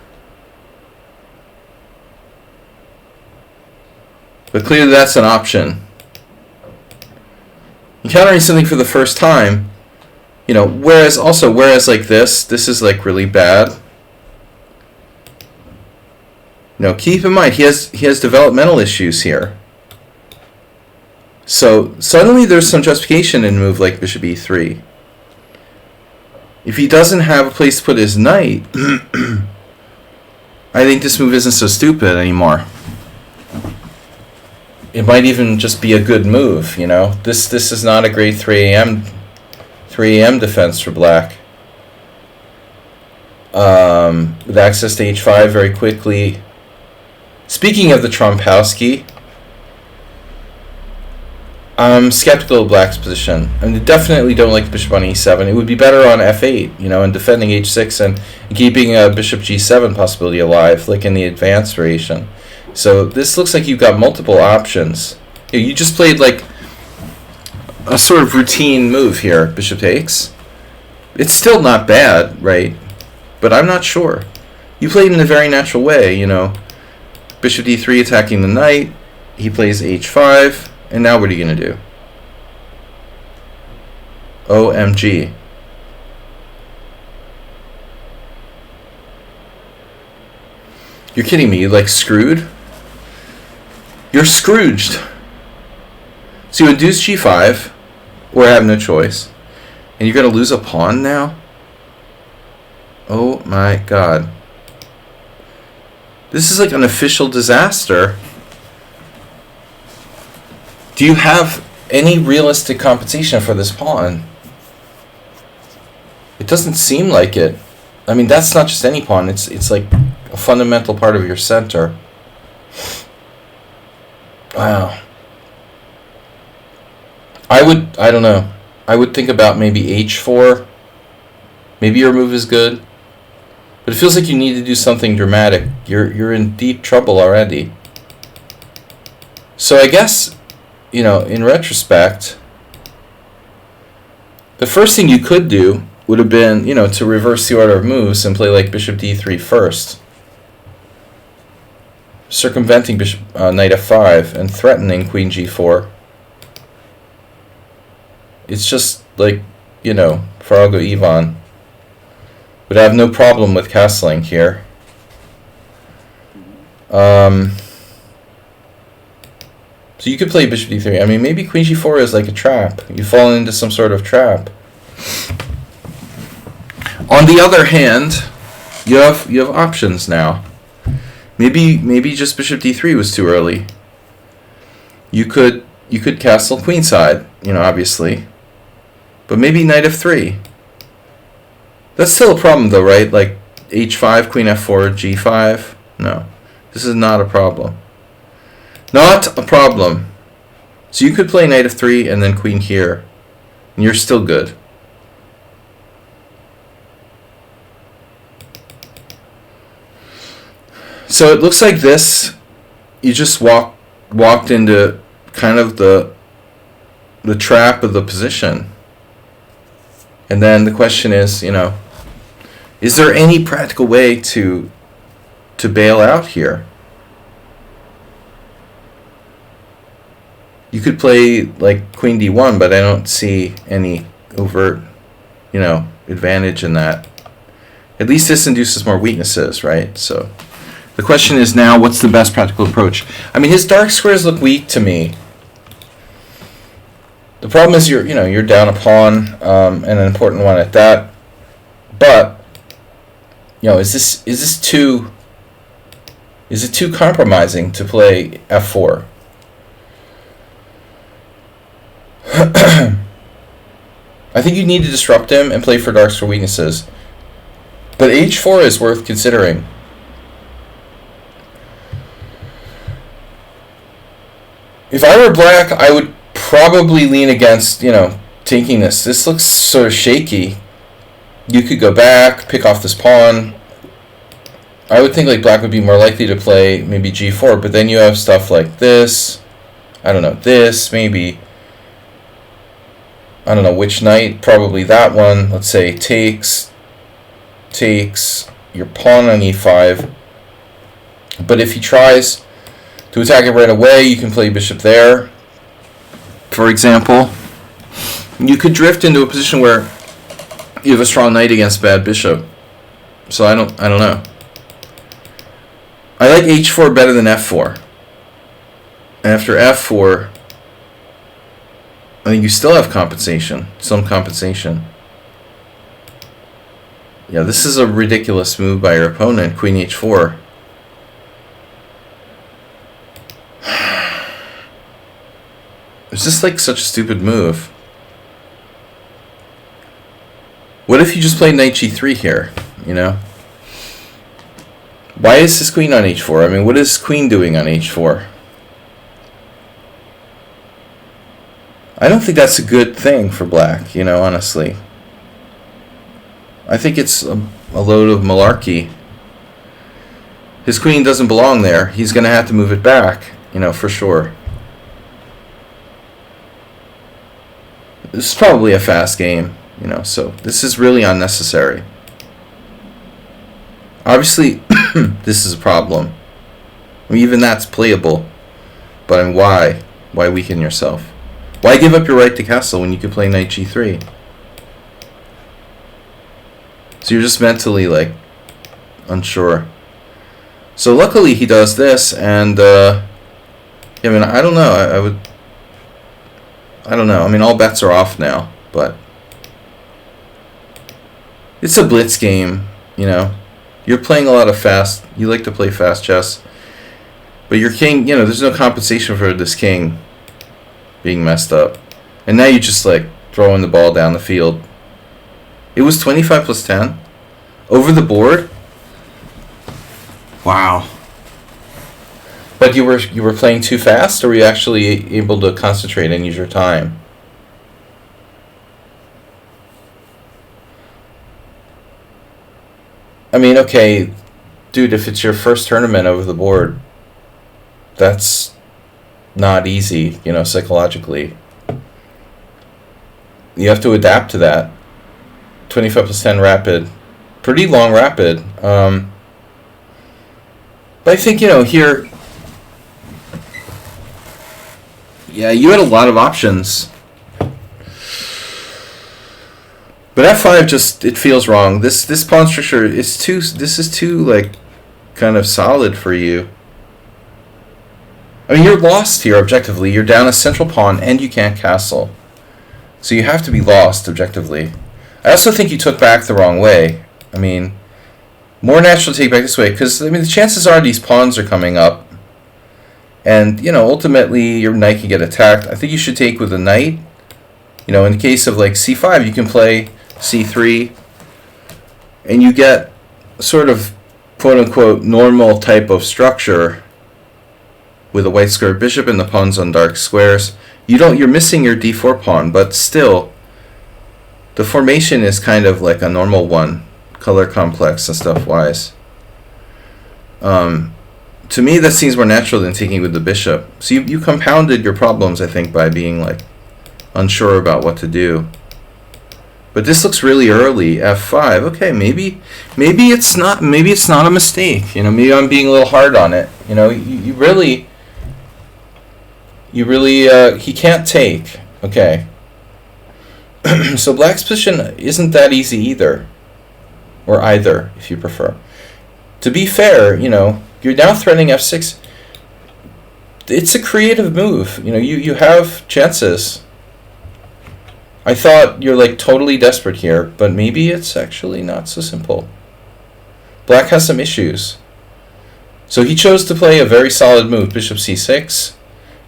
But clearly that's an option. Encountering something for the first time, whereas like this is like really bad. Keep in mind he has developmental issues here. So suddenly there's some justification in a move like bishop e3. If he doesn't have a place to put his knight, I think this move isn't so stupid anymore. It might even just be a good move, This is not a great 3 a.m. defense for black. With access to h5 very quickly. Speaking of the Trompowsky, I'm skeptical of black's position. I definitely don't like bishop on e7. It would be better on f8, and defending h6 and keeping a bishop g7 possibility alive, like in the advanced variation. So this looks like you've got multiple options. You just played like a sort of routine move here, bishop takes. It's still not bad, right? But I'm not sure. You played in a very natural way, Bishop d3 attacking the knight. He plays h5. And now what are you going to do? OMG. You're kidding me. You screwed? You're Scrooged. So you induce g5, or have no choice. And you're going to lose a pawn now? Oh my god. This is like an official disaster. Do you have any realistic compensation for this pawn? It doesn't seem like it. That's not just any pawn. It's like a fundamental part of your center. Wow. I don't know. I would think about maybe h4. Maybe your move is good. But it feels like you need to do something dramatic. You're in deep trouble already. So I guess, in retrospect, the first thing you could do would have been, to reverse the order of moves and play like bishop d3 first. Circumventing bishop knight f5 and threatening queen g4. It's just like, Fargo Ivan would have no problem with castling here. So you could play bishop d3. Maybe queen g4 is like a trap. You've fallen into some sort of trap. On the other hand, you have options now. Maybe just bishop d3 was too early. You could castle queenside, obviously. But maybe knight f3. That's still a problem though, right? Like h5, queen f4, g5. No. This is not a problem. Not a problem. So you could play knight f3 and then queen here. And you're still good. So it looks like this, you just walked into kind of the trap of the position. And then the question is, is there any practical way to bail out here? You could play like queen d1, but I don't see any overt, advantage in that. At least this induces more weaknesses, right? So the question is now, what's the best practical approach? I mean, his dark squares look weak to me. The problem is you're down a pawn, and an important one at that. But is it too compromising to play f4? I think you need to disrupt him and play for darks for weaknesses. But h4 is worth considering. If I were black, I would probably lean against, taking this. This looks sort of shaky. You could go back, pick off this pawn. I would think like black would be more likely to play maybe g4, but then you have stuff like this. I don't know, this, maybe. I don't know which knight, probably that one. Let's say takes, your pawn on e5. But if he tries to attack it right away, you can play bishop there. For example, you could drift into a position where you have a strong knight against bad bishop. So I don't know. I like h4 better than f4. And after f4, I think you still have compensation, some compensation. Yeah, this is a ridiculous move by your opponent, queen h4. It's just like such a stupid move. What if you just play knight g3 here, Why is this queen on h4? I mean, what is queen doing on h4? I don't think that's a good thing for black, honestly. I think it's a load of malarkey. His queen doesn't belong there. He's going to have to move it back, for sure. This is probably a fast game, so this is really unnecessary. Obviously, this is a problem. I mean, even that's playable. But I mean, why? Why weaken yourself? Why give up your right to castle when you could play knight g3? So you're just mentally, unsure. So luckily he does this, and, I mean, I don't know. I don't know. I mean, all bets are off now, but it's a blitz game, You're playing a lot of fast. You like to play fast chess. But your king, there's no compensation for this king being messed up. And now you just, throwing the ball down the field. It was 25 plus 10? Over the board? Wow. But you were playing too fast, or were you actually able to concentrate and use your time? I mean, okay, dude, if it's your first tournament over the board, that's not easy, psychologically. You have to adapt to that. 25 plus 10 rapid. Pretty long rapid. But I think, here... Yeah, you had a lot of options. But f5 just, it feels wrong. This pawn structure is too, this is too, kind of solid for you. I mean, you're lost here, objectively. You're down a central pawn, and you can't castle. So you have to be lost, objectively. I also think you took back the wrong way. I mean, More natural to take back this way, because I mean the chances are these pawns are coming up, and you know ultimately your knight can get attacked. I think you should take with the knight. You know, in the case of like c5, you can play c3, and you get sort of quote unquote normal type of structure with a white square bishop and the pawns on dark squares. You're missing your d4 pawn, but still the formation is kind of like a normal one, color complex and stuff wise. To me that seems more natural than taking with the bishop. So you compounded your problems, I think, by being like unsure about what to do. But this looks really early, f5. Okay, maybe it's not a mistake. You know, maybe I'm being a little hard on it. You know, you really he can't take. Okay. So black's position isn't that easy either, or either, if you prefer. To be fair, you know, you're now threatening f6. It's a creative move. You know, you have chances. I thought you're like totally desperate here, but maybe it's actually not so simple. Black has some issues. So he chose to play a very solid move, bishop c6.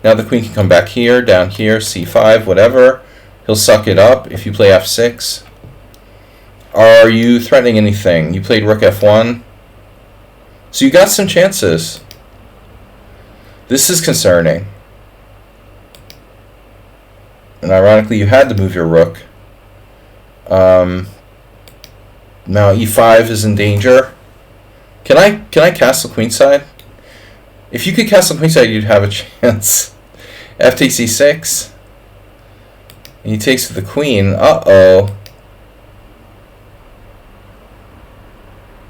Now the queen can come back here, down here, c5, whatever. He'll suck it up if you play f6. Are you threatening anything? You played rook f1. So you got some chances. This is concerning. And ironically, you had to move your rook. Now e5 is in danger. Can I castle queenside? If you could castle queenside, you'd have a chance. F takes e6. And he takes with the queen. Uh-oh.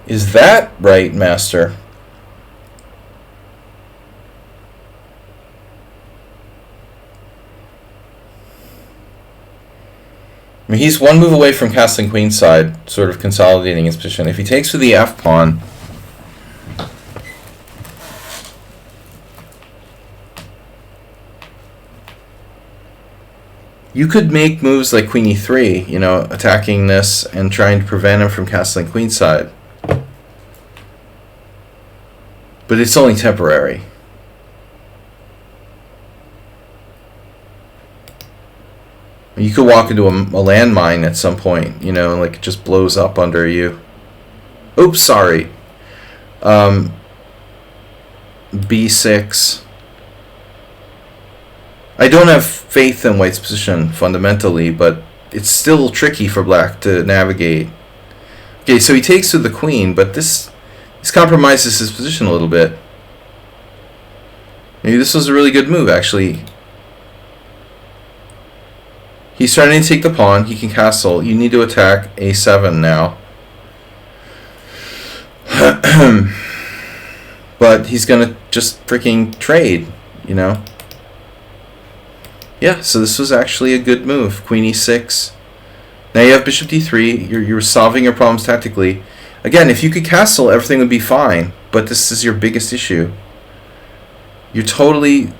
Is that right, master? I mean, he's one move away from castling queenside, sort of consolidating his position. If he takes with the f pawn, you could make moves like queen e3, you know, attacking this and trying to prevent him from castling queenside. But it's only temporary. You could walk into a landmine at some point, you know, like it just blows up under you. Oops, sorry. b6. I don't have faith in white's position fundamentally, but it's still tricky for black to navigate. Okay, so he takes with the queen, but this compromises his position a little bit. Maybe this was a really good move, actually. He's starting to take the pawn. He can castle. You need to attack a7 now. But he's going to just freaking trade, you know. Yeah, so this was actually a good move. Queen e6. Now you have bishop d3. You're solving your problems tactically. Again, if you could castle, everything would be fine. But this is your biggest issue. You're totally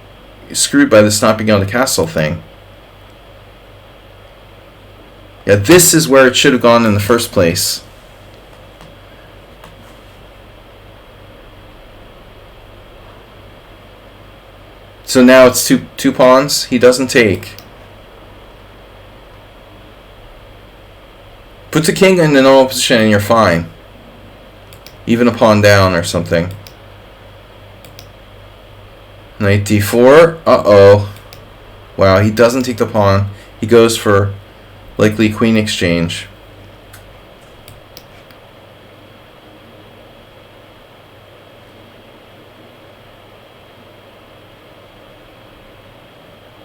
screwed by this not being able to castle thing. Yeah, this is where it should have gone in the first place. So now it's two pawns. He doesn't take. Put the king in the normal position and you're fine. Even a pawn down or something. Knight d4. Uh-oh. Wow, he doesn't take the pawn. He goes for likely queen exchange.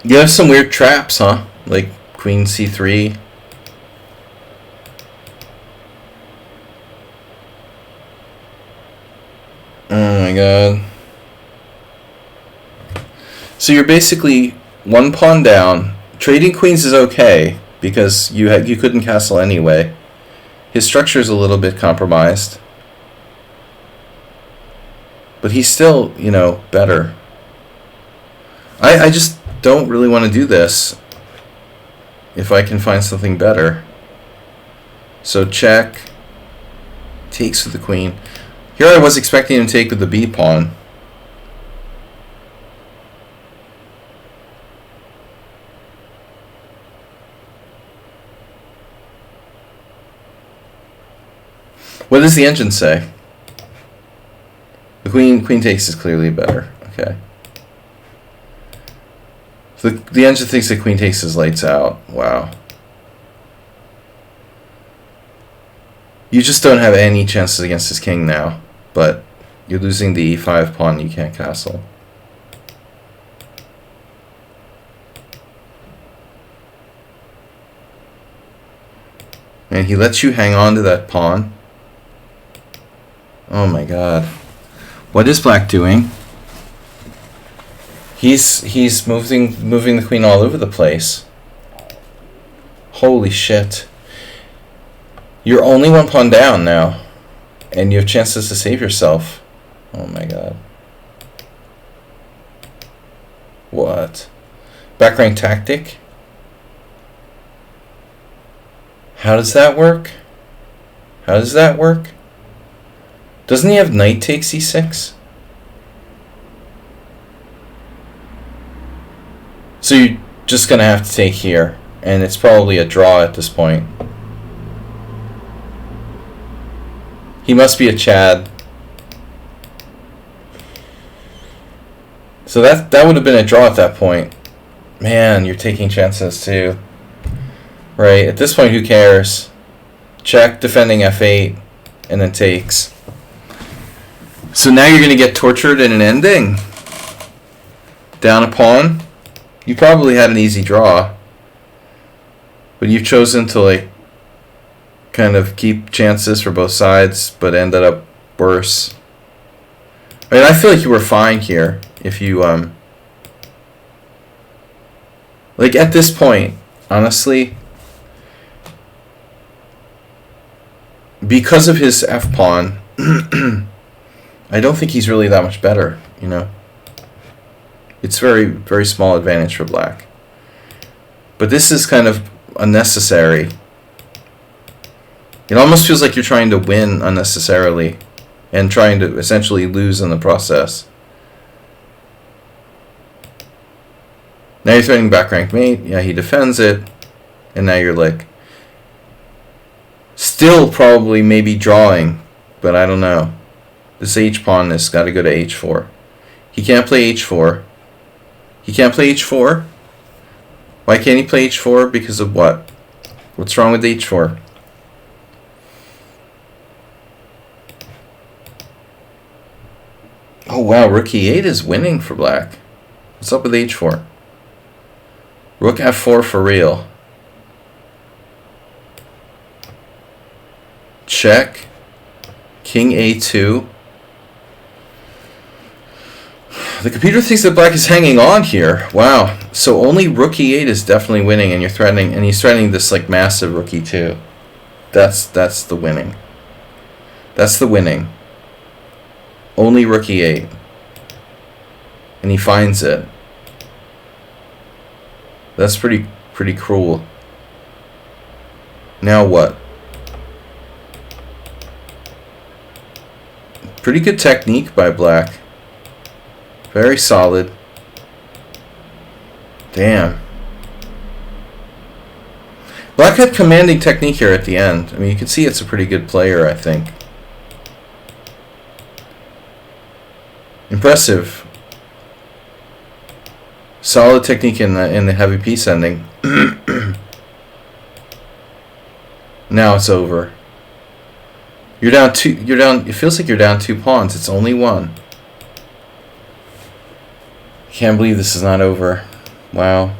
You have some weird traps, huh? Like queen c3. Oh my god. So you're basically one pawn down. Trading queens is okay because you couldn't castle anyway. His structure is a little bit compromised. But he's still, you know, better. I just don't really want to do this if I can find something better. So check. Takes with the queen. Here I was expecting him to take with the b pawn. What does the engine say? The queen takes is clearly better. Okay. So the engine thinks that queen takes is lights out. Wow. You just don't have any chances against his king now, but you're losing the e5 pawn. You can't castle. And he lets you hang on to that pawn. Oh my god. What is black doing? He's moving the queen all over the place. Holy shit. You're only one pawn down now, and you have chances to save yourself. Oh my god. What? Back rank tactic? How does that work? How does that work? Doesn't he have knight takes e6? So you're just going to have to take here, and it's probably a draw at this point. He must be a Chad. So that would have been a draw at that point. Man, you're taking chances too. Right, at this point, who cares? Check, defending f8, and then takes. So now you're going to get tortured in an ending. Down a pawn. You probably had an easy draw. But you've chosen to, like, kind of keep chances for both sides, but ended up worse. I mean, I feel like you were fine here if you, like, at this point, honestly, because of his f-pawn, I don't think he's really that much better, you know. It's very, very small advantage for black. But this is kind of unnecessary. It almost feels like you're trying to win unnecessarily and trying to essentially lose in the process. Now you're threatening back rank mate. Yeah, he defends it. And now you're like still probably maybe drawing, but I don't know. This h-pawn has got to go to h4. He can't play h4. He can't play h4? Why can't he play h4? Because of what? What's wrong with h4? Oh wow, rook e8 is winning for black. What's up with h4? Rook f4 for real. Check. King a2. The computer thinks that black is hanging on here. Wow. So only rook e8 is definitely winning, and you're threatening, and he's threatening this like massive rook e2. That's the winning. That's the winning. Only rook e8. And he finds it. That's pretty cruel. Now what? Pretty good technique by black. Very solid. Damn. Black had commanding technique here at the end. I mean, you can see it's a pretty good player, I think. Impressive. Solid technique in the heavy piece ending. Now it's over. You're down two. You're down. It feels like you're down 2 pawns. It's only 1. Can't believe this is not over. Wow.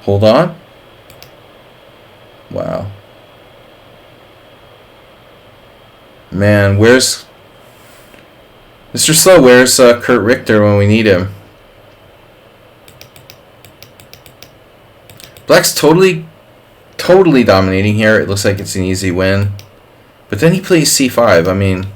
Hold on. Wow. Man, where's Mr. Slow? Where's Kurt Richter when we need him? Black's totally dominating here. It looks like it's an easy win. But then he plays c5. I mean,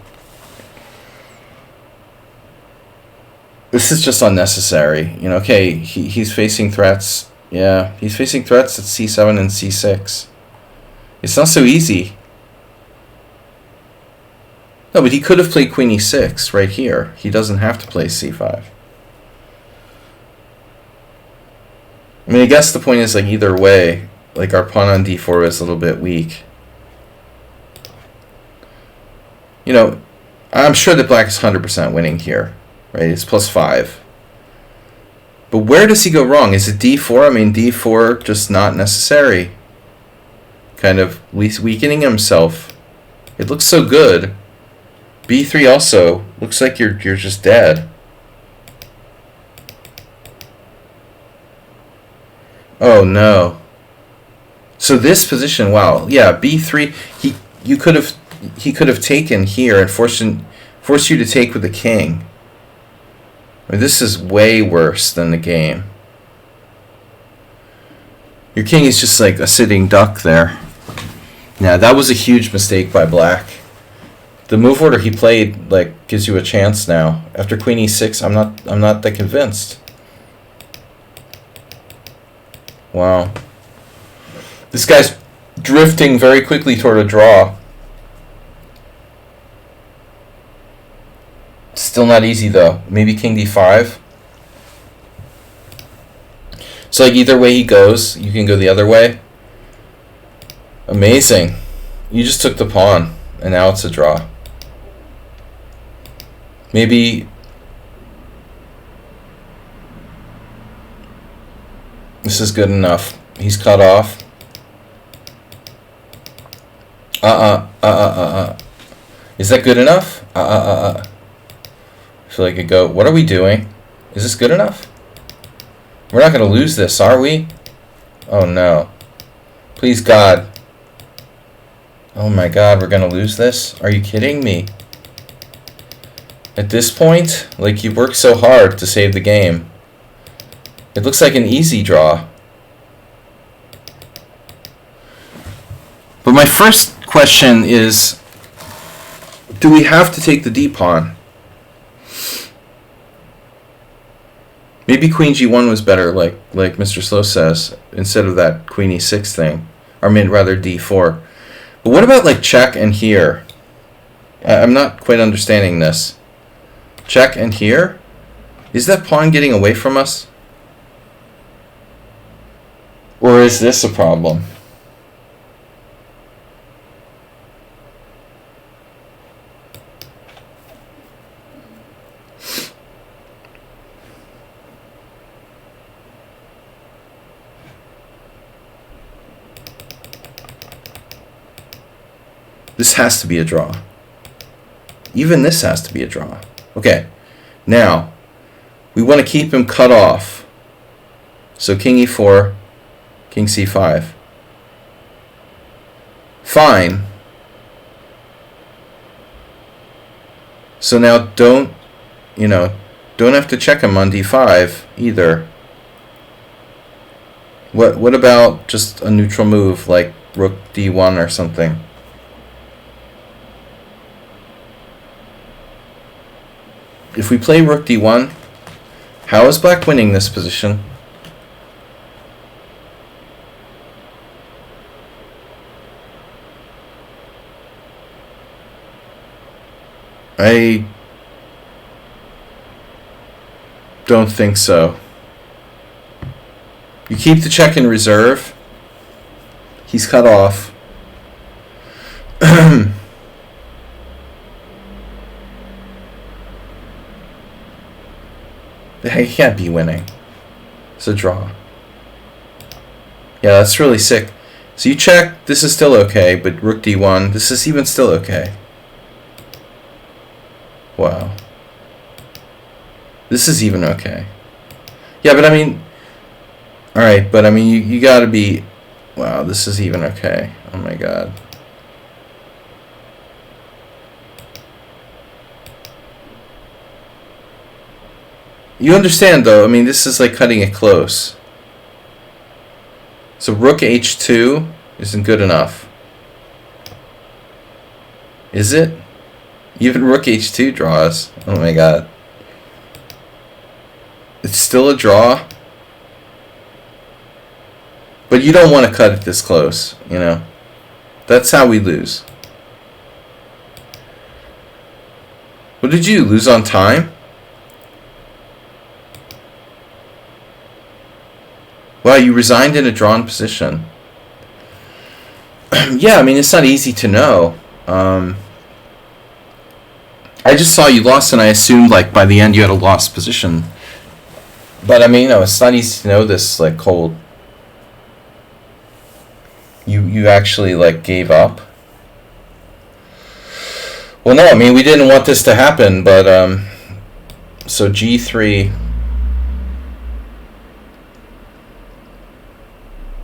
this is just unnecessary. You know, okay, he's facing threats. Yeah, he's facing threats at c7 and c6. It's not so easy. No, but he could have played queen e6 right here. He doesn't have to play c5. I mean, I guess the point is, like, either way, like, our pawn on d4 is a little bit weak. You know, I'm sure that black is 100% winning here, right? It's +5. But where does he go wrong? Is it d4? I mean, d4 just not necessary. Kind of weakening himself. It looks so good. b3 also looks like you're just dead. Oh no. So this position, wow, yeah, b3. He could have taken here and forced you to take with the king. I mean, this is way worse than the game. Your king is just like a sitting duck there. Yeah, that was a huge mistake by black. The move order he played like gives you a chance now. After queen e6, I'm not that convinced. Wow. This guy's drifting very quickly toward a draw. Still not easy though. Maybe king d5. So like either way he goes, you can go the other way. Amazing. You just took the pawn and now it's a draw. Maybe this is good enough. He's cut off. Is that good enough? I feel like it go. What are we doing? Is this good enough? We're not going to lose this, are we? Oh no. Please God. Oh my God, we're going to lose this? Are you kidding me? At this point, like, you worked so hard to save the game. It looks like an easy draw. But my first question is, do we have to take the d-pawn? Maybe queen g1 was better, like Mr. Slow says, instead of that queen e6 thing. Or I mean, rather d4. But what about like check and here? I'm not quite understanding this. Check and here? Is that pawn getting away from us? Or is this a problem? This has to be a draw. Even this has to be a draw. Okay, now we want to keep him cut off. So king e4, king c5. Fine. So now don't have to check him on d5 either. What about just a neutral move like rook d1 or something? If we play rook d1, how is black winning this position? I don't think so. You keep the check in reserve. He's cut off. He can't be winning. It's a draw. Yeah, that's really sick. So you check, this is still okay, but rook d1, this is even still okay. Wow. This is even okay. Yeah, but I mean, alright, but I mean, you gotta be, wow, this is even okay. Oh my God. You understand, though, I mean, this is like cutting it close. So rook h2 isn't good enough. Is it? Even rook h2 draws. Oh my God. It's still a draw. But you don't want to cut it this close, you know. That's how we lose. What did you lose on time? Wow, you resigned in a drawn position. Yeah, I mean, it's not easy to know. I just saw you lost, and I assumed, like, by the end you had a lost position. But, I mean, no, it's not easy to know this, like, cold. You actually, like, gave up? Well, no, I mean, we didn't want this to happen, but, so G3.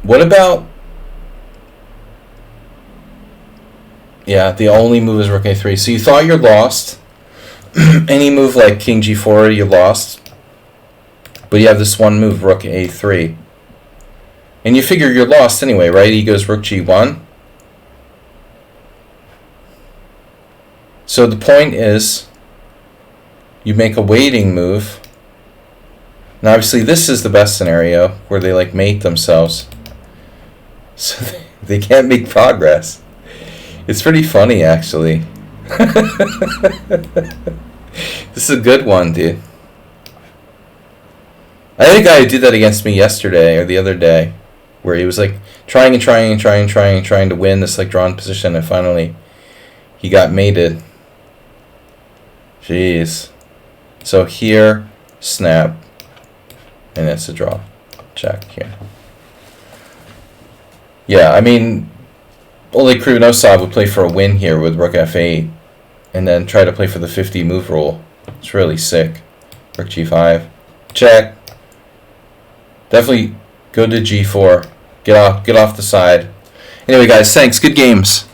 What about... Yeah, the only move is rook a3. So you thought you're lost. Any move like king g4, you're lost. But you have this one move, rook a3. And you figure you're lost anyway, right? He goes rook g1. So the point is, you make a waiting move. And obviously this is the best scenario, where they like mate themselves. So they can't make progress. It's pretty funny, actually. This is a good one, dude. I had a guy who did that against me yesterday or the other day, where he was like trying to win this like drawn position, and finally he got mated. Jeez. So here, snap, and it's a draw. Check here. Yeah, I mean, Oleg Krivonosov would play for a win here with rook f8, and then try to play for the 50 move rule. It's really sick. Rook g5, check. Definitely go to g4. Get off the side. Anyway, guys, thanks. Good games.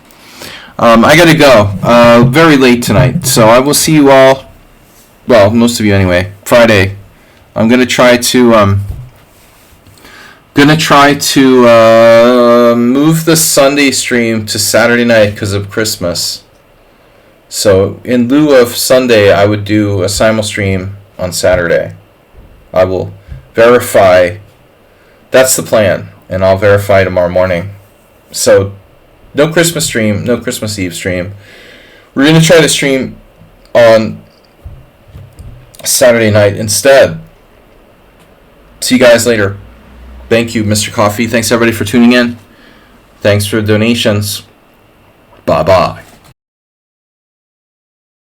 I gotta go. Very late tonight, so I will see you all. Well, most of you anyway. Friday. I'm gonna try to move the Sunday stream to Saturday night because of Christmas. So in lieu of Sunday, I would do a simul stream on Saturday. I will verify. That's the plan, and I'll verify tomorrow morning. So no Christmas stream, no Christmas Eve stream. We're going to try to stream on Saturday night instead. See you guys later. Thank you, Mr. Coffee. Thanks, everybody, for tuning in. Thanks for the donations. Bye-bye.